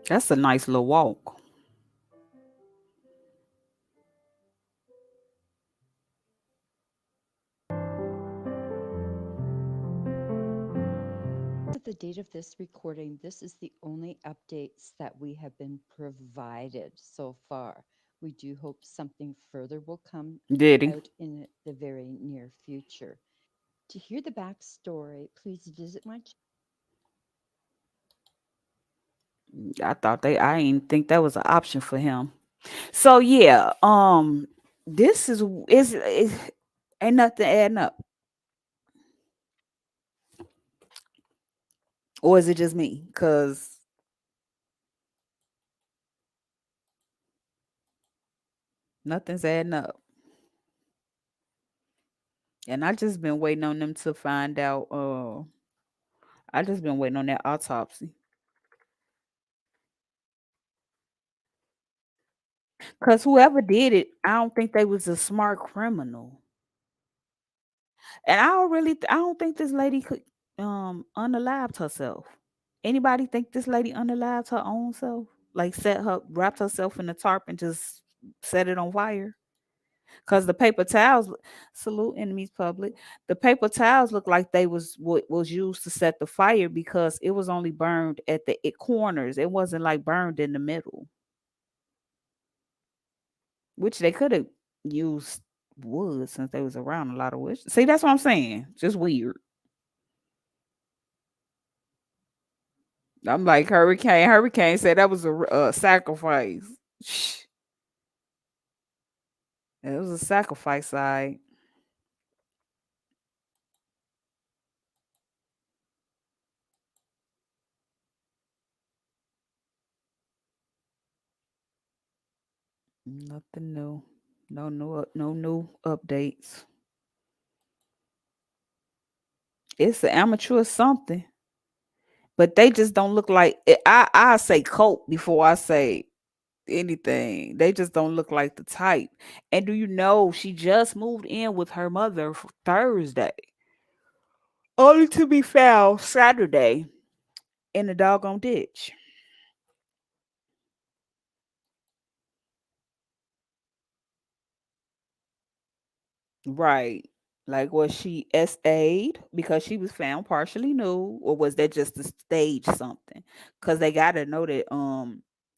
Speaker 1: That's a nice little walk.
Speaker 14: At the date of this recording, this is the only updates that we have been provided so far. We do hope something further will come
Speaker 1: Did he?
Speaker 14: out in the very near future. To hear the backstory, please visit my
Speaker 1: I didn't think that was an option for him. So yeah, this is ain't nothing adding up. Or is it just me? Cause nothing's adding up. And I just been waiting on them to find out I just been waiting on that autopsy. Cause whoever did it, I don't think they was a smart criminal. And I don't think this lady could unalived herself. Anybody think this lady unalived her own self? Like wrapped herself in a tarp and just set it on fire? Cause the paper towels, salute enemies public. The paper towels look like they was what was used to set the fire because it was only burned at the corners. It wasn't like burned in the middle, which they could have used wood since they was around a lot of wood. See, that's what I'm saying. Just weird. I'm like Hurricane. Hurricane said that was a sacrifice. Shh, it was a sacrifice side. Nothing new. No new updates. It's an amateur something, but they just don't look like I say cult before I say anything. They just don't look like the type. And do you know she just moved in with her mother for Thursday, only to be found Saturday in a doggone ditch. Right. Like was she SA'd because she was found partially nude, or was that just to stage something? Because they gotta know that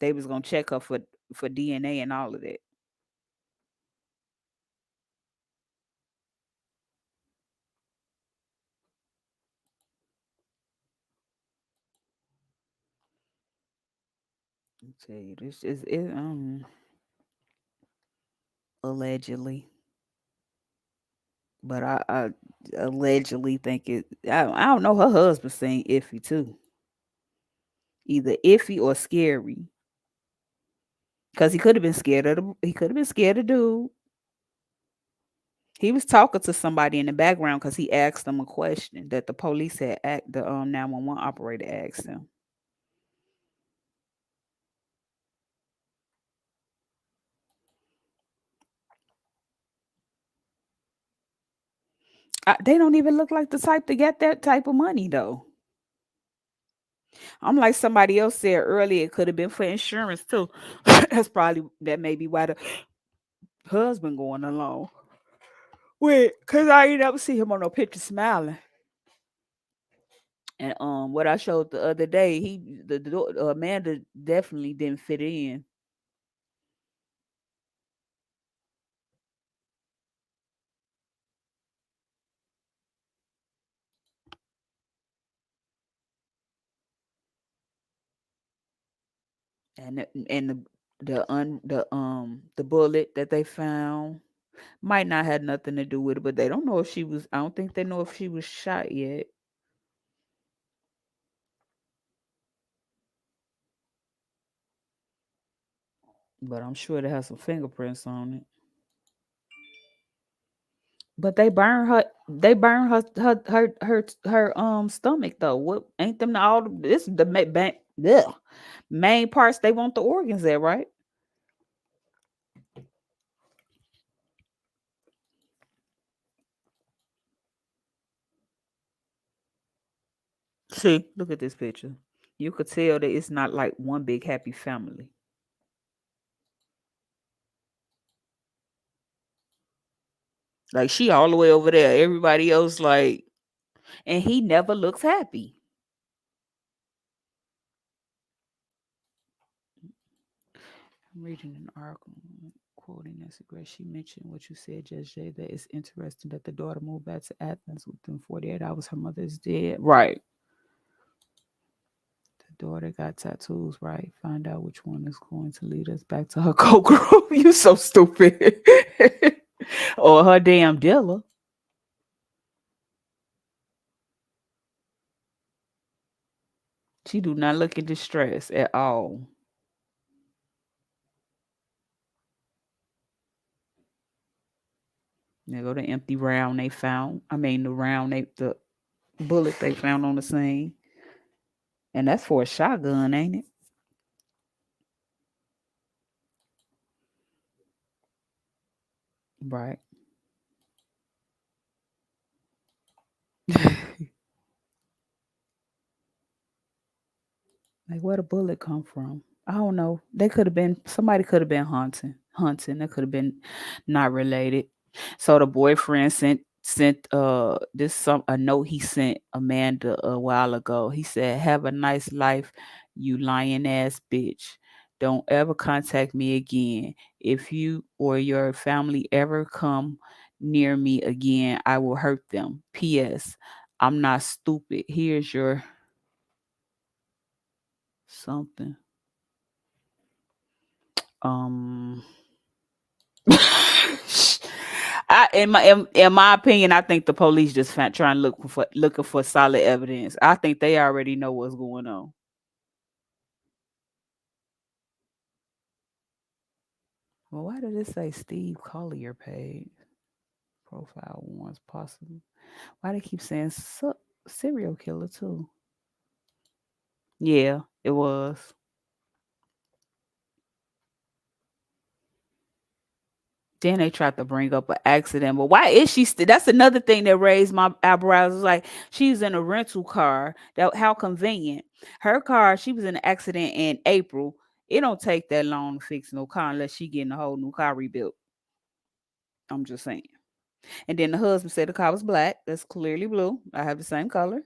Speaker 1: they was gonna check her for DNA and all of that. I tell you, this is it. Allegedly, but I allegedly think it. I don't know. Her husband saying iffy too. either iffy or scary. Cause he could have been scared of dude. He was talking to somebody in the background because he asked them a question that the police had the 911 operator asked him. They don't even look like the type to get that type of money though. I'm like somebody else said earlier, it could have been for insurance too. That may be why the husband going along. Wait, cause I ain't never see him on no picture smiling. And what I showed the other day, Amanda definitely didn't fit in. And the bullet that they found might not have nothing to do with it, but they don't know if she was. I don't think they know if she was shot yet. But I'm sure they have some fingerprints on it. But they burn her. They burn her stomach though. What ain't them all? This the main parts they want the organs at, right? See, look at this picture. You could tell that it's not like one big happy family. Like she all the way over there. Everybody else like, and he never looks happy. I'm reading an article quoting Nancy Grace. She mentioned what you said, Judge Jay, that it's interesting that the daughter moved back to Athens within 48 hours. Her mother is dead. Right. The daughter got tattoos, right? Find out which one is going to lead us back to her co-group. You so stupid. Or her damn dealer. She do not look in distress at all. There go the empty round they found. I mean the bullet they found on the scene. And that's for a shotgun, ain't it? Right. Like where the bullet come from? I don't know. They could have been somebody could have been hunting. Hunting. That could have been not related. So the boyfriend sent this some a note he sent Amanda a while ago. He said, "Have a nice life, you lying ass bitch. Don't ever contact me again. If you or your family ever come near me again, I will hurt them. P.S. I'm not stupid. Here's your something." Um in my opinion, I think the police just trying to looking for solid evidence. I think they already know what's going on. Well, why did it say Steve Collier page? Profile once possible. Why they keep saying serial killer too? Yeah, it was. Then they tried to bring up an accident, but why is she still? That's another thing that raised my eyebrows. It's like she's in a rental car. That how convenient. Her car. She was in an accident in April. It don't take that long to fix no car unless she getting a whole new car rebuilt. I'm just saying. And then the husband said the car was black. That's clearly blue. I have the same color.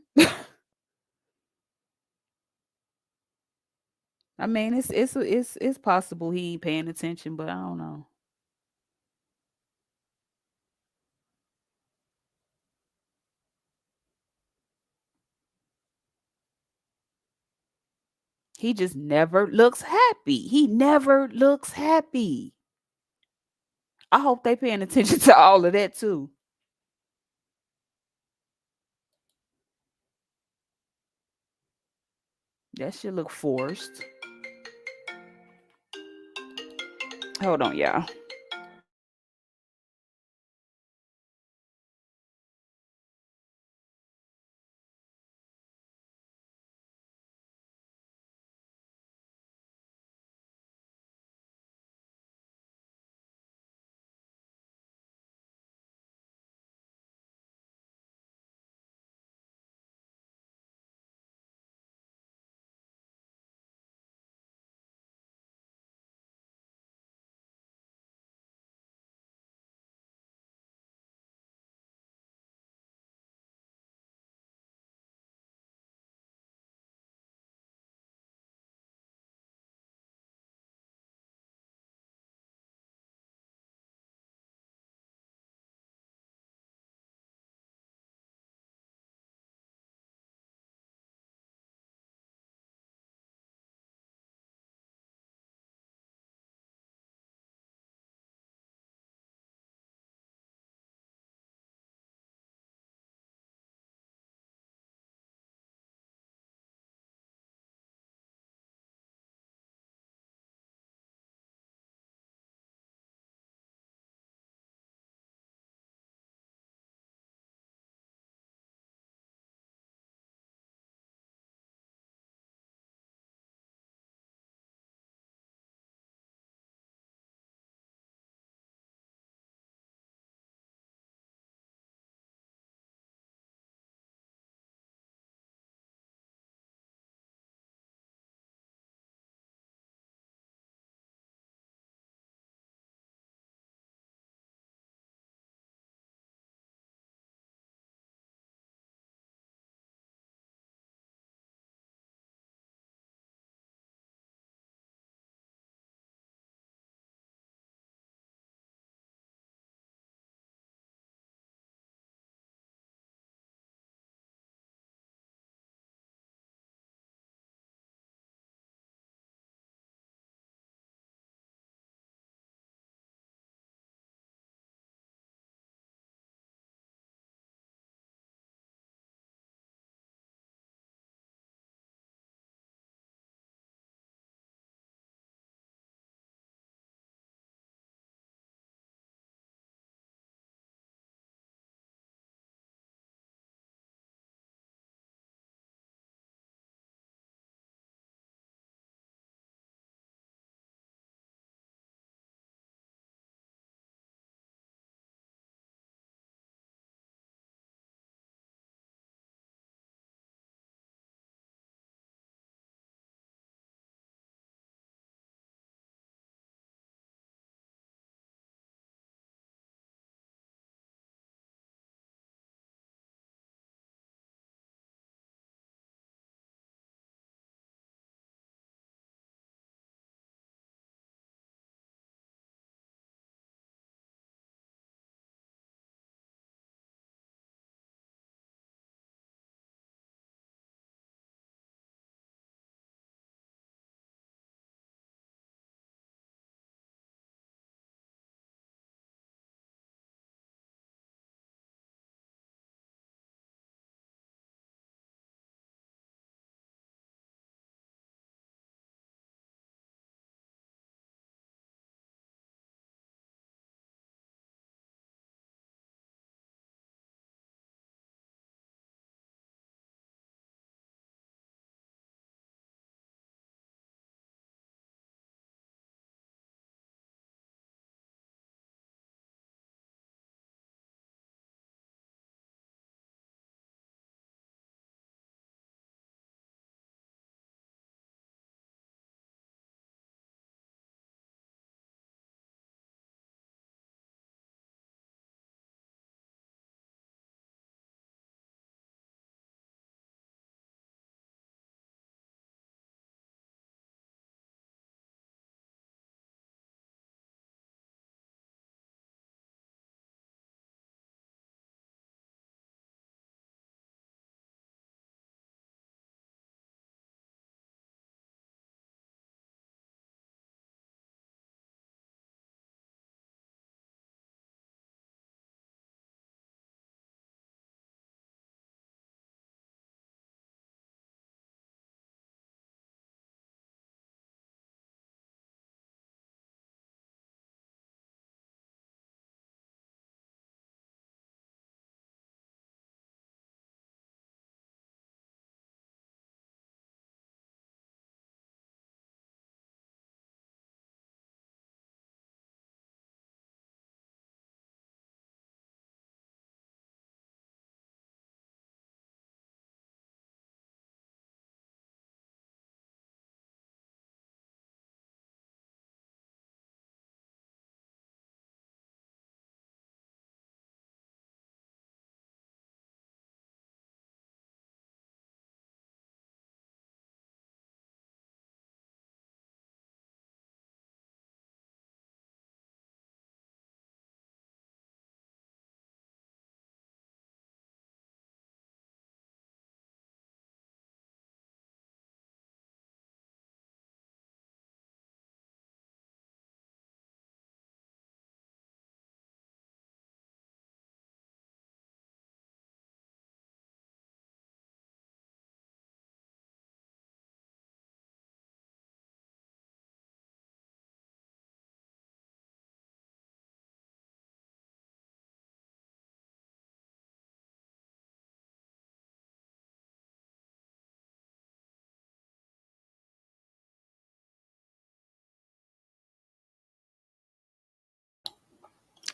Speaker 1: I mean, it's possible he ain't paying attention, but I don't know. He just never looks happy. He never looks happy. I hope they paying attention to all of that too. That should look forced. Hold on, y'all.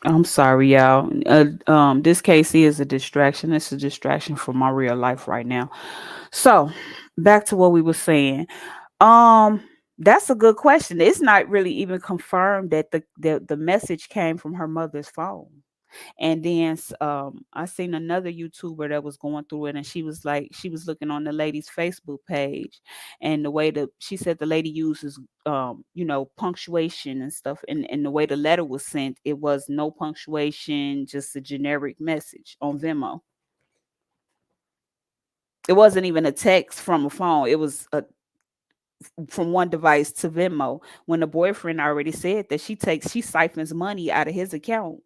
Speaker 1: I'm sorry, y'all. This case is a distraction. It's a distraction from my real life right now. So, back to what we were saying. Um, that's a good question. It's not really even confirmed that the message came from her mother's phone. And then I seen another YouTuber that was going through it, and she was like, she was looking on the lady's Facebook page, and the way that she said the lady uses, punctuation and stuff, and the way the letter was sent, it was no punctuation, just a generic message on Venmo. It wasn't even a text from a phone. It was from one device to Venmo. When the boyfriend already said that she siphons money out of his account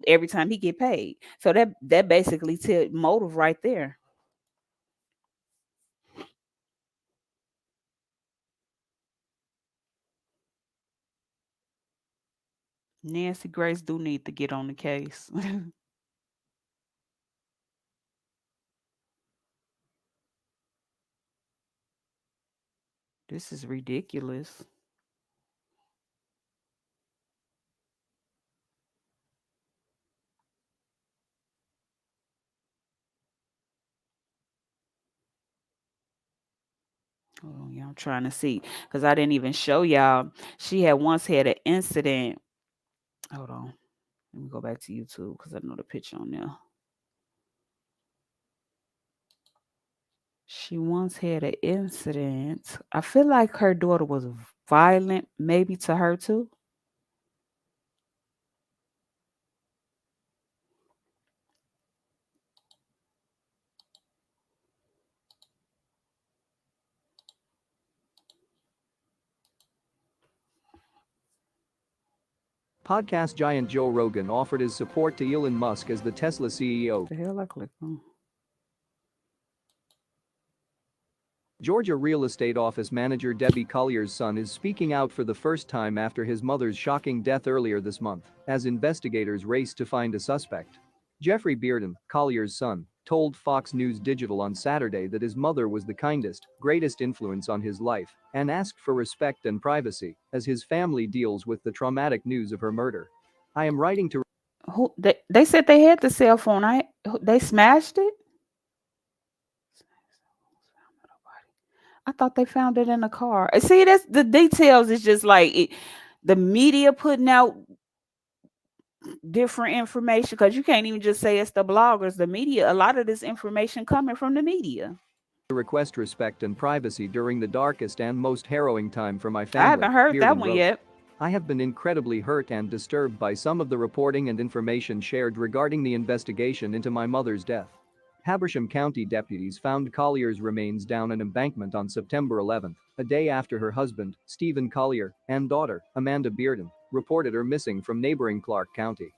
Speaker 1: every time he get paid. So that basically tell motive right there. Nancy Grace do need to get on the case. This is ridiculous. Hold on, yeah, I'm trying to see because I didn't even show y'all. She had once had an incident. Hold on, let me go back to YouTube because I know the picture on there. She once had an incident. I feel like her daughter was violent, maybe to her too.
Speaker 13: Podcast giant Joe Rogan offered his support to Elon Musk as the Tesla CEO.
Speaker 1: The hell I clicked on.
Speaker 13: Georgia real estate office manager Debbie Collier's son is speaking out for the first time after his mother's shocking death earlier this month, as investigators race to find a suspect. Jeffrey Bearden, Collier's son, told Fox News Digital on Saturday that his mother was the kindest, greatest influence on his life and asked for respect and privacy as his family deals with the traumatic news of her murder. I am writing to
Speaker 1: Who they said they had the cell phone. They smashed it. I thought they found it in a car. See, that's the details. Is just like the media putting out different information because you can't even just say it's the bloggers. The media, a lot of this information coming from the media.
Speaker 13: request respect and privacy during the darkest and most harrowing time for my
Speaker 1: I
Speaker 13: family.
Speaker 1: haven't heard that
Speaker 13: Bearden
Speaker 1: one
Speaker 13: wrote.
Speaker 1: yet.
Speaker 13: I have been incredibly hurt and disturbed by some of the reporting and information shared regarding the investigation into my mother's death. Habersham County deputies found Collier's remains down an embankment on September 11th, a day after her husband, Stephen Collier, and daughter, Amanda Bearden, reported her missing from neighboring Clark County.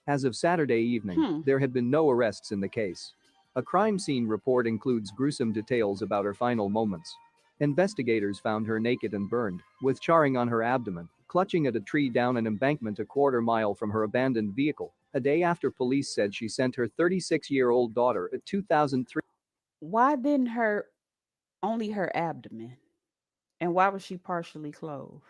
Speaker 13: As of Saturday evening, there had been no arrests in the case. A crime scene report includes gruesome details about her final moments. Investigators found her naked and burned, with charring on her abdomen, clutching at a tree down an embankment a quarter-mile from her abandoned vehicle, a day after police said she sent her 36-year-old daughter a 2003.
Speaker 1: Why didn't only her abdomen? And why was she partially clothed?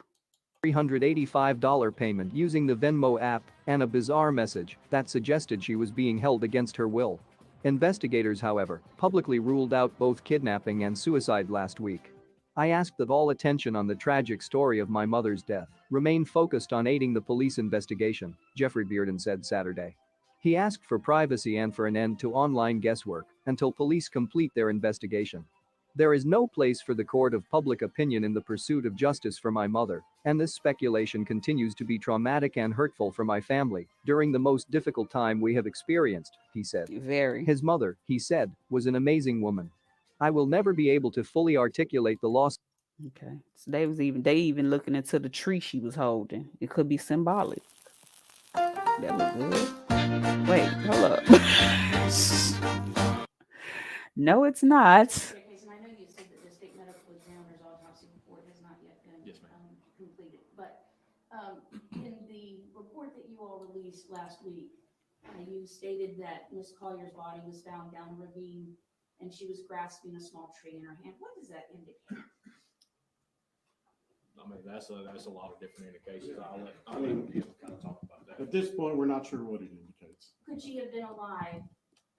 Speaker 13: $385 payment using the Venmo app and a bizarre message that suggested she was being held against her will. Investigators, however, publicly ruled out both kidnapping and suicide last week. I ask that all attention on the tragic story of my mother's death remain focused on aiding the police investigation, Jeffrey Bearden said Saturday. He asked for privacy and for an end to online guesswork until police complete their investigation. There is no place for the court of public opinion in the pursuit of justice for my mother, and this speculation continues to be traumatic and hurtful for my family during the most difficult time we have experienced, he said.
Speaker 1: Very.
Speaker 13: His mother, he said, was an amazing woman. I will never be able to fully articulate the loss.
Speaker 1: Okay. So they even looking into the tree she was holding. It could be symbolic. That look good. Wait, hold up. No, it's not.
Speaker 15: Jason, I know you said that the state medical examiner's autopsy report has not yet been completed, but in the report that you all released last week, you stated that Miss Collier's body was found down a ravine and she was grasping a small tree in her hand. What does that indicate?
Speaker 11: I mean, that's a lot of different indications. I'll
Speaker 12: I mean,
Speaker 11: let him kind of talk about that.
Speaker 12: At this point, we're not sure what it indicates.
Speaker 15: Could she have been alive?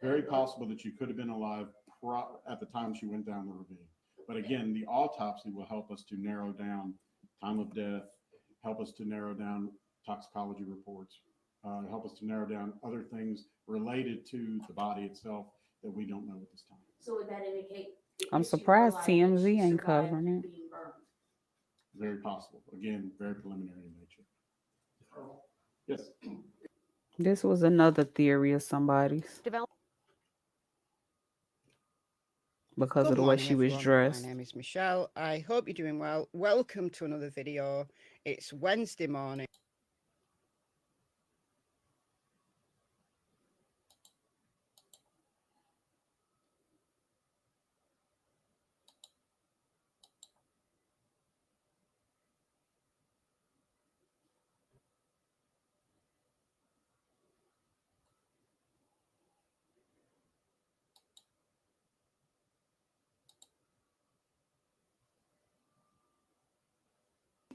Speaker 12: Very possible that she could have been alive at the time she went down the ravine. But again, the autopsy will help us to narrow down time of death, help us to narrow down toxicology reports, help us to narrow down other things related to the body itself that we don't know at this time.
Speaker 15: So would that indicate?
Speaker 1: I'm surprised TMZ ain't covering it.
Speaker 12: Very possible. Again, very preliminary in nature. Yes.
Speaker 1: This was another theory of somebody's because
Speaker 22: Good
Speaker 1: of the way
Speaker 22: morning,
Speaker 1: she was
Speaker 22: everyone.
Speaker 1: dressed.
Speaker 22: My name is Michelle. I hope you're doing well. Welcome to another video. It's Wednesday morning.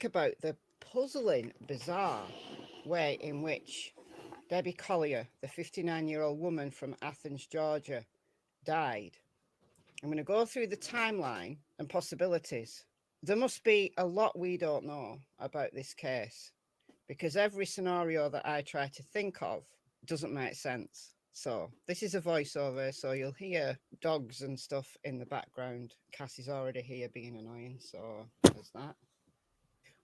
Speaker 22: About the puzzling, bizarre way in which Debbie Collier, the 59-year-old woman from Athens, Georgia, died. I'm going to go through the timeline and possibilities. There must be a lot we don't know about this case because every scenario that I try to think of doesn't make sense. So this is a voiceover, so you'll hear dogs and stuff in the background. Cassie's already here being annoying, so there's that.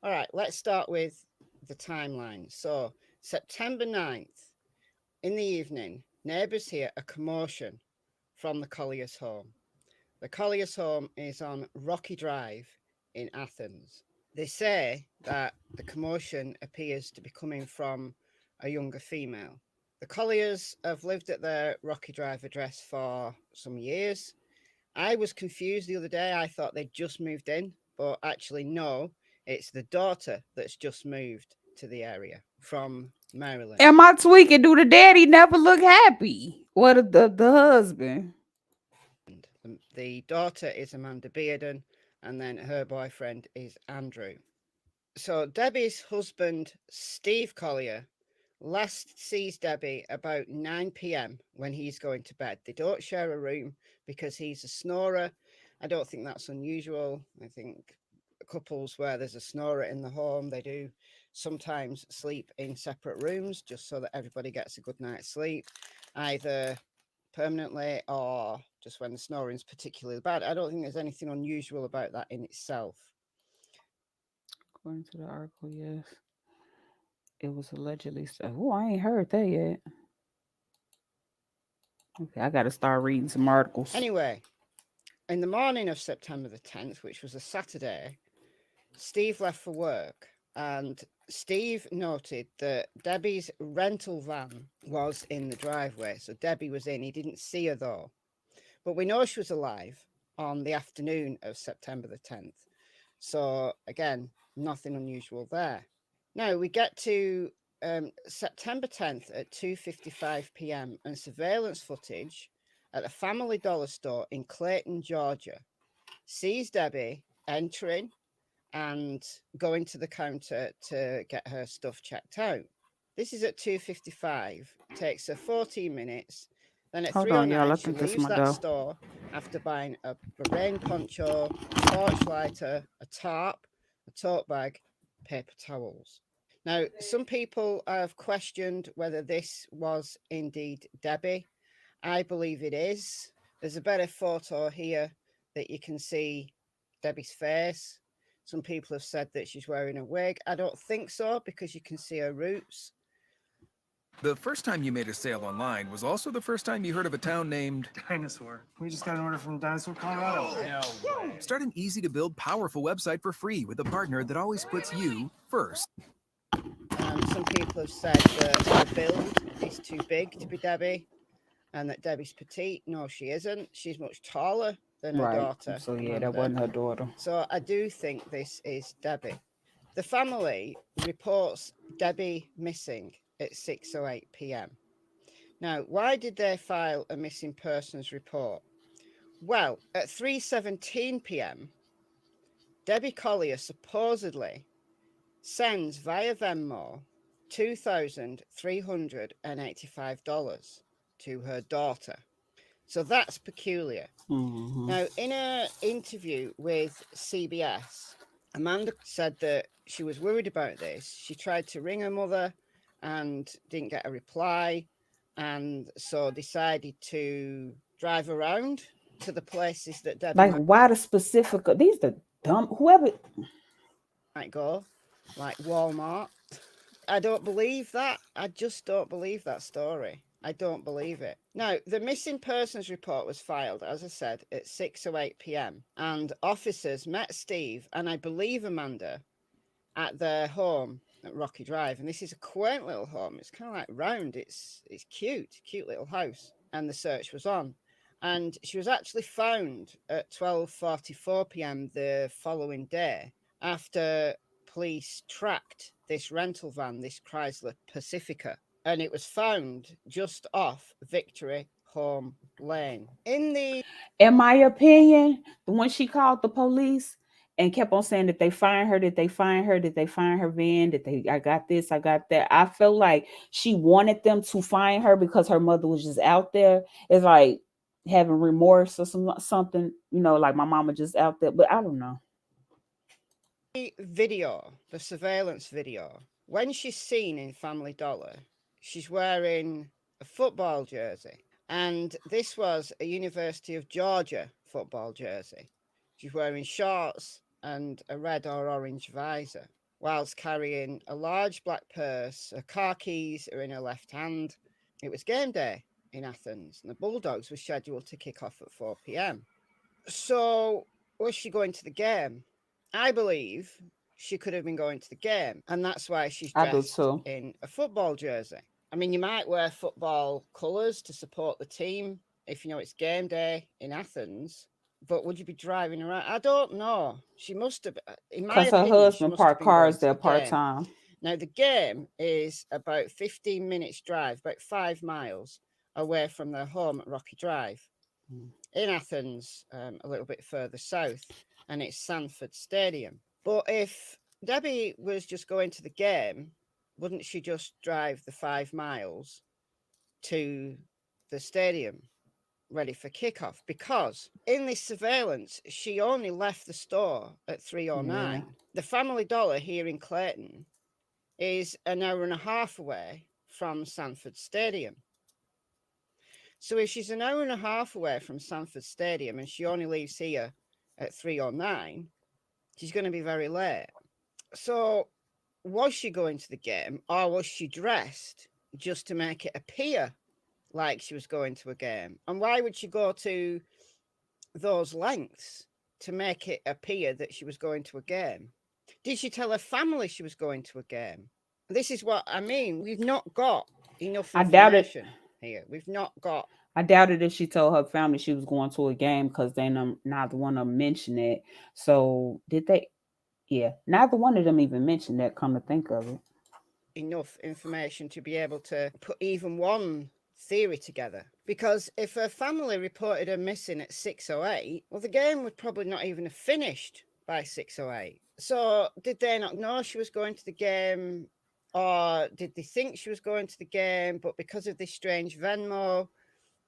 Speaker 22: All right, let's start with the timeline. So September 9th, in the evening, neighbours hear a commotion from the Collier's home. The Collier's home is on Rocky Drive in Athens. They say that the commotion appears to be coming from a younger female. The Colliers have lived at their Rocky Drive address for some years. I was confused the other day. I thought they'd just moved in, but actually no, it's the daughter that's just moved to the area from Maryland.
Speaker 1: Am I tweaking? Do the daddy never look happy? What the husband?
Speaker 22: The daughter is Amanda Bearden, and then her boyfriend is Andrew. So Debbie's husband, Steve Collier, last sees Debbie about 9 p.m. when he's going to bed. They don't share a room because he's a snorer. I don't think that's unusual. I think couples where there's a snorer in the home, they do sometimes sleep in separate rooms just so that everybody gets a good night's sleep, either permanently or just when the snoring's particularly bad. I don't think there's anything unusual about that in itself.
Speaker 1: According to the article, yes. It was allegedly so. Oh, I ain't heard that yet. Okay, I got to start reading some articles.
Speaker 22: Anyway, in the morning of September the 10th, which was a Saturday, Steve left for work, and Steve noted that Debbie's rental van was in the driveway. So Debbie was in. He didn't see her though. But we know she was alive on the afternoon of September the 10th. So again, nothing unusual there. Now we get to September 10th at 2:55 p.m. and surveillance footage at a Family Dollar store in Clayton, Georgia, sees Debbie entering and going to the counter to get her stuff checked out. This is at 2:55. Takes her 14 minutes. Then at 3:09, she leaves that store after buying a rain poncho, a porch lighter, a tarp, a tote bag, paper towels. Now, some people have questioned whether this was indeed Debbie. I believe it is. There's a better photo here that you can see Debbie's face. Some people have said that she's wearing a wig. I don't think so because you can see her roots.
Speaker 17: The first time you made a sale online was also the first time you heard of a town named
Speaker 18: Dinosaur. We just got an order from Dinosaur, Colorado.
Speaker 17: No way. Start an easy-to-build, powerful website for free with a partner that always puts you first.
Speaker 22: Some people have said that her build is too big to be Debbie and that Debbie's petite. No, she isn't. She's much taller than her daughter.
Speaker 1: So yeah, that wasn't her daughter.
Speaker 22: So I do think this is Debbie. The family reports Debbie missing at 6:08 p.m. Now, why did they file a missing persons report? Well, at 3:17 p.m., Debbie Collier supposedly sends via Venmo $2,385 to her daughter. So that's peculiar.
Speaker 1: Mm-hmm.
Speaker 22: Now, in an interview with CBS, Amanda said that she was worried about this. She tried to ring her mother and didn't get a reply, and so decided to drive around to the places that Debbie
Speaker 1: Like, why the specific? These the dumb whoever.
Speaker 22: might go, like Walmart. I don't believe that. I just don't believe that story. I don't believe it. Now, the missing persons report was filed, as I said, at 6:08 p.m. And officers met Steve and I believe Amanda at their home at Rocky Drive. And this is a quaint little home. It's kind of like round. It's cute little house. And the search was on. And she was actually found at 12:44 p.m. the following day after police tracked this rental van, this Chrysler Pacifica, and it was found just off Victory Home Lane.
Speaker 1: In my opinion, when she called the police and kept on saying that they find her, that they find her, that they find her van, I got this, I got that. I feel like she wanted them to find her because her mother was just out there. It's like having remorse or something, like my mama just out there. But I don't know.
Speaker 22: The surveillance video, when she's seen in Family Dollar, she's wearing a football jersey. And this was a University of Georgia football jersey. She's wearing shorts and a red or orange visor, whilst carrying a large black purse. Her car keys are in her left hand. It was game day in Athens, and the Bulldogs were scheduled to kick off at 4 p.m. So, was she going to the game? I believe she could have been going to the game, and that's why she's dressed in a football jersey. I mean, you might wear football colours to support the team if you know it's game day in Athens, but would you be driving around? I don't know. She must have, in my
Speaker 1: Because her
Speaker 22: opinion,
Speaker 1: husband parked cars there part-time.
Speaker 22: Now, the game is about 15 minutes drive, about 5 miles away from their home at Rocky Drive. In Athens, a little bit further south, and it's Sanford Stadium. But if Debbie was just going to the game, wouldn't she just drive the 5 miles to the stadium ready for kickoff? Because in this surveillance, she only left the store at 3:09.
Speaker 1: Yeah.
Speaker 22: The Family Dollar here in Clayton is an hour and a half away from Sanford Stadium. So if she's an hour and a half away from Sanford Stadium and she only leaves here at 3:09, she's going to be very late. So was she going to the game, or was she dressed just to make it appear like she was going to a game? And why would she go to those lengths to make it appear that she was going to a game? Did she tell her family she was going to a game? This is what I mean. We've not got enough information here. We've not got.
Speaker 1: I doubted if she told her family she was going to a game because they neither one of them mentioned it. So did they? Yeah, neither one of them even mentioned that. Come to think of it,
Speaker 22: Enough information to be able to put even one theory together. Because if her family reported her missing at 6:08, well, the game would probably not even have finished by 6:08. So did they not know she was going to the game, or did they think she was going to the game, but because of this strange Venmo,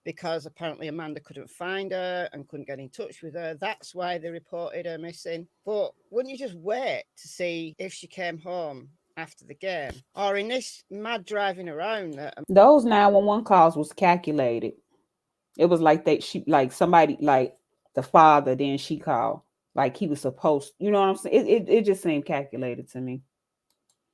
Speaker 22: because apparently Amanda couldn't find her and couldn't get in touch with her, that's why they reported her missing? But wouldn't you just wait to see if she came home after the game? Or in this mad driving around,
Speaker 1: those 911 calls was calculated. It was like somebody like the father, then she called like he was supposed. You know what I'm saying? It just seemed calculated to me.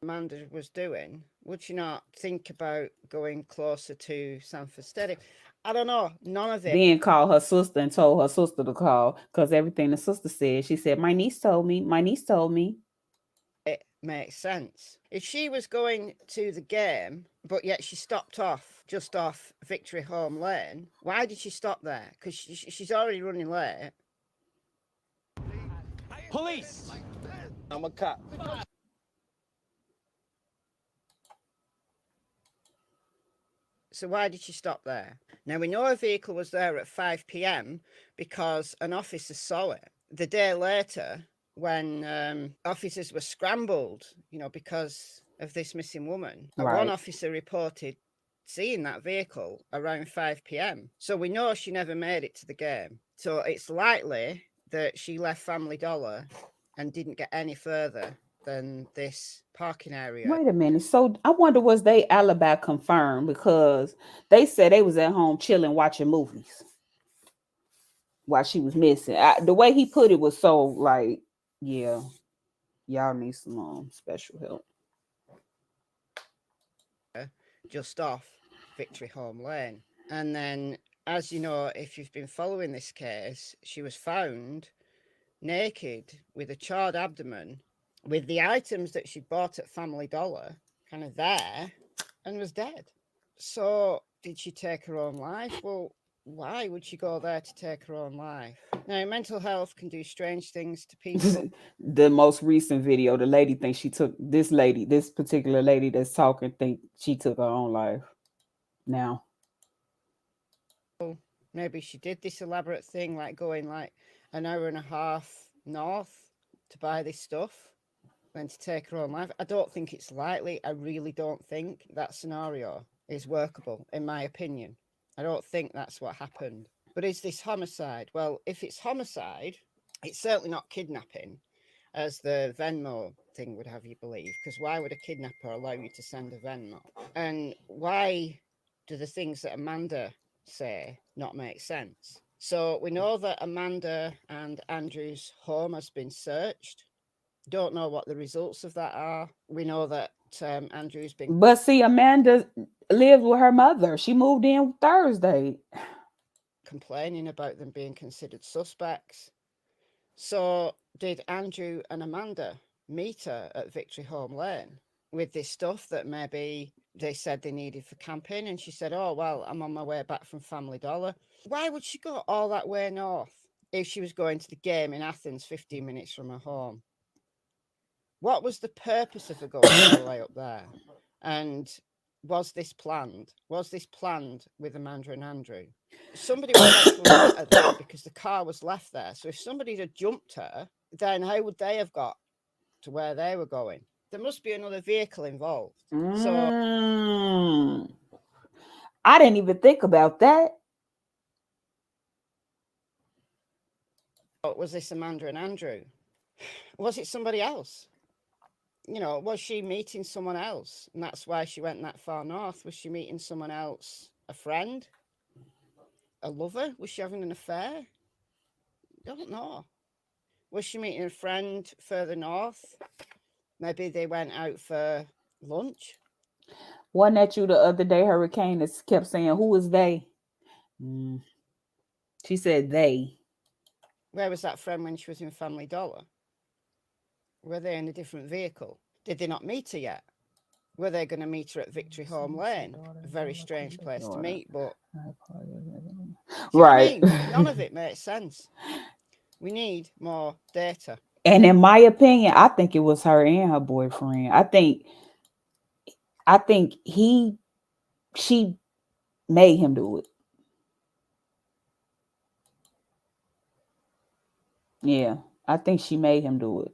Speaker 22: Amanda was doing, would she not think about going closer to Sanford Stadium? I don't know. None of it.
Speaker 1: Then called her sister and told her sister to call because everything the sister said, she said, my niece told me.
Speaker 22: It makes sense. If she was going to the game, but yet she stopped off just off Victory Home Lane, why did she stop there? Because she's already running late.
Speaker 16: Police! I'm a cop.
Speaker 22: So why did she stop there? Now, we know her vehicle was there at 5 p.m. because an officer saw it. The day later, when officers were scrambled, because of this missing woman. One
Speaker 1: Right.
Speaker 22: officer reported seeing that vehicle around 5 p.m. So we know she never made it to the game. So it's likely that she left Family Dollar and didn't get any further than this parking area.
Speaker 1: Wait a minute. So I wonder, was they alibi confirmed? Because they said they was at home chilling watching movies while she was missing. The way he put it was so like, yeah, y'all need some special help.
Speaker 22: Just off Victory Home Lane. And then, as you know, if you've been following this case, she was found naked with a charred abdomen, with the items that she bought at Family Dollar kind of there, and was dead. So, did she take her own life? Well, why would she go there to take her own life? Now, mental health can do strange things to people.
Speaker 1: The most recent video, the lady thinks she took this particular lady that's talking, think she took her own life. Now,
Speaker 22: Maybe she did this elaborate thing, like going like an hour and a half north to buy this stuff, then to take her own life. I don't think it's likely. I really don't think that scenario is workable, in my opinion. I don't think that's what happened. But is this homicide? Well, if it's homicide, it's certainly not kidnapping, as the Venmo thing would have you believe. Because why would a kidnapper allow you to send a Venmo? And why do the things that Amanda say not make sense? So we know that Amanda and Andrew's home has been searched. Don't know what the results of that are. We know that Andrew's been.
Speaker 1: but see, Amanda lived with her mother. She moved in Thursday.
Speaker 22: Complaining about them being considered suspects. So did Andrew and Amanda meet her at Victory Home Lane with this stuff that maybe they said they needed for camping? And she said, oh, well, I'm on my way back from Family Dollar. Why would she go all that way north if she was going to the game in Athens 15 minutes from her home? What was the purpose of her going all the way up there? And was this planned? Was this planned with Amanda and Andrew? Somebody was actually met her there because the car was left there. So if somebody had jumped her, then how would they have got to where they were going? There must be another vehicle involved. So
Speaker 1: I didn't even think about that.
Speaker 22: was this Amanda and Andrew? Was it somebody else? Was she meeting someone else? And that's why she went that far north. Was she meeting someone else? A friend? A lover? Was she having an affair? Don't know. Was she meeting a friend further north? Maybe they went out for lunch.
Speaker 1: Wasn't that you the other day, Hurricane, that kept saying, who is they? She said they.
Speaker 22: Where was that friend when she was in Family Dollar? Were they in a different vehicle? Did they not meet her yet? Were they going to meet her at Victory Home Lane? A very strange place to meet, but
Speaker 1: right.
Speaker 22: None of it makes sense. We need more data.
Speaker 1: And in my opinion, I think it was her and her boyfriend. I think she made him do it. Yeah, I think she made him do it.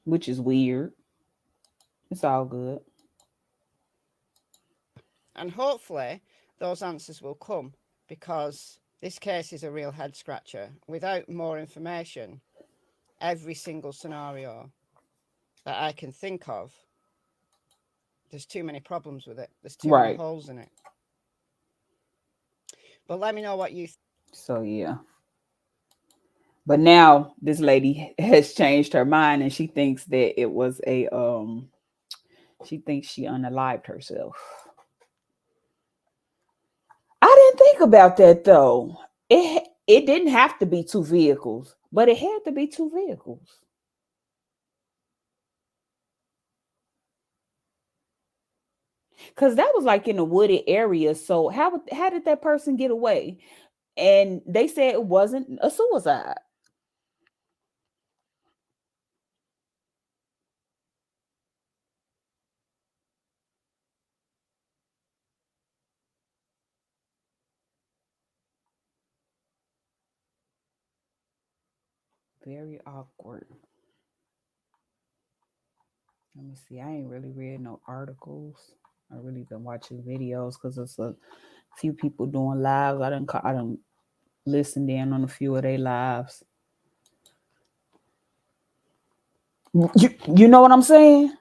Speaker 1: Which is weird. It's all good.
Speaker 22: And hopefully those answers will come, because this case is a real head scratcher. Without more information, every single scenario that I can think of, there's too many problems with it. There's too many holes in it. But let me know what you think.
Speaker 1: So yeah. But now this lady has changed her mind, and she thinks that it was she thinks she unalived herself. I didn't think about that though. It didn't have to be two vehicles, but it had to be two vehicles. Because that was like in a wooded area. So how did that person get away? And they said it wasn't a suicide. Very awkward. Let me see. I ain't really read no articles. I really been watching videos because it's a few people doing lives. I done listened in on a few of their lives. You know what I'm saying?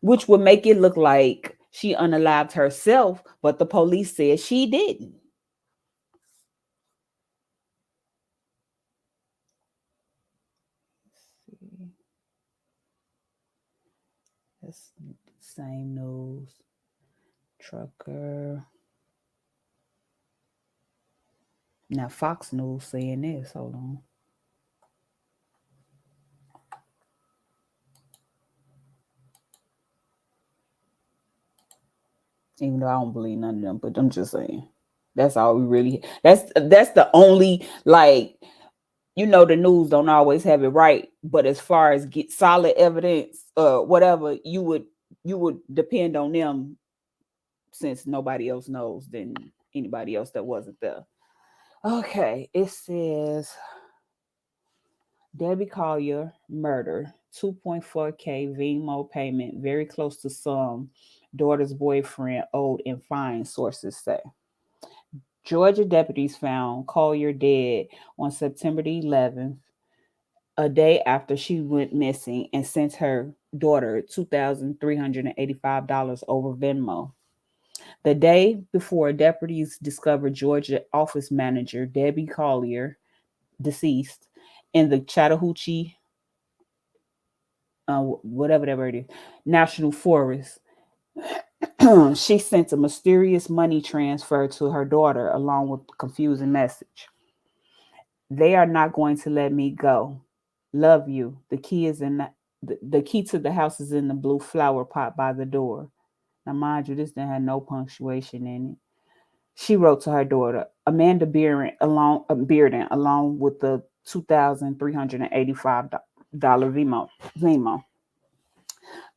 Speaker 1: Which would make it look like she unalived herself, but the police said she didn't. That's same news. Trucker. Now Fox News saying this. Hold on. Even though I don't believe none of them, but I'm just saying. That's all we really. That's the only, like, you know, the news don't always have it right, but as far as get solid evidence, whatever, you would depend on them, since nobody else knows than anybody else that wasn't there. Okay, it says Debbie Collier murder, 2.4K Venmo payment, very close to sum daughter's boyfriend owed in fine, sources say. Georgia deputies found Collier dead on September the 11th, a day after she went missing, and sent her daughter $2,385 over Venmo. The day before, deputies discovered Georgia office manager Debbie Collier, deceased, in the Chattahoochee, whatever that word is, National Forest. She sent a mysterious money transfer to her daughter along with a confusing message. They are not going to let me go. Love you. The key is in the key to the house is in the blue flower pot by the door. Now, mind you, this didn't have no punctuation in it. She wrote to her daughter, Amanda Bearden, along with the $2,385 Venmo.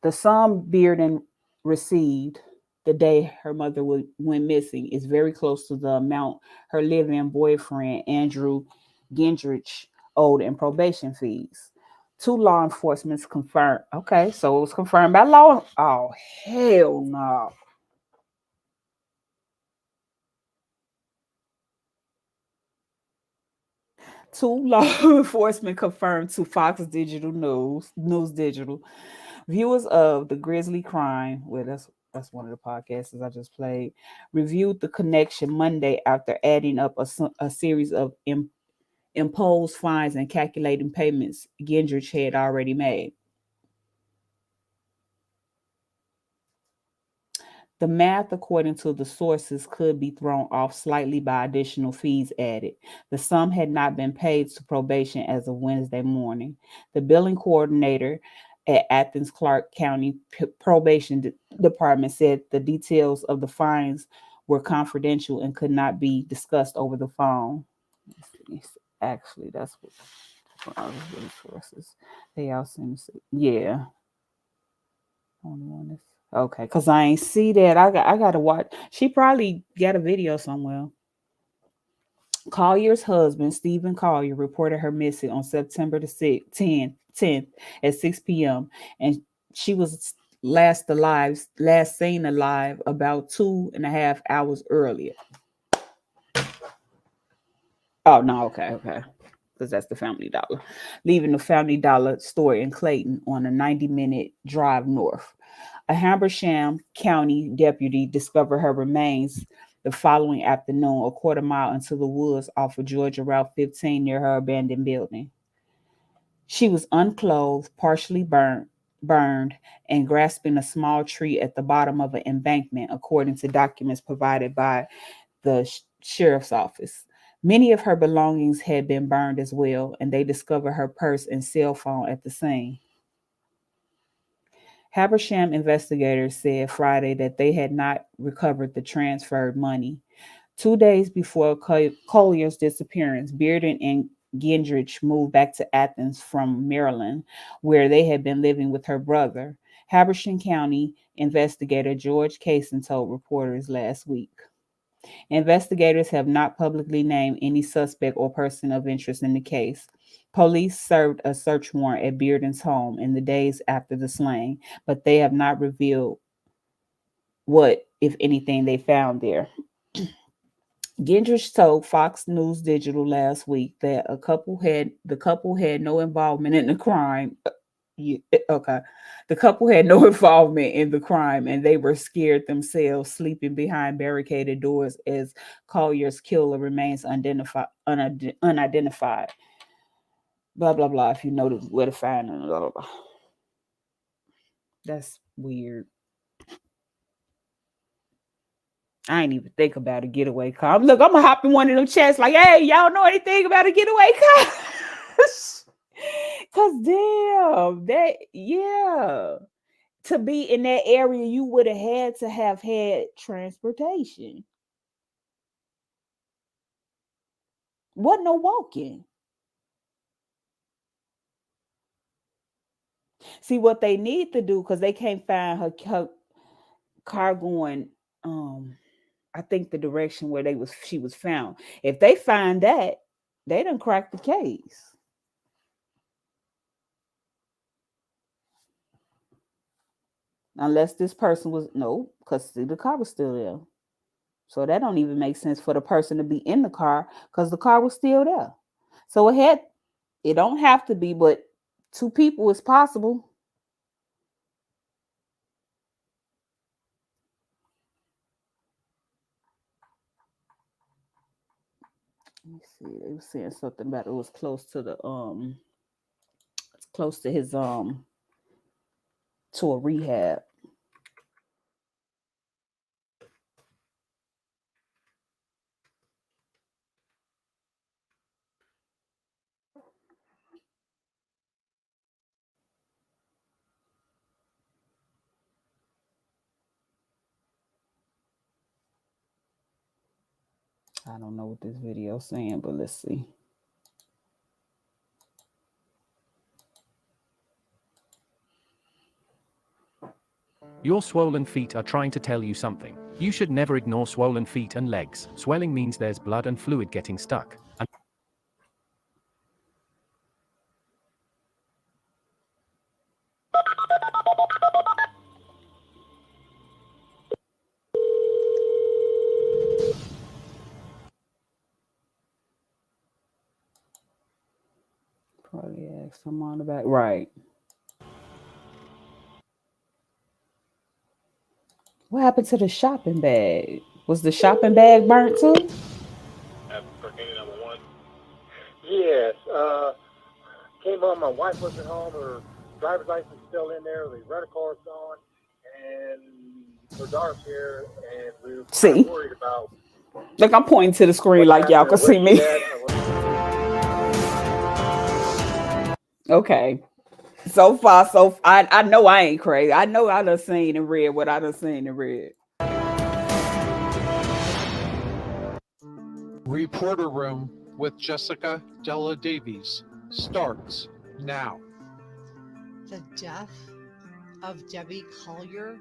Speaker 1: The sum Bearden received the day her mother went missing is very close to the amount her live-in boyfriend, Andrew Gendrich, owed in probation fees. Two law enforcement confirmed. Okay, so it was confirmed by law. Oh, hell no. Two law enforcement confirmed to Fox Digital News Digital. Viewers of the Grisly Crime, well, that's one of the podcasts I just played, reviewed the connection Monday after adding up a series of imposed fines and calculating payments Gendrich had already made. The math, according to the sources, could be thrown off slightly by additional fees added. The sum had not been paid to probation as of Wednesday morning. The billing coordinator at Athens Clarke County Probation Department said the details of the fines were confidential and could not be discussed over the phone. Actually, that's what I was getting sources. They also, yeah. Only one is okay, because I ain't see that. I gotta watch. She probably got a video somewhere. Collier's husband, Stephen Collier, reported her missing on September the 10th at 6 p.m. and she was last seen alive about 2.5 hours earlier. Oh no, okay. Because that's the Family Dollar. Leaving the Family Dollar store in Clayton on a 90-minute drive north. A Habersham County deputy discovered her remains the following afternoon, a quarter mile into the woods off of Georgia Route 15 near her abandoned building. She was unclothed, partially burned, and grasping a small tree at the bottom of an embankment, according to documents provided by the sheriff's office. Many of her belongings had been burned as well, and they discovered her purse and cell phone at the scene. Habersham investigators said Friday that they had not recovered the transferred money. 2 days before Collier's disappearance, Bearden and Gendrich moved back to Athens from Maryland, where they had been living with her brother. Habersham County investigator George Kaysen told reporters last week. Investigators have not publicly named any suspect or person of interest in the case. Police served a search warrant at Bearden's home in the days after the slaying, but they have not revealed what, if anything, they found there. Gendrich told Fox News Digital last week that the couple had no involvement in the crime. Okay. The couple had no involvement in the crime and they were scared themselves, sleeping behind barricaded doors as Collier's killer remains unidentified. Blah, blah, blah. If you know where to find them, blah, blah, blah. That's weird. I ain't even think about a getaway car. Look, I'm going to hop in one of them chats like, hey, y'all know anything about a getaway car? Because damn, to be in that area, you would have had to have had transportation. Wasn't no walking. See what they need to do, because they can't find her car going, I think the direction where she was found. If they find that, they done cracked the case. Unless this person was because the car was still there. So that don't even make sense for the person to be in the car because the car was still there. So it don't have to be, but 2 people is possible. Let me see. They were saying something about it was close to his to a rehab. I don't know what this video is saying, but let's see.
Speaker 20: Your swollen feet are trying to tell you something. You should never ignore swollen feet and legs. Swelling means there's blood and fluid getting stuck.
Speaker 1: Probably ask someone about right. What happened to the shopping bag? Was the shopping bag burnt too?
Speaker 21: Yes. Came home. My wife wasn't home. Her driver's license is still in there. The rental car's gone, and her daughter's here, and we were kind of worried about.
Speaker 1: Look, I'm pointing to the screen like y'all can see me. Okay. So far, I know I ain't crazy. I know I done seen and read what I done seen and read.
Speaker 23: Reporter Room with Jessica Della Davies starts now.
Speaker 24: The death of Debbie Collier,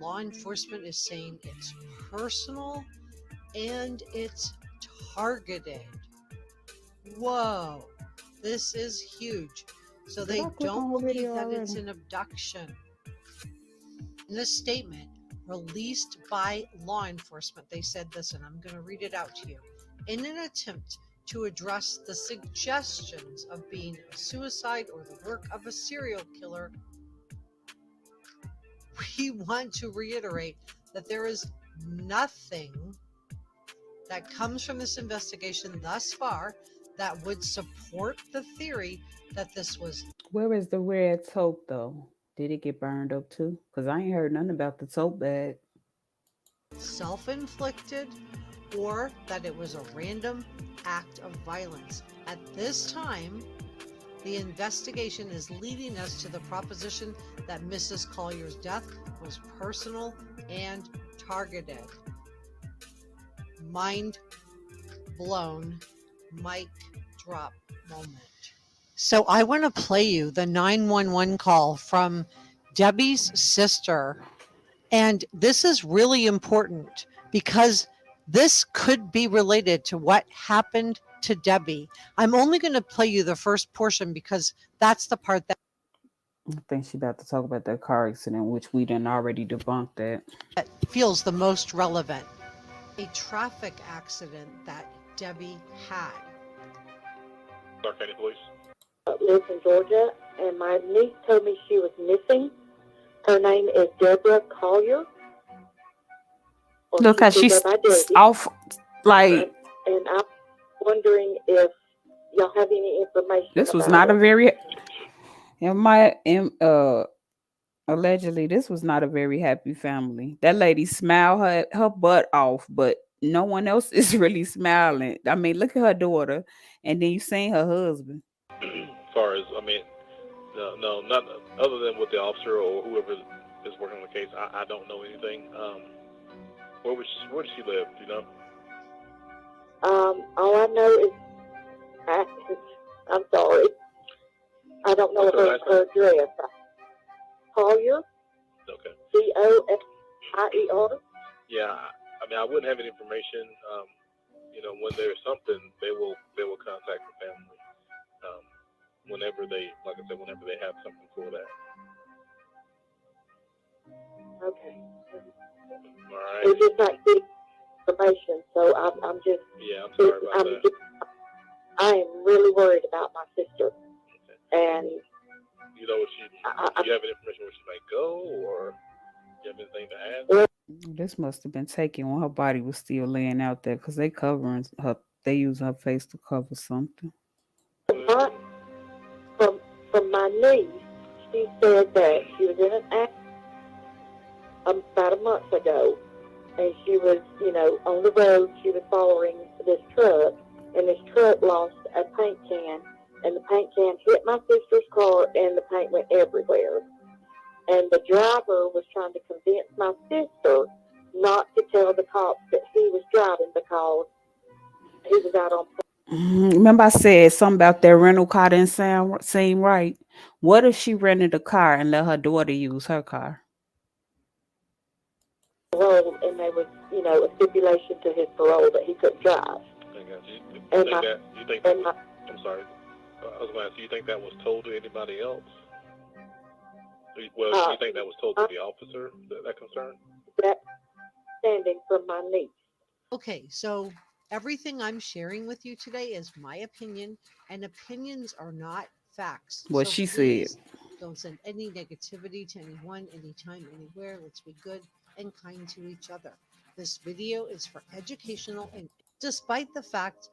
Speaker 24: law enforcement is saying it's personal and it's targeted. Whoa, this is huge. So they don't believe that it's an abduction. In a statement released by law enforcement, they said this, and I'm going to read it out to you. In an attempt to address the suggestions of being a suicide or the work of a serial killer, we want to reiterate that there is nothing that comes from this investigation thus far that would support the theory that this was.
Speaker 1: Where is the red tote though? Did it get burned up too? Because I ain't heard nothing about the tote bag.
Speaker 24: Self-inflicted, or that it was a random act of violence. At this time, the investigation is leading us to the proposition that Mrs. Collier's death was personal and targeted. Mind blown, mic drop moment. So I want to play you the 911 call from Debbie's sister. And this is really important because This could be related to what happened to Debbie. I'm only going to play you the first portion because that's the part that
Speaker 1: I think she about to talk about that car accident, which we done already debunked that.
Speaker 24: feels the most relevant. A traffic accident that Debbie had.
Speaker 21: Clark County Police.
Speaker 2: Lives in Georgia, and my niece told me she was missing. Her name is Debbie Collier.
Speaker 1: Look how she's off, like.
Speaker 2: And I'm wondering if y'all have any information.
Speaker 1: This was
Speaker 2: about
Speaker 1: not
Speaker 2: it.
Speaker 1: a very, allegedly, this was not a very happy family. That lady smiled her butt off, but no one else is really smiling. I mean, look at her daughter, and then you seen her husband.
Speaker 21: As far as, I mean, no, not other than with the officer or whoever is working on the case. I don't know anything. Where does she live? Do you know?
Speaker 2: All I know is, I'm sorry, I don't know her address. Collier.
Speaker 21: Okay.
Speaker 2: Collier.
Speaker 21: Yeah, I mean, I wouldn't have any information. When there's something, they will contact the family. Whenever they, like I said, whenever they have something for that.
Speaker 2: Okay.
Speaker 21: All right.
Speaker 2: It's just not good information, so I'm just.
Speaker 21: Yeah, I'm sorry about that.
Speaker 2: I am really worried about my sister, and.
Speaker 21: You know, do you have any information where she might go, or do you have anything to add?
Speaker 1: This must have been taken when her body was still laying out there, because they covering her. They use her face to cover something.
Speaker 2: From my niece, she said that she was in an accident about a month ago, and she was, on the road. She was following this truck, and this truck lost a paint can, and the paint can hit my sister's car, and the paint went everywhere. And the driver was trying to convince my sister not to tell the cops that he was driving because he was out on.
Speaker 1: Remember I said something about that rental car didn't seem right. What if she rented a car and let her daughter use her car?
Speaker 2: Parole, and there was, a stipulation to his parole that he couldn't drive.
Speaker 21: I'm sorry. I was going to ask, do you think that was told to anybody else? Well, do you think that was told to the officer, that concern?
Speaker 2: That standing from my niece.
Speaker 24: Okay, so everything I'm sharing with you today is my opinion, and opinions are not facts.
Speaker 1: What
Speaker 24: so
Speaker 1: she
Speaker 24: please
Speaker 1: said.
Speaker 24: Don't send any negativity to anyone, anytime, anywhere. Let's be good and kind to each other. This video is for educational, and despite the fact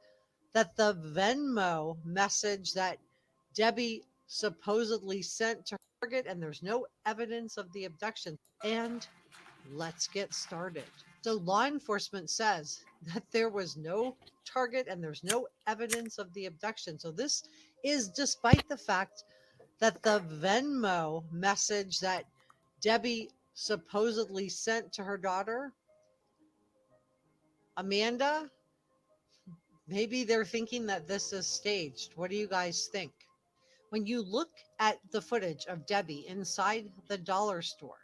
Speaker 24: that the Venmo message that Debbie supposedly sent to Target, and there's no evidence of the abduction. And let's get started. So law enforcement says that there was no target and there's no evidence of the abduction. So this is despite the fact that the Venmo message that Debbie supposedly sent to her daughter, Amanda, maybe they're thinking that this is staged. What do you guys think? When you look at the footage of Debbie inside the dollar store,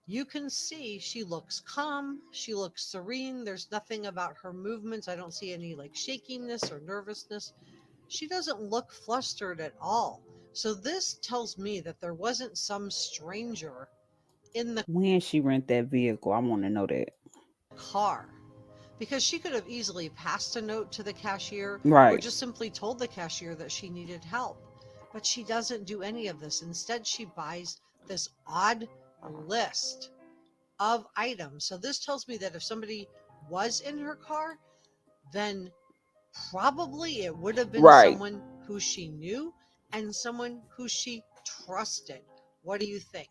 Speaker 24: you can see she looks calm. She looks serene. There's nothing about her movements. I don't see any like shakiness or nervousness. She doesn't look flustered at all. So this tells me that there wasn't some stranger in the
Speaker 1: When she rent that vehicle, I want to know that.
Speaker 24: car, because she could have easily passed a note to the cashier or
Speaker 1: Right.
Speaker 24: just simply told the cashier that she needed help. But she doesn't do any of this. Instead, she buys this odd list of items. So this tells me that if somebody was in her car, then probably it would have been
Speaker 1: Right.
Speaker 24: someone who she knew and someone who she trusted. What do you think?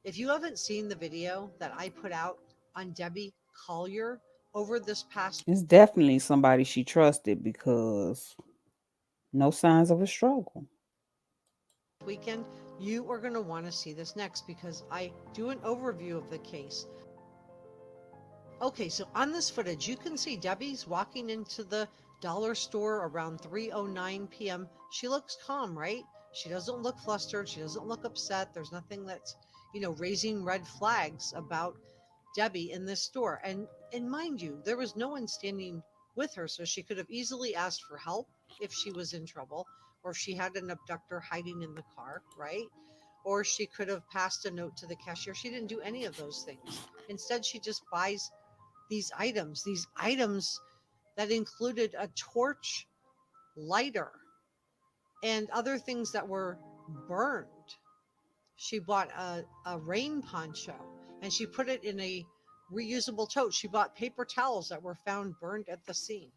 Speaker 24: If you haven't seen the video that I put out on Debbie Collier over this past
Speaker 1: It's definitely somebody she trusted, because no signs of a struggle.
Speaker 24: weekend, you are going to want to see this next because I do an overview of the case. Okay, so on this footage, you can see Debbie's walking into the dollar store around 3:09 p.m. She looks calm, right? She doesn't look flustered. She doesn't look upset. There's nothing that's, raising red flags about Debbie in this store. And And mind you, there was no one standing with her, so she could have easily asked for help if she was in trouble, or if she had an abductor hiding in the car, right? Or she could have passed a note to the cashier. She didn't do any of those things. Instead, she just buys these items that included a torch, lighter, and other things that were burned. She bought a rain poncho and she put it in a reusable tote. She bought paper towels that were found burned at the scene.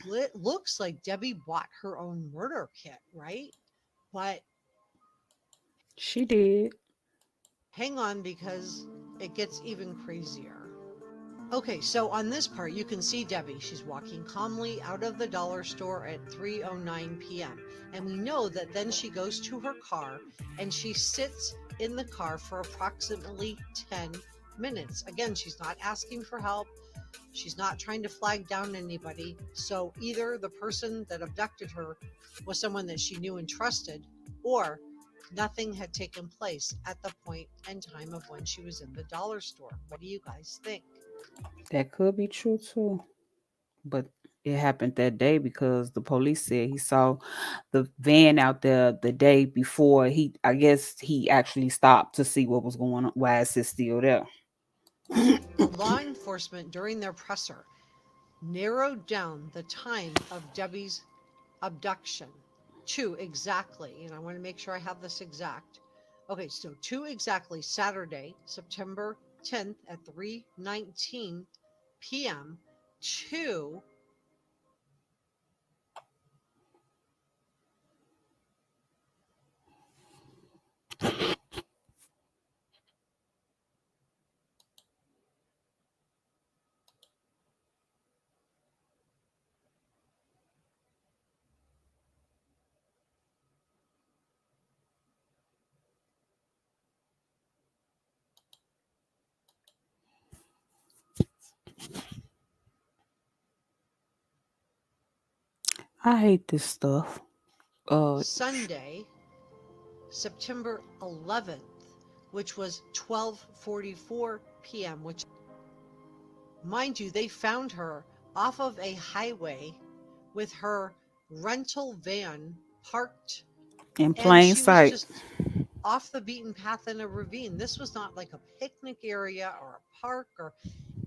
Speaker 24: It looks like Debbie bought her own murder kit, right? But
Speaker 1: She did.
Speaker 24: hang on, because it gets even crazier. Okay, so on this part, you can see Debbie. She's walking calmly out of the dollar store at 3:09 p.m. And we know that then she goes to her car and she sits in the car for approximately 10 minutes. Again, she's not asking for help. She's not trying to flag down anybody. So either the person that abducted her was someone that she knew and trusted, or nothing had taken place at the point and time of when she was in the dollar store. What do you guys think?
Speaker 1: That could be true too. But it happened that day because the police said he saw the van out there the day before. I guess he actually stopped to see what was going on. Why is it still there?
Speaker 24: Law enforcement, during their presser, narrowed down the time of Debbie's abduction to exactly, and I want to make sure I have this exact. Okay, so to exactly Saturday, September 10th at 3:19 p.m. to
Speaker 1: I hate this stuff.
Speaker 24: Sunday, September 11th, which was 12:44 p.m., which, mind you, they found her off of a highway with her rental van parked,
Speaker 1: In
Speaker 24: and
Speaker 1: plain
Speaker 24: she was
Speaker 1: sight.
Speaker 24: just off the beaten path in a ravine. This was not like a picnic area or a park or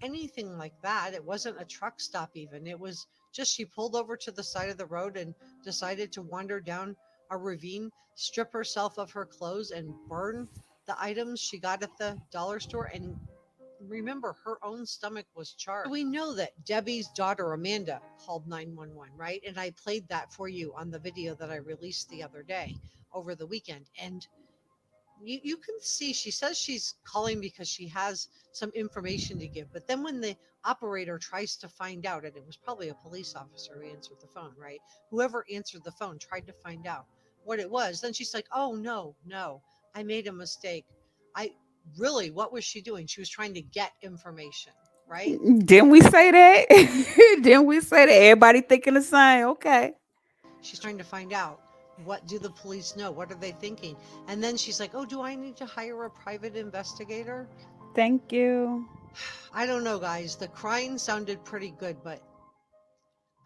Speaker 24: anything like that. It wasn't a truck stop even. It was just she pulled over to the side of the road and decided to wander down a ravine, strip herself of her clothes, and burn the items she got at the dollar store. And remember, her own stomach was charged. We know that Debbie's daughter Amanda called 911, right? And I played that for you on the video that I released the other day over the weekend. And you can see she says she's calling because she has some information to give. But then when the operator tries to find out, and it was probably a police officer who answered the phone, right? Whoever answered the phone tried to find out what it was. Then she's like, oh, no, I made a mistake. I really, what was she doing? She was trying to get information, right?
Speaker 1: Didn't we say that? Didn't we say that? Everybody thinking the same. Okay.
Speaker 24: She's trying to find out, what do the police know? What are they thinking? And then she's like, oh, do I need to hire a private investigator?
Speaker 1: Thank you.
Speaker 24: I don't know, guys. The crying sounded pretty good, but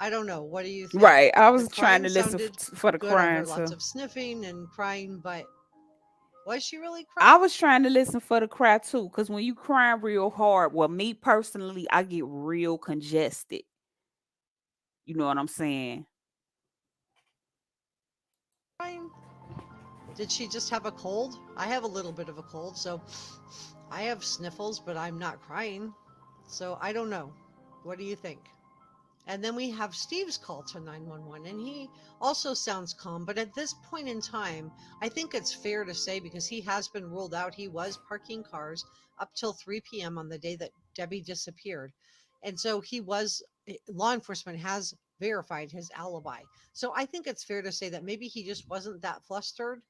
Speaker 24: I don't know. What do you think?
Speaker 1: Right. I
Speaker 24: The
Speaker 1: was trying
Speaker 24: crying
Speaker 1: to listen
Speaker 24: sounded
Speaker 1: for the
Speaker 24: good. I
Speaker 1: crying
Speaker 24: heard lots
Speaker 1: too.
Speaker 24: of sniffing and crying, but was she really
Speaker 1: I
Speaker 24: crying?
Speaker 1: was trying to listen for the cry too, because when you crying real hard, well, me personally, I get real congested. You know what I'm saying?
Speaker 24: Did she just have a cold? I have a little bit of a cold, so I have sniffles, but I'm not crying. So I don't know. What do you think? And then we have Steve's call to 911, and he also sounds calm. But at this point in time, I think it's fair to say, because he has been ruled out, he was parking cars up till 3 p.m. on the day that Debbie disappeared. And so law enforcement has verified his alibi. So I think it's fair to say that maybe he just wasn't that flustered.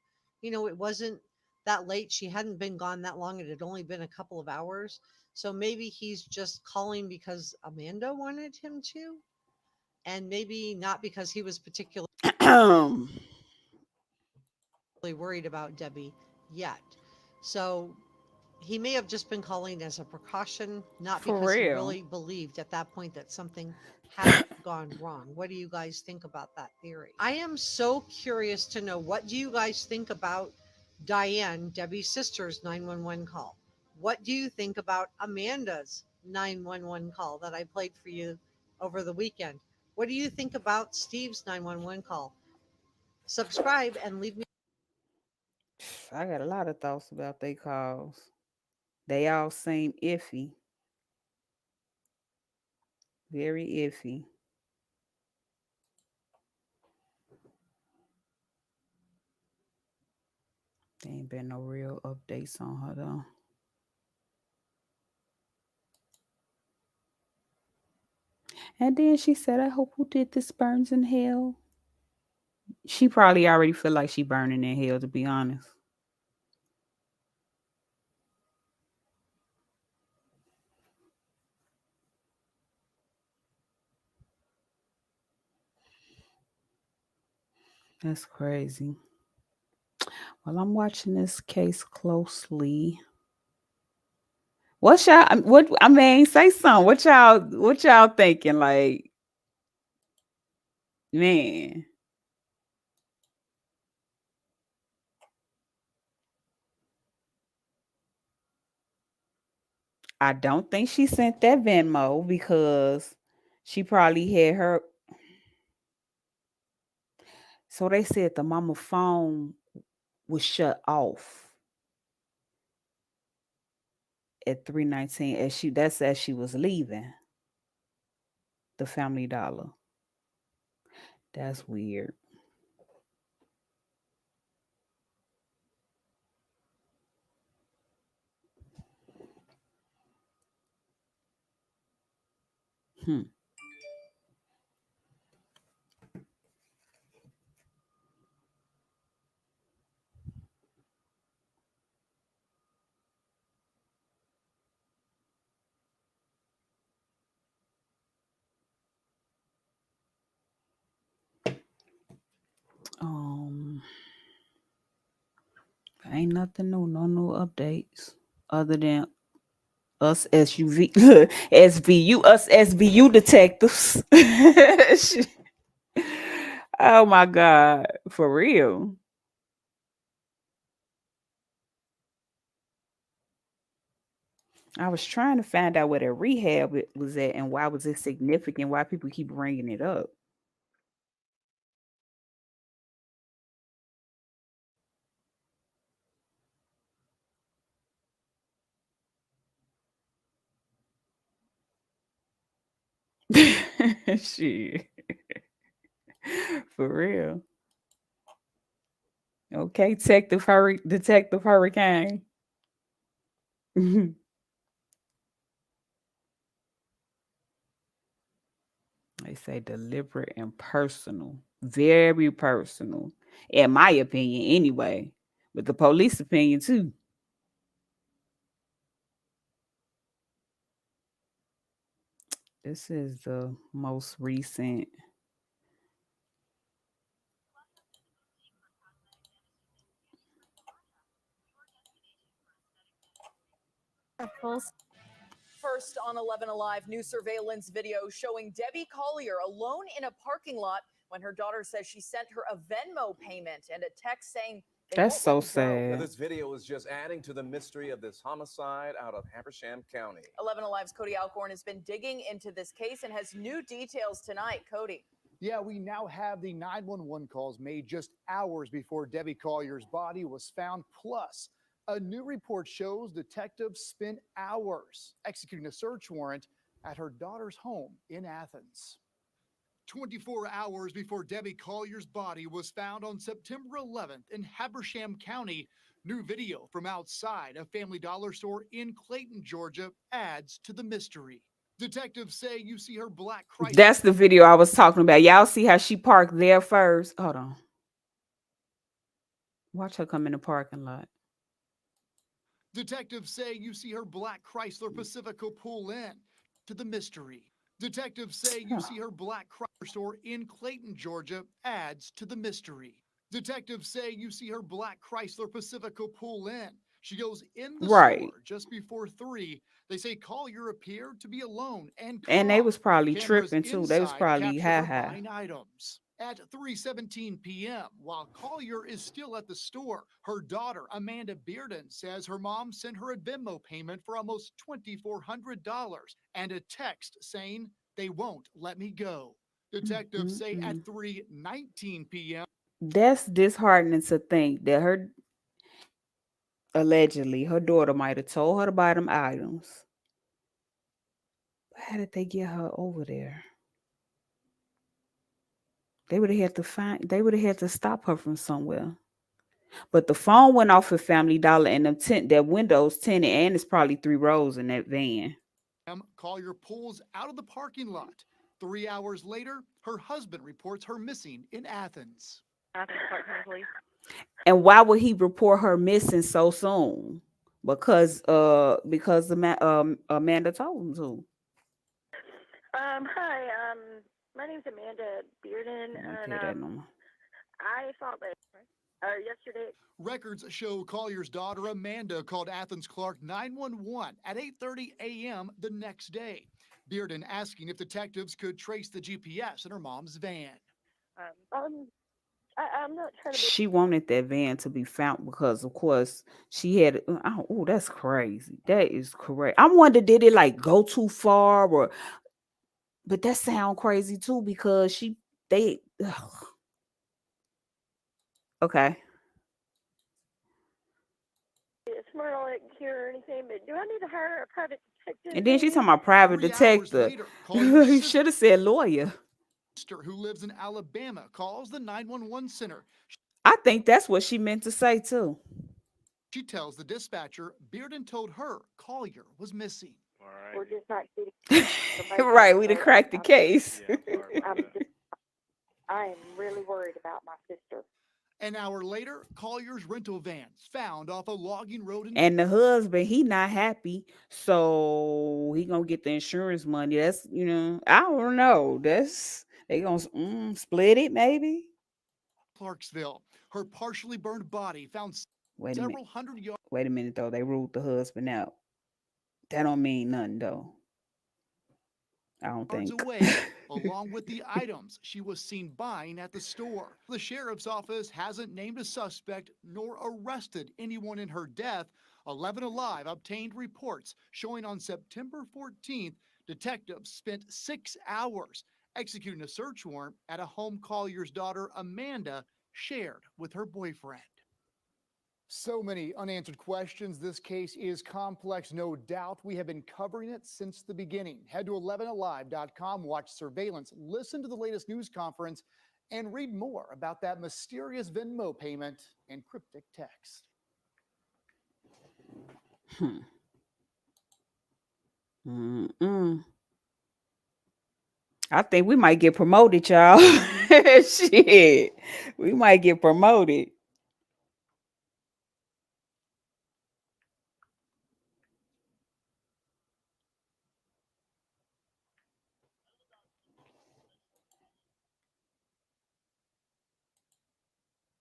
Speaker 24: It wasn't that late. She hadn't been gone that long. It had only been a couple of hours. So maybe he's just calling because Amanda wanted him to, and maybe not because he was particularly worried about Debbie yet. So He may have just been calling as a precaution, not
Speaker 1: For
Speaker 24: because he
Speaker 1: real.
Speaker 24: really believed at that point that something had gone wrong. What do you guys think about that theory? I am so curious to know, what do you guys think about Diane, Debbie's sister's 911 call? What do you think about Amanda's 911 call that I played for you over the weekend? What do you think about Steve's 911 call? Subscribe and leave me.
Speaker 1: I got a lot of thoughts about they calls. They all seem iffy. Very iffy. There ain't been no real updates on her though. And then she said, I hope who did this burns in hell. She probably already feel like she burning in hell, to be honest. That's crazy. Well, I'm watching this case closely. What y'all? What I mean? Say something. What y'all thinking? Like, man, I don't think she sent that Venmo because she probably had her. So they said the mama phone was shut off at 3:19 as she was leaving the Family Dollar. That's weird. Hmm. Um, ain't nothing new. No new updates other than us SUV SVU us SVU detectives. Oh my god, for real. I was trying to find out where the rehab was at and why was it significant? Why people keep bringing it up? Shit, for real. Okay, Detective Hurricane. They say deliberate and personal, very personal, in my opinion, anyway. But the police opinion too. This is the most recent.
Speaker 3: First on 11 Alive, new surveillance video showing Debbie Collier alone in a parking lot when her daughter says she sent her a Venmo payment and a text saying they
Speaker 1: That's
Speaker 3: won't let
Speaker 1: so
Speaker 3: me go.
Speaker 4: Now,
Speaker 1: sad.
Speaker 4: this video is just adding to the mystery of this homicide out of Habersham County.
Speaker 3: 11 Alive's Cody Alcorn has been digging into this case and has new details tonight. Cody.
Speaker 5: Yeah, we now have the 911 calls made just hours before Debbie Collier's body was found. Plus, a new report shows detectives spent hours executing a search warrant at her daughter's home in Athens. 24 hours before Debbie Collier's body was found on September 11th in Habersham County, new video from outside a Family Dollar store in Clayton, Georgia adds to the mystery. Detectives say you see her black Chrysler.
Speaker 1: That's the video I was talking about. Y'all see how she parked there first? Hold on. Watch her come in the parking lot.
Speaker 5: Detectives say you see her black Chrysler Pacifica pull in to the mystery. Detectives say you see her black Chrysler store in Clayton, Georgia adds to the mystery. Detectives say you see her black Chrysler Pacifica pull in She goes in the
Speaker 1: Right.
Speaker 5: store just before 3. They say Collier appeared to be alone and
Speaker 1: And they
Speaker 5: calm.
Speaker 1: was probably
Speaker 5: Cameras
Speaker 1: tripping too. They was
Speaker 5: inside
Speaker 1: probably
Speaker 5: capture her
Speaker 1: high.
Speaker 5: buying items. At 3:17 p.m., while Collier is still at the store, her daughter, Amanda Bearden, says her mom sent her a Venmo payment for almost $2,400 and a text saying, "They won't let me go." Detectives say at 3:19 p.m.
Speaker 1: That's disheartening to think that her allegedly her daughter might have told her to buy them items. How did they get her over there? They would have had to stop her from somewhere. But the phone went off at Family Dollar and that window's tinted and it's probably 3 rows in that van.
Speaker 5: Collier pulls out of the parking lot. 3 hours later, her husband reports her missing in Athens.
Speaker 1: And why would he report her missing so soon? Because Amanda told him to.
Speaker 2: Hi, my name's Amanda Bearden, and I thought that yesterday.
Speaker 5: Records show Collier's daughter Amanda called Athens Clark 911 at 8:30 a.m. the next day. Bearden asking if detectives could trace the GPS in her mom's van.
Speaker 2: I'm not trying to be.
Speaker 1: She wanted that van to be found because, of course, she had. Oh, that's crazy. That is correct. I wonder, did it like go too far, or? But that sound crazy too because they. Ugh. Okay.
Speaker 2: It's not like here or anything, but do I need to hire a private detective?
Speaker 1: And then she's talking about private detective. You should have said lawyer.
Speaker 5: Who lives in Alabama calls the 911 center.
Speaker 1: I think that's what she meant to say too.
Speaker 5: She tells the dispatcher Bearden told her Collier was missing.
Speaker 2: We're just not
Speaker 1: Right, we done cracked the case.
Speaker 2: I am really worried about my sister.
Speaker 5: An hour later, Collier's rental van found off a logging road in.
Speaker 1: And the husband, he not happy, so he gonna get the insurance money. That's I don't know. They gonna split it maybe.
Speaker 5: Clarksville, her partially burned body found several hundred yards.
Speaker 1: Wait a minute though. They ruled the husband out. That don't mean nothing though. I don't think.
Speaker 5: Away, along with the items she was seen buying at the store. The sheriff's office hasn't named a suspect nor arrested anyone in her death. 11 Alive obtained reports showing on September 14th, detectives spent 6 hours executing a search warrant at a home Collier's daughter Amanda shared with her boyfriend. So many unanswered questions. This case is complex, no doubt. We have been covering it since the beginning. Head to 11alive.com, watch surveillance, listen to the latest news conference, and read more about that mysterious Venmo payment and cryptic text.
Speaker 1: I think we might get promoted, y'all. Shit. We might get promoted.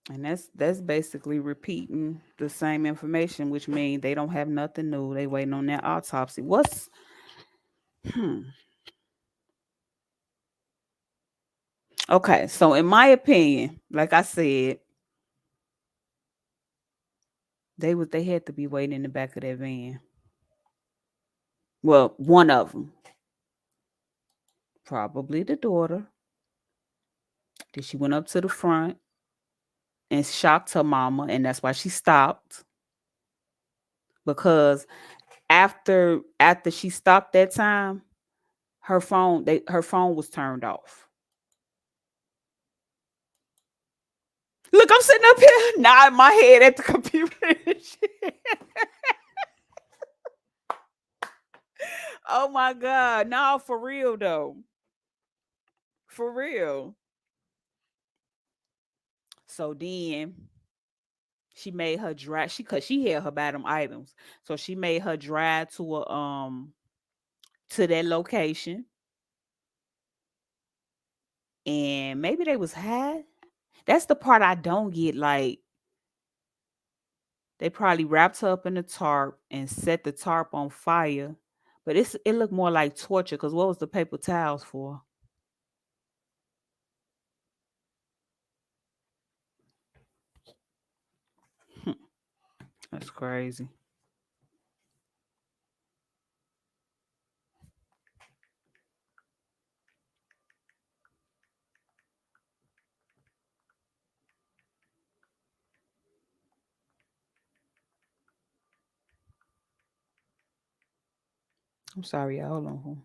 Speaker 1: And that's basically repeating the same information, which means they don't have nothing new. They waiting on that autopsy. Okay, so in my opinion, like I said, they had to be waiting in the back of that van. Well, one of them. Probably the daughter. Then she went up to the front and shocked her mama, and that's why she stopped. Because after she stopped that time, her phone was turned off. Look, I'm sitting up here nodding my head at the computer. Oh my God. No, for real though. For real. So then she made her drive. Cause she had her buy them items. So she made her drive to to that location. And maybe they was high. That's the part I don't get. Like, They probably wrapped her up in the tarp and set the tarp on fire. But it looked more like torture because what was the paper towels for? That's crazy. I'm sorry, y'all. Hold on.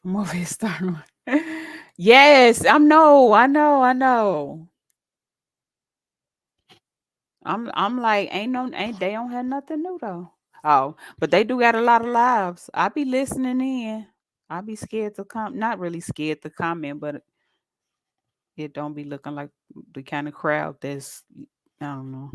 Speaker 1: I'm over here starting. Yes, I know. I'm like, ain't they don't have nothing new though. Oh, but they do got a lot of lives. I be listening in. I be scared to not really scared to comment, but it don't be looking like the kind of crowd that's I don't know.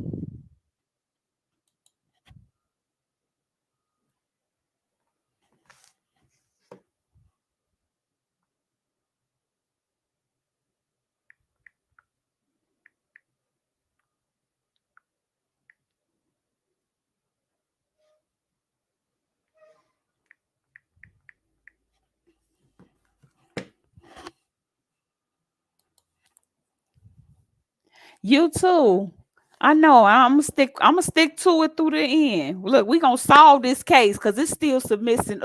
Speaker 1: You too. I know. I'm gonna stick to it through the end. Look, we gonna solve this case because it's still submitting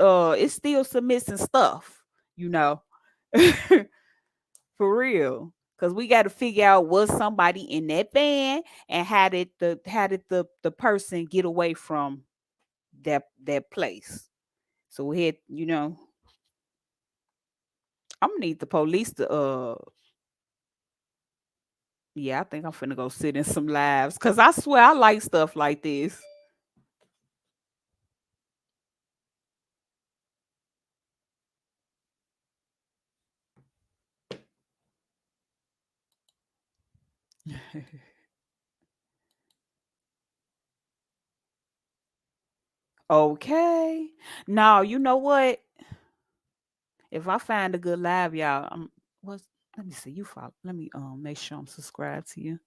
Speaker 1: stuff, you know. For real. Cause we got to figure out was somebody in that van and how did the person get away from that place. So we had, I'm gonna need the police to yeah, I think I'm finna go sit in some lives. Cause I swear I like stuff like this. Okay. Now you know what? If I find a good live, y'all, what's let me see. You follow. Let me make sure I'm subscribed to you.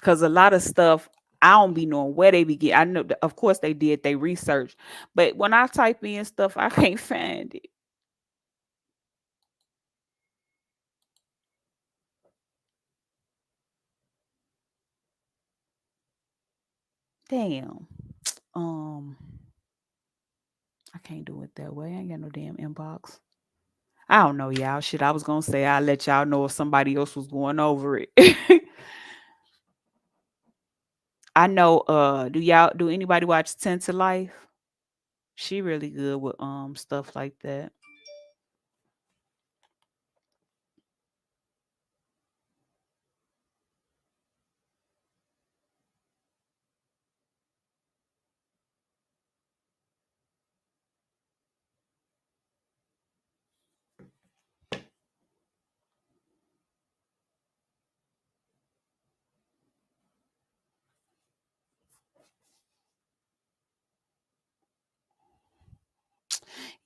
Speaker 1: Cause a lot of stuff I don't be knowing where they be get. I know, of course, they did they research, but when I type in stuff, I can't find it. Damn. Um, I can't do it that way. I ain't got no damn inbox. I don't know, y'all. Shit, I was gonna say I'll let y'all know if somebody else was going over it. I know. Do anybody watch Ten to Life? She really good with stuff like that.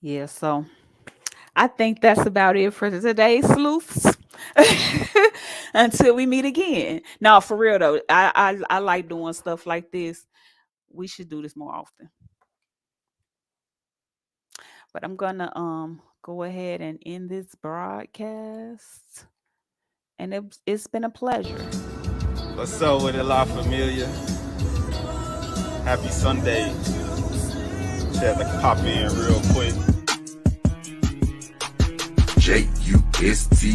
Speaker 1: Yeah, so I think that's about it for today's sleuths. Until we meet again. No, for real though. I like doing stuff like this. We should do this more often. But I'm gonna go ahead and end this broadcast. And it's been a pleasure.
Speaker 7: What's up with it, La Familia? Happy Sunday. Just had to pop in real quick.
Speaker 8: J-U-S-T-J-A-E,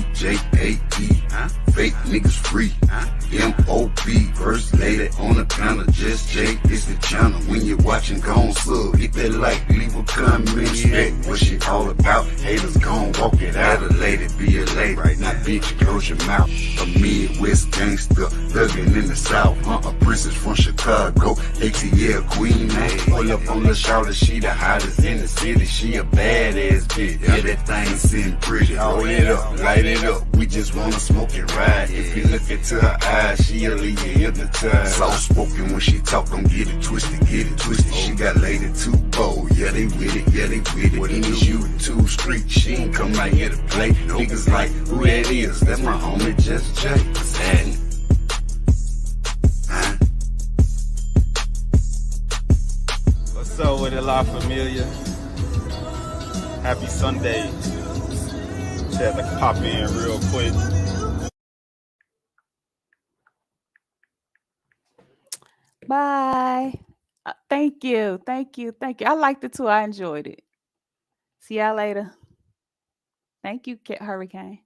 Speaker 8: fake niggas free, M-O-B, first lady on the panel, just J, it's the channel, when you're watching, gon' sub, hit that like, leave a comment, respect what she all about, haters gon' walk it out, a lady, be a lady, right now, bitch, close your mouth, a Midwest gangster, thuggin' in the South, a princess from Chicago, ATL queen, pull up on the shoulder, she the hottest in the city, she a badass bitch, yeah, that thing sitting pretty, roll it up, light it up, we just wanna smoke and ride. If you look into her eyes, she'll leave you hypnotized. Soft spoken when she talk, don't get it twisted, get it twisted. She got lady too bold, yeah they with it, yeah they with it. What in is you too street? She ain't come out here to play. Niggas like, who that is? That's my homie, just Jay. Sad.
Speaker 7: What's up with it, La Familia? Happy Sunday. Just had to pop in real quick.
Speaker 1: Bye. Thank you. Thank you. Thank you. I liked it too. I enjoyed it. See y'all later. Thank you, Hurricane.